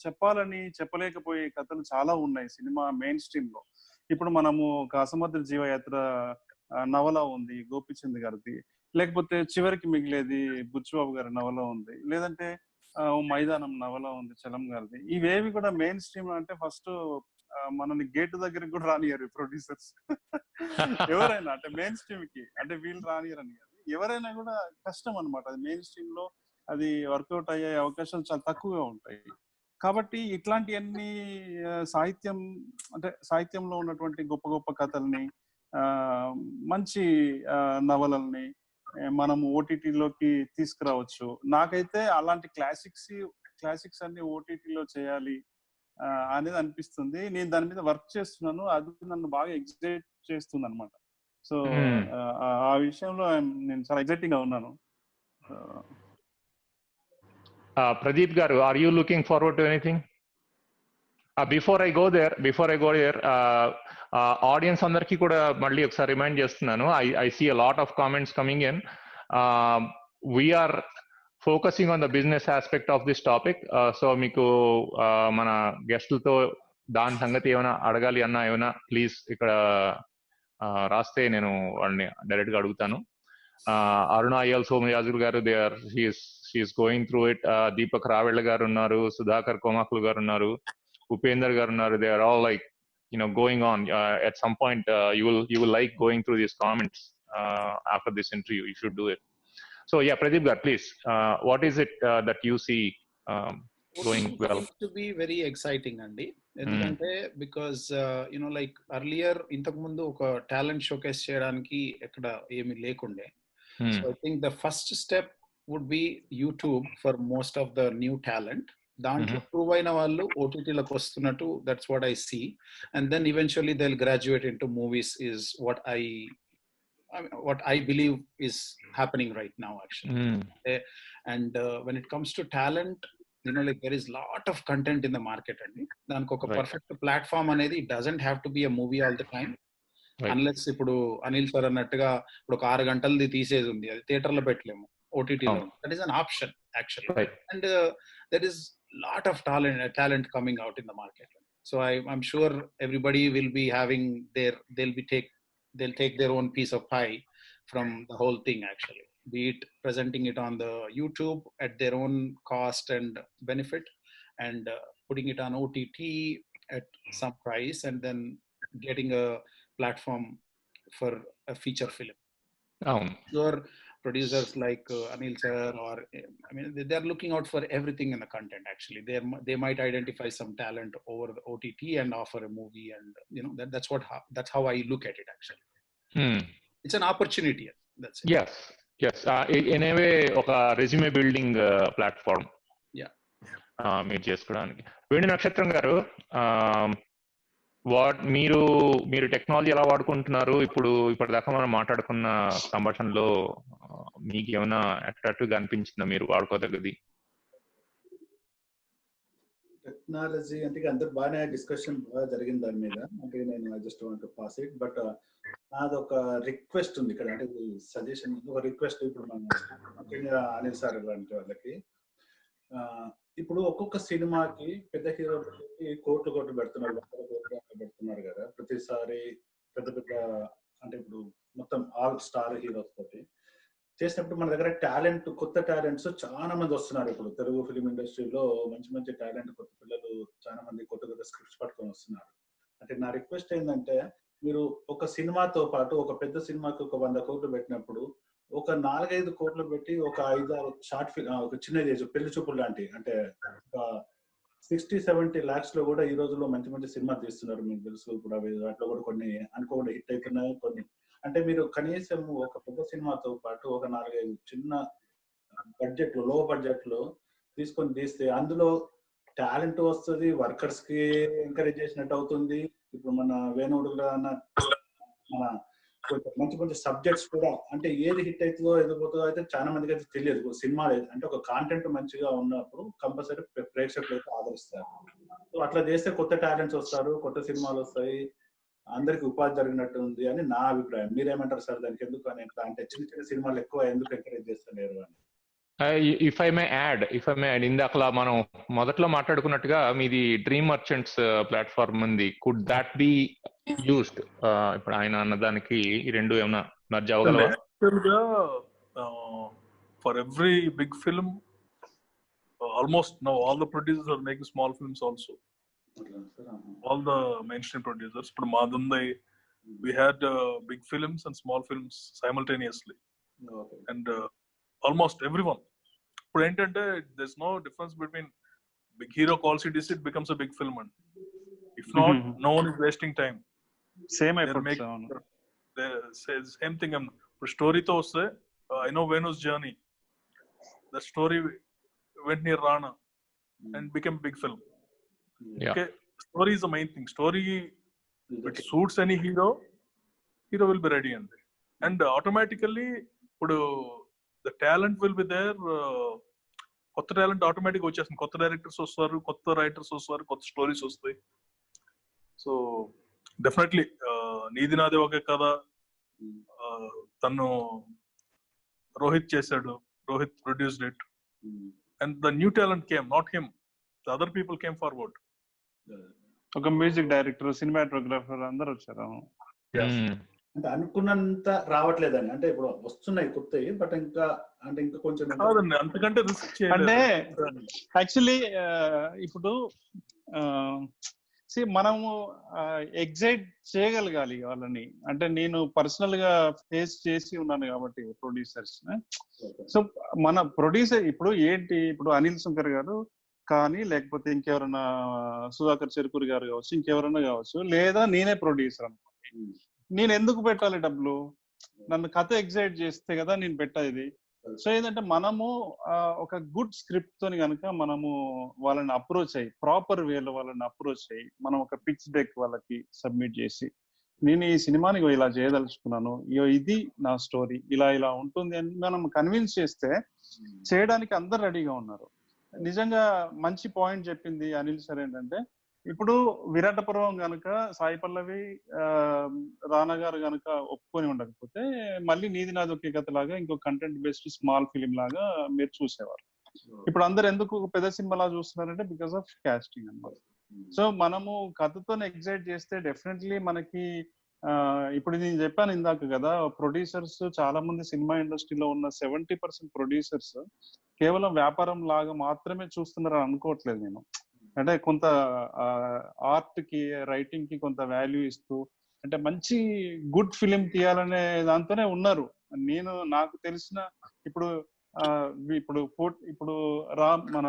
చెప్పాలని చెప్పలేకపోయే కథలు చాలా ఉన్నాయి సినిమా మెయిన్ స్ట్రీమ్ లో. ఇప్పుడు మనము ఒక అసముద్ర జీవయాత్ర నవల ఉంది గోపిచంద్ గారిది, లేకపోతే చివరికి మిగిలేది బుచ్చిబాబు గారి నవల ఉంది, లేదంటే మైదానం నవల ఉంది చలం గారిది. ఇవేవి కూడా మెయిన్ స్ట్రీమ్ అంటే ఫస్ట్ మనల్ని గేట్ దగ్గరికి కూడా రానియరు ప్రొడ్యూసర్స్. ఎవరైనా అంటే మెయిన్ స్ట్రీమ్ కి అంటే వీళ్ళు రానియరని కాదు, ఎవరైనా కూడా కష్టం అనమాట. అది మెయిన్ స్ట్రీమ్ లో అది వర్కౌట్ అయ్యే అవకాశాలు చాలా తక్కువగా ఉంటాయి. కాబట్టి ఇట్లాంటివన్నీ సాహిత్యం అంటే సాహిత్యంలో ఉన్నటువంటి గొప్ప గొప్ప కథల్ని, మంచి నవలల్ని మనము ఓటీటీలోకి తీసుకురావచ్చు. నాకైతే అలాంటి క్లాసిక్స్ అన్ని ఓటీటీలో చేయాలి అనేది అనిపిస్తుంది. నేను దాని మీద వర్క్ చేస్తున్నాను, అది నన్ను బాగా ఎక్సైట్ చేస్తుంది అనమాట. సో ఆ విషయంలో నేను చాలా ఎక్సైటింగ్ గా ఉన్నాను. ప్రదీప్ గారు, are you looking forward to anything? Before I go there audience అందరికీ కూడా మళ్ళీ ఒకసారి రిమైండ్ చేస్తున్నాను. I see a lot of comments coming in. We're focusing on the business aspect of this topic. So మీకు మన గెస్టులతో దాని సంగతి ఏమైనా అడగాలి అన్నా ఏమైనా ప్లీజ్ ఇక్కడ రాస్తే నేను వాళ్ళని డైరెక్ట్ గా అడుగుతాను. అరుణ అయ్యల్ సోమయాజులు గారు, she is going through it. Deepak Ravella గారు ఉన్నారు, సుధాకర్ కోమాకులు గారు ఉన్నారు, ఉపేందర్ గారు ఉన్నారు. They are all like going on. At some point you will like going through these comments after this interview. You should do it. So yeah, Pradeep garu, please, what is it that you see going well? Seems to be very exciting andi, endukante because like earlier intaku mundu oka talent showcase cheyadaniki ekkada emi lekunde. So I think the first step would be YouTube for most of the new talent. దాంట్లో prove అయిన వాళ్ళు ఓటీటీలకు వస్తున్నట్టు, that's what I see. And then eventually they will graduate into movies is what I believe is happening right now actually. And when it comes to talent, like there is lot of content in the market andi. దానికి ఒక perfect platform అనేది it doesn't have to be a movie all the time. Unless ఇప్పుడు Anil sir అన్నట్టుగా ఇప్పుడు ఒక 6 గంటలది తీసేది ఉంది, అది థియేటర్ లో పెట్టలేము, ఓటీటీలో. That is an option actually. And there is lot of talent coming out in the market. So I'm sure everybody will be having they'll take their own piece of pie from the whole thing actually, be it presenting it on the YouTube at their own cost and benefit, and putting it on OTT at some price, and then getting a platform for a feature film. Sure, producers like Anil sir, or I mean they are looking out for everything in the content actually. They might identify some talent over the OTT and offer a movie, and that's how I look at it actually. It's an opportunity, that's it. Yes in a way oka resume building platform మీరు చేసుకోవడానికి. వేణు నక్షత్రం గారు, మీరు technology ఎలా వాడుకుంటున్నారు? ఇప్పటిదాకా మనం మాట్లాడుకున్న సంభాషణలో మీకు ఏమైనా అట్రాక్టివ్ గా అనిపించిందా మీరు వాడుకోదగ్గది? టెక్నాలజీ అంటే అందరు బాగానే డిస్కషన్ బాగా జరిగింది దాని మీద. అంటే నేను just want to pass it, but నాది ఒక రిక్వెస్ట్ ఉంది ఇక్కడ. అంటే సజెషన్, ఒక రిక్వెస్ట్. ఇప్పుడు మనం ముఖ్యంగా అనిల్ సార్ లాంటి వాళ్ళకి, ఇప్పుడు ఒక్కొక్క సినిమాకి పెద్ద హీరో కోట్లు పెడుతున్నారు, 100 కోట్లు పెడుతున్నారు కదా ప్రతిసారి. పెద్ద అంటే ఇప్పుడు మొత్తం ఆల్ స్టార్ హీరోస్ తోటి చేసినప్పుడు మన దగ్గర కొత్త టాలెంట్స్ చాలా మంది వస్తున్నారు. ఇప్పుడు తెలుగు ఫిలిం ఇండస్ట్రీలో మంచి టాలెంట్, కొత్త పిల్లలు చాలా మంది కొత్త స్క్రిప్ట్స్ పట్టుకొని వస్తున్నారు. అంటే నా రిక్వెస్ట్ ఏంటంటే, మీరు ఒక సినిమాతో పాటు ఒక పెద్ద సినిమాకి ఒక 100 కోట్లు పెట్టినప్పుడు ఒక 4-5 కోట్లు పెట్టి ఒక 5-6 షార్ట్ ఫిల్మ్, ఒక చిన్నది పెళ్లి చూపులు లాంటి, అంటే ఒక 60-70 lakhs లో కూడా ఈ రోజుల్లో మంచి సినిమా తీస్తున్నారు. మీకు తెలుసు, ఇప్పుడు వాటిలో కూడా కొన్ని అనుకోకుండా హిట్ అవుతున్నాయి, కొన్ని. అంటే మీరు కనీసం ఒక పెద్ద సినిమాతో పాటు ఒక 4-5 చిన్న బడ్జెట్ లో, లో బడ్జెట్ లో తీసుకొని తీస్తే అందులో టాలెంట్ వస్తుంది, వర్కర్స్ కి ఎంకరేజ్ చేసినట్టు అవుతుంది. ఇప్పుడు మన వేణుడు అన్న మన మంచి సబ్జెక్ట్స్ కూడా, అంటే ఏది హిట్ అవుతుందో ఎదిగిపోతుందో అయితే చాలా మందికి అయితే తెలియదు. సినిమా అంటే ఒక కాంటెంట్ మంచిగా ఉన్నప్పుడు కంపల్సరీ ప్రేక్షకులు అయితే ఆదరిస్తారు. సో అట్లా చేస్తే కొత్త టాలెంట్స్ వస్తారు, కొత్త సినిమాలు వస్తాయి, అందరికి ఉపాధి జరిగినట్టు ఉంది అని నా అభిప్రాయం. మీరేమంటారు సార్ దానికి? ఎందుకు అని అంటే చిన్న సినిమాలు ఎక్కువ ఎందుకు ఎంకరేజ్ చేస్తలేరు అని? ఇఫ్ ఐ మే యాడ్ ఇందాకలా మనం మొదట్లో మాట్లాడుకున్నట్టుగా మీది డ్రీమ్ మర్చెంట్స్ ప్లాట్ఫామ్ ఉంది. Could that be used? ఇప్పుడు ఆయన అన్నదానికి ఈ రెండు ఏమన్నా merge అవ్వగలవా? For every big film, almost now all the producers are making small films also. All the mainstream producers. But Madundai, we had big films and small films simultaneously. Okay. And almost everyone. But entante, there's no difference between big hero calls it becomes a big film. And if not, no one is wasting time. Same They're అయిపోతుంది. making the same thing. Story to say, I know Venu's journey. The story went near Rana and became a big film. Yeah. Okay, story is the main thing. Story, it suits any hero will be ready and automatically the talent will be there. కొత్త talent automatic వచ్చేస్తుంది. కొత్త directors వస్తారు, కొత్త writers వస్తారు, కొత్త stories వస్తాయి. So definitely నీది నాది ఒకే కథ తను రోహిత్ చేశాడు. Rohit produced it, and the new talent came, not him. The other people came forward. ఒక మ్యూజిక్ డైరెక్టర్, సినిమాటోగ్రాఫర్ అందరు వచ్చారు. అంటే అనుకున్నంత రావట్లేదండి. అంటే ఇప్పుడు వస్తున్నాయి కొత్తవి, బట్ ఇంకా కొంచెం అంతకంటే రిస్క్ అంటే యాక్చువల్లీ ఇప్పుడు మనము ఎగ్జైట్ చేయగలగాలి వాళ్ళని. అంటే నేను పర్సనల్ గా ఫేస్ చేసి ఉన్నాను కాబట్టి ప్రొడ్యూసర్స్. సో మన ప్రొడ్యూసర్ ఇప్పుడు ఏంటి, ఇప్పుడు అనిల్ శంకర్ గారు కానీ, లేకపోతే ఇంకెవరైనా సుధాకర్ చెరుకూరి గారు కావచ్చు, ఇంకెవరైనా కావచ్చు, లేదా నేనే ప్రొడ్యూసర్ అనుకోండి, నేను ఎందుకు పెట్టాలి డబ్బులు? నన్ను కథ ఎగ్జైట్ చేస్తే కదా నేను పెట్టేది. సో ఏంటంటే మనము ఒక గుడ్ స్క్రిప్ట్ తోని కనుక మనము వాళ్ళని అప్రోచ్ అయ్యి, ప్రాపర్ వేలో వాళ్ళని అప్రోచ్ అయ్యి, మనం ఒక పిచ్ డెక్ వాళ్ళకి సబ్మిట్ చేసి, నేను ఈ సినిమాని ఇలా చేయదలుచుకున్నాను, ఇది నా స్టోరీ, ఇలా ఉంటుంది అని మనం కన్విన్స్ చేస్తే చేయడానికి అందరు రెడీగా ఉన్నారు. నిజంగా మంచి పాయింట్ చెప్పింది అనిల్ సార్. ఏంటంటే ఇప్పుడు విరాట పర్వం గనుక సాయి పల్లవి రానా గారు గనుక ఒప్పుకొని ఉండకపోతే మళ్ళీ నీది నాది ఒకే కథ లాగా ఇంకో కంటెంట్ బేస్డ్ స్మాల్ ఫిలిం లాగా మీరు చూసేవారు. ఇప్పుడు అందరు ఎందుకు పెద్ద సినిమాలా చూస్తున్నారంటే బికాస్ ఆఫ్ కాస్టింగ్ అన్నమాట. సో మనము కథతో ఎగ్జైట్ చేస్తే డెఫినెట్లీ మనకి ఇప్పుడు నేను చెప్పాను ఇందాక కదా, ప్రొడ్యూసర్స్ చాలా మంది సినిమా ఇండస్ట్రీలో ఉన్న 70% ప్రొడ్యూసర్స్ కేవలం వ్యాపారం లాగా మాత్రమే చూస్తున్నారని అనుకోవట్లేదు నేను. అంటే కొంత ఆర్ట్ కి, రైటింగ్ కి కొంత వాల్యూ ఇస్తూ, అంటే మంచి గుడ్ ఫిలిం తీయాలనే దాంతోనే ఉన్నారు. నాకు తెలిసిన ఇప్పుడు మన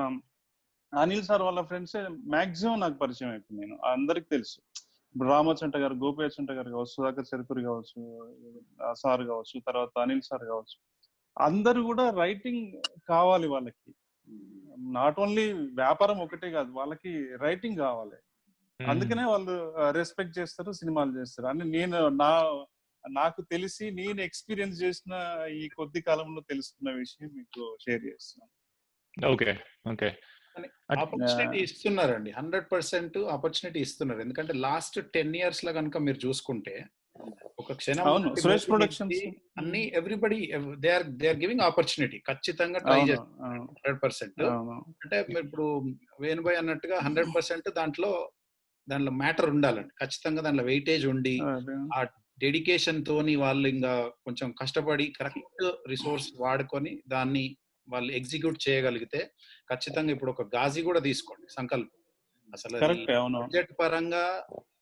అనిల్ సార్ వాళ్ళ ఫ్రెండ్స్ మాక్సిమం నాకు పరిచయం అయిపోయింది. నేను అందరికి తెలుసు. ఇప్పుడు రామచంట గారు, గోపిచంట గారు కావచ్చు, సుధాకర్ చెరుకూరి కావచ్చు, సార్ కావచ్చు, తర్వాత అనిల్ సార్ కావచ్చు, అందరు కూడా రైటింగ్ కావాలి వాళ్ళకి. నాట్ ఓన్లీ వ్యాపారం ఒకటే కాదు, వాళ్ళకి రైటింగ్ కావాలి. అందుకనే వాళ్ళు రెస్పెక్ట్ చేస్తారు, సినిమాలు చేస్తారు అని నాకు తెలిసి నేను ఎక్స్పీరియన్స్ చేసిన ఈ కొద్ది కాలంలో తెలుసుకున్న విషయం మీకు షేర్ చేస్తున్నాను. Okay okay. ఆపర్చునిటీ ఇస్తున్నారండి, 100% ఆపర్చునిటీ ఇస్తున్నారు. ఎందుకంటే లాస్ట్ 10 years లో కనుక మీరు చూసుకుంటే ఒక క్షణం సురేష్ ప్రొడక్షన్స్ అన్ని everybody they are giving opportunity. ఖచ్చితంగా ట్రై చేస్తారు 100%. అంటే ఇప్పుడు వేణుభాయ్ అన్నట్టుగా 100% దాంట్లో మ్యాటర్ ఉండాలండి. ఖచ్చితంగా దాంట్లో వెయిటేజ్ ఉండి, ఆ డెడికేషన్ తోని వాళ్ళు ఇంకా కొంచెం కష్టపడి కరెక్ట్ రిసోర్స్ వాడుకొని దాన్ని వాళ్ళు ఎగ్జిక్యూట్ చేయగలిగితే ఖచ్చితంగా ఇప్పుడు ఒక గాజీ కూడా తీసుకోండి, సంకల్పం అసలు బడ్జెట్ పరంగా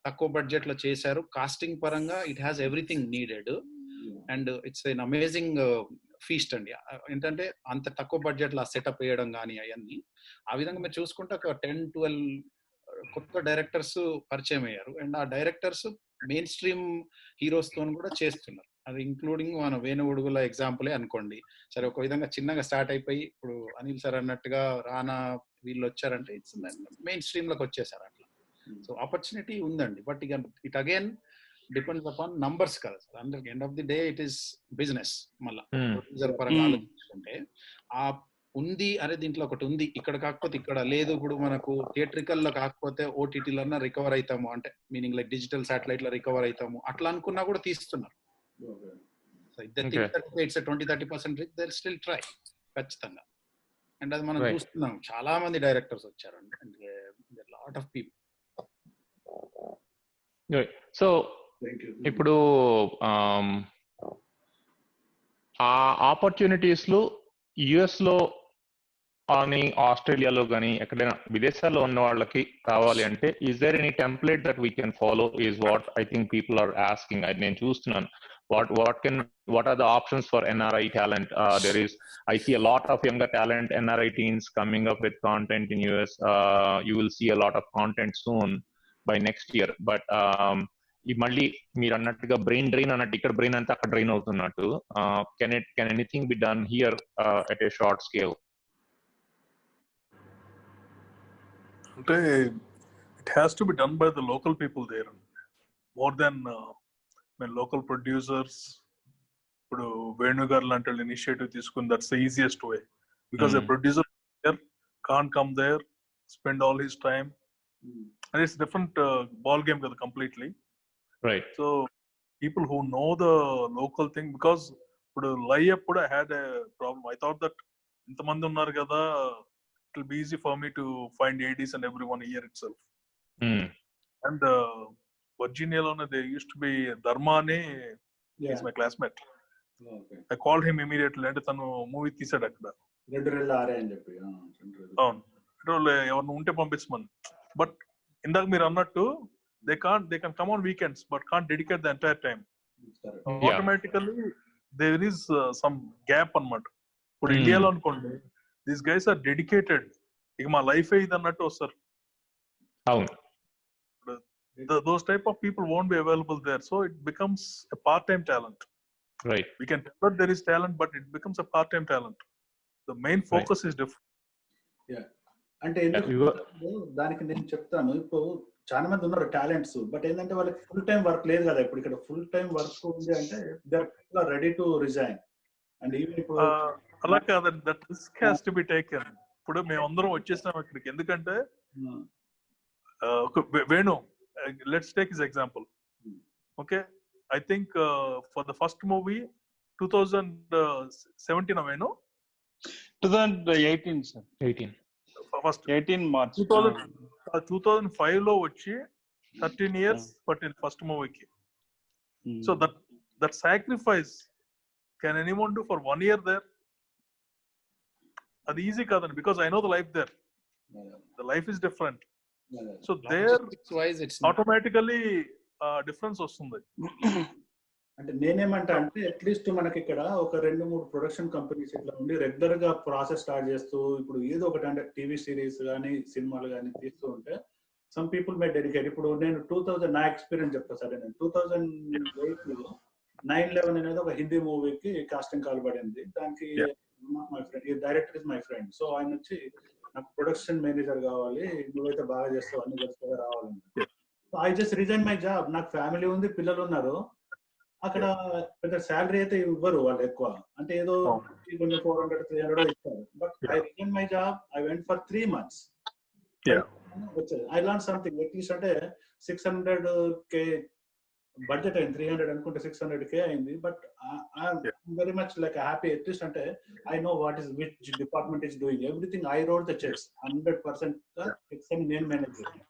తక్కువ బడ్జెట్ లో చేశారు, కాస్టింగ్ పరంగా it has everything needed and it's an amazing feast అండి. ఏంటంటే అంత తక్కువ బడ్జెట్ లో సెటప్ వేయడం కానీ అవన్నీ ఆ విధంగా మీరు చూసుకుంటే ఒక 10-12 కొత్త డైరెక్టర్స్ పరిచయం అయ్యారు. అండ్ ఆ డైరెక్టర్స్ మెయిన్ స్ట్రీమ్ హీరోస్ తో కూడా చేస్తున్నారు. అది ఇంక్లూడింగ్ మన వేణుగుడుగుల ఎగ్జాంపులే అనుకోండి. సరే, ఒక విధంగా చిన్నగా స్టార్ట్ అయిపోయి ఇప్పుడు అనిల్ సార్ అన్నట్టుగా రానా వీళ్ళు వచ్చారంటే ఇట్స్ మెయిన్ స్ట్రీమ్ లోకి వచ్చేసారు అట్లా. సో ఆపర్చునిటీ ఉందండి, బట్ ఇక it again depends upon numbers కదా సార్. అందరికి end of the day it is business. మళ్ళీ ప్రొడ్యూసర్ పరంగా ఆలోచించుకుంటే ఆ ఉంది అనే దీంట్లో ఒకటి ఉంది, ఇక్కడ కాకపోతే ఇక్కడ లేదు. ఇప్పుడు మనకు థియేట్రికల్ లో కాకపోతే ఓటీటీలన్నా రికవర్ అవుతాము, అంటే మీనింగ్ లైక్ డిజిటల్ సాటిలైట్ లో రికవర్ అవుతాము అట్లా అనుకున్నా కూడా తీస్తున్నారు. So it's 20-30% rich, they still try ఖచ్చితంగా. అండ్ అది మనం Right. చూస్తున్నాం, చాలా మంది డైరెక్టర్స్ వచ్చారండి, అంటే lot of people. So thank you. ఇప్పుడు ఆ ఆపర్చునిటీస్ లో యుఎస్ లో కానీ ఆస్ట్రేలియాలో కానీ ఎక్కడైనా విదేశాల్లో ఉన్న వాళ్ళకి కావాలి అంటే is there any template that we can follow is what I think people are asking. నేను చూస్తున్నాను what are the options for NRI talent? There is, I see a lot of younger talent NRI teens coming up with content in US. You will see a lot of content soon by next year. But ఈ మళ్ళీ మీరు అన్నట్టుగా brain drain అన్నట్టు ఇక్కడ brain అంతా అక్కడ drain అవుతున్నట్టు, can anything be done here at a short scale? అంటే it has to be done by the local people there more than local producers. ఇప్పుడు వేణు గారు లాంటి వాళ్ళు ఇనిషియేటివ్ తీసుకుని that's the easiest way, because a producer can't come there, spend all his time, and it's different ball game కదా completely. Right. So people who know the local thing, because ఇప్పుడు లై అప్పుడు I had a problem. I thought that ఇంతమంది ఉన్నారు కదా, it will be easy for me to find ADs and everyone here itself. And Virginia lone there used to be Dharmani, he's my classmate. Okay. I called him immediately అంటే తను movie తీసాడు అక్కడ. రెడ్డిరెల్లి ఆరే అని చెప్పి. అవును, ఎవరిని ఉంటే పంపించమని. బట్ ఇందాక మీరు అన్నట్టు they can come on weekends but can't dedicate the entire time. Automatically there is some gap అన్నమాట. ఇప్పుడు ఇండియాలో అనుకోండి, these guys are dedicated, ఇక మా లైఫ్ ఇది అన్నట్టు వస్తారు. అవును, those type of people won't be available there, so it becomes a part-time talent. Right. We can tell that there is talent, but it becomes a part-time talent. The main focus is different. Yeah. అంటే ఎందుకు దానికి నేను చెప్తాను, ఇప్పుడు చాలా మంది ఉన్నారు talents, but ఏంటంటే వాళ్ళకి ఫుల్ టైం వర్క్ లేదు కదా. ఇప్పుడు ఇక్కడ ఫుల్ టైం వర్క్ ఉంది అంటే they are ready to resign. And even ఇప్పుడు అలా కాదండి, that risk has to be taken. ఇప్పుడు మేమందరం వచ్చేసాం ఇక్కడికి, ఎందుకంటే Venu, let's take his example. Okay, I think for the first movie 2017 Venu 2018 sir. 18 first 18 March 2005 లో వచ్చి 13 years పట్టింది ఫస్ట్ మూవీకి. So that sacrifice can anyone do for 1 year there? అది ఈజీ కాదండి, because I know the life there. The life is different. So there automatically difference వస్తుంది. అంటే నేనేమంటా అంటే at least మనకి ఇక్కడ ఒక 2-3 ప్రొడక్షన్ కంపెనీస్ ఇట్లా ఉండి రెగ్యులర్ గా ప్రాసెస్ స్టార్ట్ చేస్తూ ఇప్పుడు ఏదో ఒకటి అంటే టీవీ సిరీస్ కానీ సినిమాలు కానీ తీస్తూ ఉంటే సమ్ పీపుల్ మే డెడికేట్. ఇప్పుడు నేను 2000 నా ఎక్స్పీరియన్స్ చెప్తా సరే, నేను 2008లో 9/11 అనేది ఒక హిందీ మూవీకి కాస్టింగ్ కాల్ పడింది. దానికి మై ఫ్రెండ్, ఈ director is my friend. So ఆయన వచ్చి నాకు ప్రొడక్షన్ మేనేజర్ కావాలి, నువ్వైతే బాగా చేస్తావు, అన్ని చేస్తావా రావాలని. I just resign my job. నాకు ఫ్యామిలీ ఉంది, పిల్లలు ఉన్నారు. అక్కడ పెద్ద శాలరీ అయితే ఇవ్వరు వాళ్ళు ఎక్కువ, అంటే ఏదో 400-300 ఇస్తారు. But I resign my job, I went for 3 months. వచ్చేది ఐ లర్న్ సంథింగ్. అట్లీస్ట్ అంటే 600K బడ్జెట్ అయింది, 300 అనుకుంటే 600K అయింది. But very much like happy. At least అంటే I know what is which department is doing everything. I wrote the checks 100% checks అని నేను manage చేస్తాను.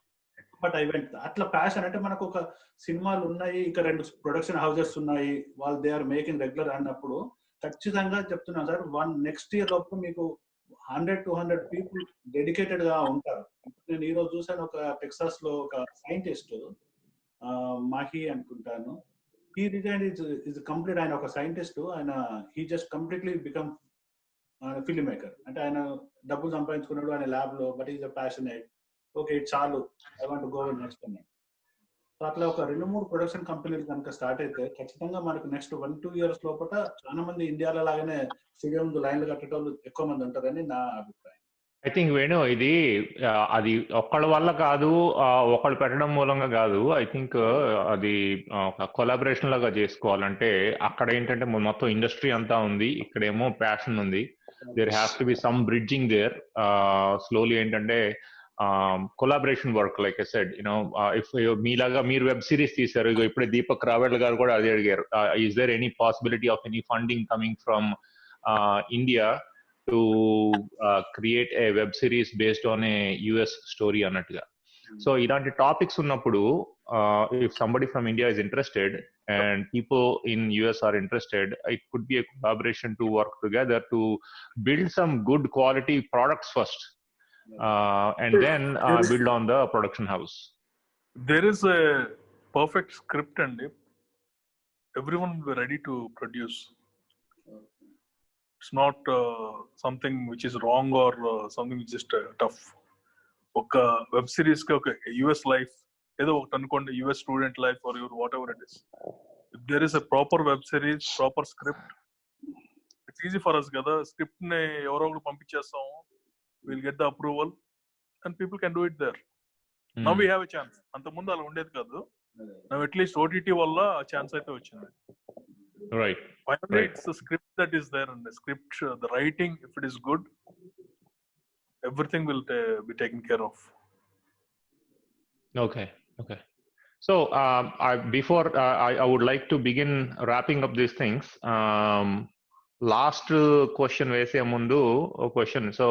But I went అట్లా passion. అంటే మనకు ఒక సినిమాలు ఉన్నాయి, ఇక్కడ 2 ప్రొడక్షన్ హౌసెస్ ఉన్నాయి, వాళ్ళు దే ఆర్ మేకింగ్ రెగ్యులర్ అన్నప్పుడు ఖచ్చితంగా చెప్తున్నాను సార్, నెక్స్ట్ ఇయర్ లోపు మీకు 100-200 పీపుల్ డెడికేటెడ్ గా ఉంటారు. నేను ఈ రోజు చూసాను, ఒక టెక్సాస్ లో ఒక సైంటిస్ట్ మాహి అనుకుంటాను, హీ రిజైన్ ఇస్ కంప్లీట్. ఆయన ఒక సైంటిస్ట్, ఆయన he just completely become film maker. అంటే ఆయన డబ్బులు సంపాదించుకున్నాడు ఆయన ల్యాబ్ లో, but is a passionate. Okay చాలు, ఐ వాంట్ గో నెక్స్ట్ అని. సో అట్లా ఒక 2-3 ప్రొడక్షన్ కంపెనీలు కనుక స్టార్ట్ అయితే ఖచ్చితంగా మనకు నెక్స్ట్ 1-2 years లోపల చాలా మంది ఇండియాలో లాగానే స్టూడియో ముందు లైన్లు కట్టేటోళ్ళు ఎక్కువ మంది ఉంటారని నా అభిప్రాయం. ఐ థింక్ వేణు, ఇది అది ఒక్కళ్ళ వల్ల కాదు, ఒకళ్ళు పెట్టడం మూలంగా కాదు. ఐ థింక్ అది కొలాబరేషన్ లాగా చేసుకోవాలంటే అక్కడ ఏంటంటే మొత్తం ఇండస్ట్రీ అంతా ఉంది, ఇక్కడేమో ప్యాషన్ ఉంది. There has to be some bridging there. Slowly ఏంటంటే collaboration work, like I said, if మీలాగా మీరు వెబ్ సిరీస్ తీశారు, ఇప్పుడే దీపక్ రావెల్ గారు కూడా అదే అడిగారు, is there any possibility of any funding coming from India to create a web series based on a US story అన్నట్టుగా. సో ఇలాంటి టాపిక్స్ ఉన్నప్పుడు if somebody from India is interested and people in US are interested, it could be a collaboration to work together to build some good quality products first, and then build on the production house. There is a perfect script and everyone will be ready to produce. It's not something which is wrong or something which is tough. ఒక web series కి ఒక US life ఏదో ఒకటి అనుకోండి, US student life or your whatever it is, if there is a proper web series, proper script, it's easy for us కదా. Script ని ఎవరో ఒకరు పంపించేస్తాము, will get the approval and people can do it there. Now we have a chance. అంతకుముందు అలా ఉండేది కాదు. Now at least OTT వల్ల ఛాన్స్ అయితే వచ్చింది. Right. Finally, it's the script that is there, and the script, the writing, if it is good, everything will be taken care of. Okay. So before I would like to begin wrapping up these things. Last question వేసే ముందు ఒక question. So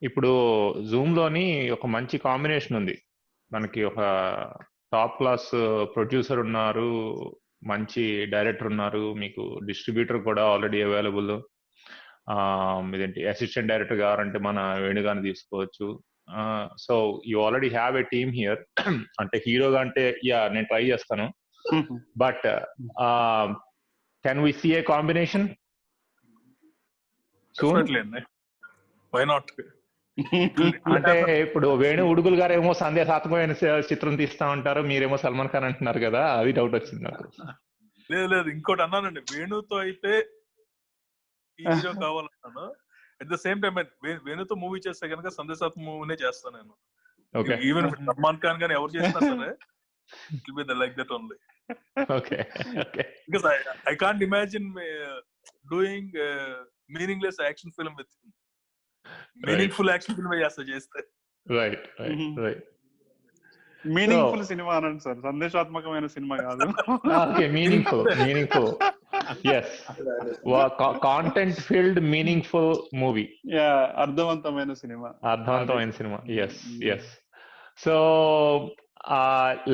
ఇప్పుడు Zoom లోని ఒక మంచి combination ఉంది. మనకి ఒక టాప్ క్లాస్ ప్రొడ్యూసర్ ఉన్నారు, మంచి డైరెక్టర్ ఉన్నారు, మీకు డిస్ట్రిబ్యూటర్ కూడా ఆల్రెడీ అవైలబుల్. ఇదేంటి అసిస్టెంట్ డైరెక్టర్ కావాలంటే మన వేణుగాని తీసుకోవచ్చు. So you already have a team here. అంటే హీరోగా అంటే నేను ట్రై చేస్తాను, but can we see a combination soon? Why not? అంటే ఇప్పుడు వేణు ఉడుగులు గారు ఏమో సందేశాత్మకమైన చిత్రం తీస్తా ఉంటారు, మీరేమో సల్మాన్ ఖాన్ అంటున్నారు కదా, అది డౌట్ వచ్చింది నాకు. లేదు ఇంకోటి అన్నానండి, వేణుతో అయితే హీరో కావాలన్నాను. అట్ ద సేమ్ టైం వేణుతో మూవీ చేస్తే కనుక సందేశాత్మక మూవీనే చేస్తాను నేను. ఈవెన్ సల్మాన్ ఖాన్ గానీ ఎవరు చేసినా సరే it will be like that only. Okay because I can't imagine doing meaningless action film with meaningful action film చేస్తే. రైట్. మీనింగ్ఫుల్ సినిమా అనండి సార్, సందేశాత్మకమైన సినిమా కాదు. Okay, meaningful. yes, content filled meaningful movie. అర్థవంతమైన cinema. yes. So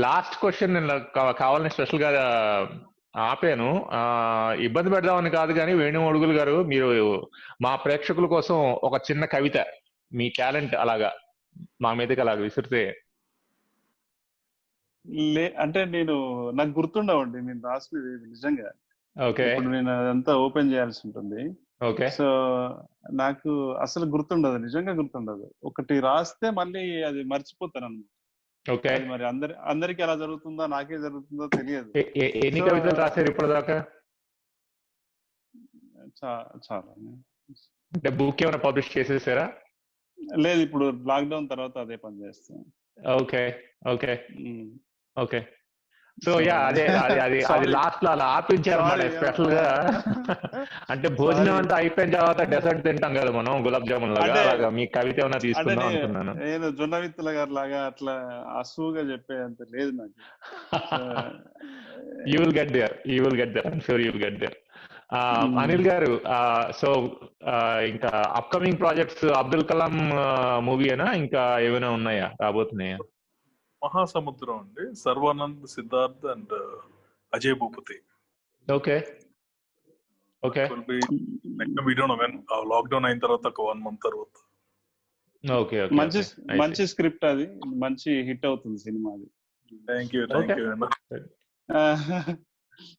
last question నేను కావాలని special గా ఆపాను. ఇబ్బంది పెడదామని కాదు కానీ, వేణు అడుగులు గారు, మీరు మా ప్రేక్షకుల కోసం ఒక చిన్న కవిత, మీ టాలెంట్ అలాగా మా మీదకి అలాగా విసిరితే. అంటే నాకు గుర్తుండవండి నేను రాసినది నిజంగా. ఓకే, నేను అదంతా ఓపెన్ చేయాల్సి ఉంటుంది. ఓకే, సో నాకు అసలు గుర్తుండదు, నిజంగా గుర్తుండదు. ఒకటి రాస్తే మళ్ళీ అది మర్చిపోతాను అన్నమాట. ఓకే, మరి అందరికి ఎలా జరుగుతుందో నాకే జరుగుతుందో తెలియదు. ఎన్ని కవితలు రాశారు ఇప్పటిదాకా? చాలా. అంటే బుక్ ఏమైనా పబ్లిష్ చేసేసారా? లేదు, ఇప్పుడు లాక్డౌన్ తర్వాత అదే పని చేస్తాను. ఓకే. సో అది లాస్ట్ లో అలా ఆపించారు స్పెషల్ గా. అంటే భోజనం అంతా అయిపోయిన తర్వాత డెసర్ట్ తింటాం కదా మనం, గులాబ్ జామున్ లాగా, అలాగా మీ కవిత ఏమైనా తీసుకుందాం అనుకున్నాను. నేను జొన్న విత్తుల గారు లాగా అట్లా అసూగా చెప్పే అంత లేదు నాకు. You will get there, I'm sure you will get there. Anil గారు, సో ఇంకా అప్కమింగ్ ప్రాజెక్ట్స్ అబ్దుల్ కలాం మూవీనా, ఇంకా ఏమైనా ఉన్నాయా, రాబోతున్నాయా? మహాసముద్రం అండి, Sharwanand, Siddharth and Ajay Bhupathi. Okay. Lockdown అయిన తర్వాత ఒక 1 month తర్వాత. మంచి స్క్రిప్ట్, అది మంచి హిట్ అవుతుంది సినిమా అది. Thank you.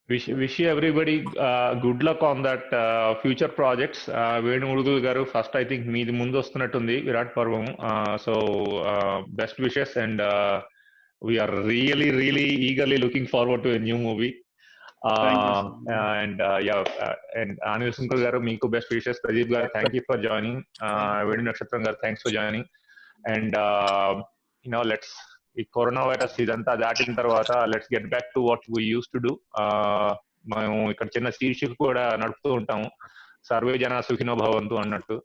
Wish you everybody good luck on that future projects. Venu Udugal garu, first I think meedi mundu vastunnattundi Virat Parvam. So best wishes, and we are really eagerly looking forward to a new movie. And Anil Sunkar garu, meeku best wishes. Pradeep garu, thank you for joining. Venu Nakshatram garu, thanks for joining. And let's, ఈ corona virus ఇదంతా దాటిన తర్వాత let's get back to what we use to do. మేము ఇక్కడ చిన్న శీర్షిక కూడా నడుపుతూ ఉంటాము, సర్వే జన సుఖినో భవంతు అన్నట్టు.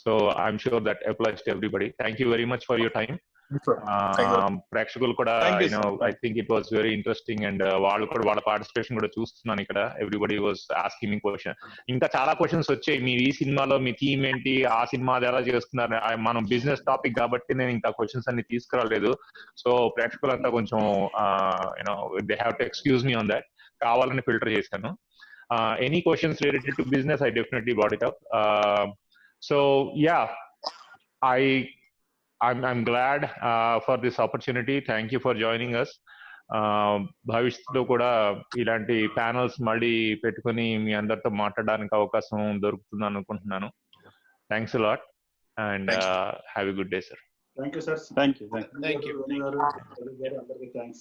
So I'm sure that applies to everybody. Thank you very much for your time. Sir. Thank you. ప్రేక్షకులు కూడా Thank you, sir. I think it was very interesting and వాళ్ళు కూడా వాళ్ళ పార్టిసిపేషన్ కూడా చూస్తున్నాను ఇక్కడ. Everybody was asking me question. ఇంకా చాలా క్వశ్చన్స్ వచ్చాయి. మీరు ఈ సినిమాలో మీ థీమ్ ఏంటి, ఆ సినిమా ఎలా చేస్తున్నారు. మనం బిజినెస్ టాపిక్ కాబట్టి నేను ఇంకా క్వశ్చన్స్ అన్ని తీసుకురాలేదు. సో ప్రేక్షకులంతా కొంచెం they have to excuse me on that. కావాలని ఫిల్టర్ చేశాను. Any questions related to business I definitely brought it up. So yeah, I'm glad for this opportunity. Thank you for joining us. భవిష్యత్తులో కూడా ఇలాంటి panels మళ్ళీ పెట్టుకుని మీ అందరితో మాట్లాడడానికి అవకాశం దొరుకుతుంది అనుకుంటున్నాను. Thanks a lot and have a good day, sir. Thank you, sir. Thank you. Thank you. Thanks.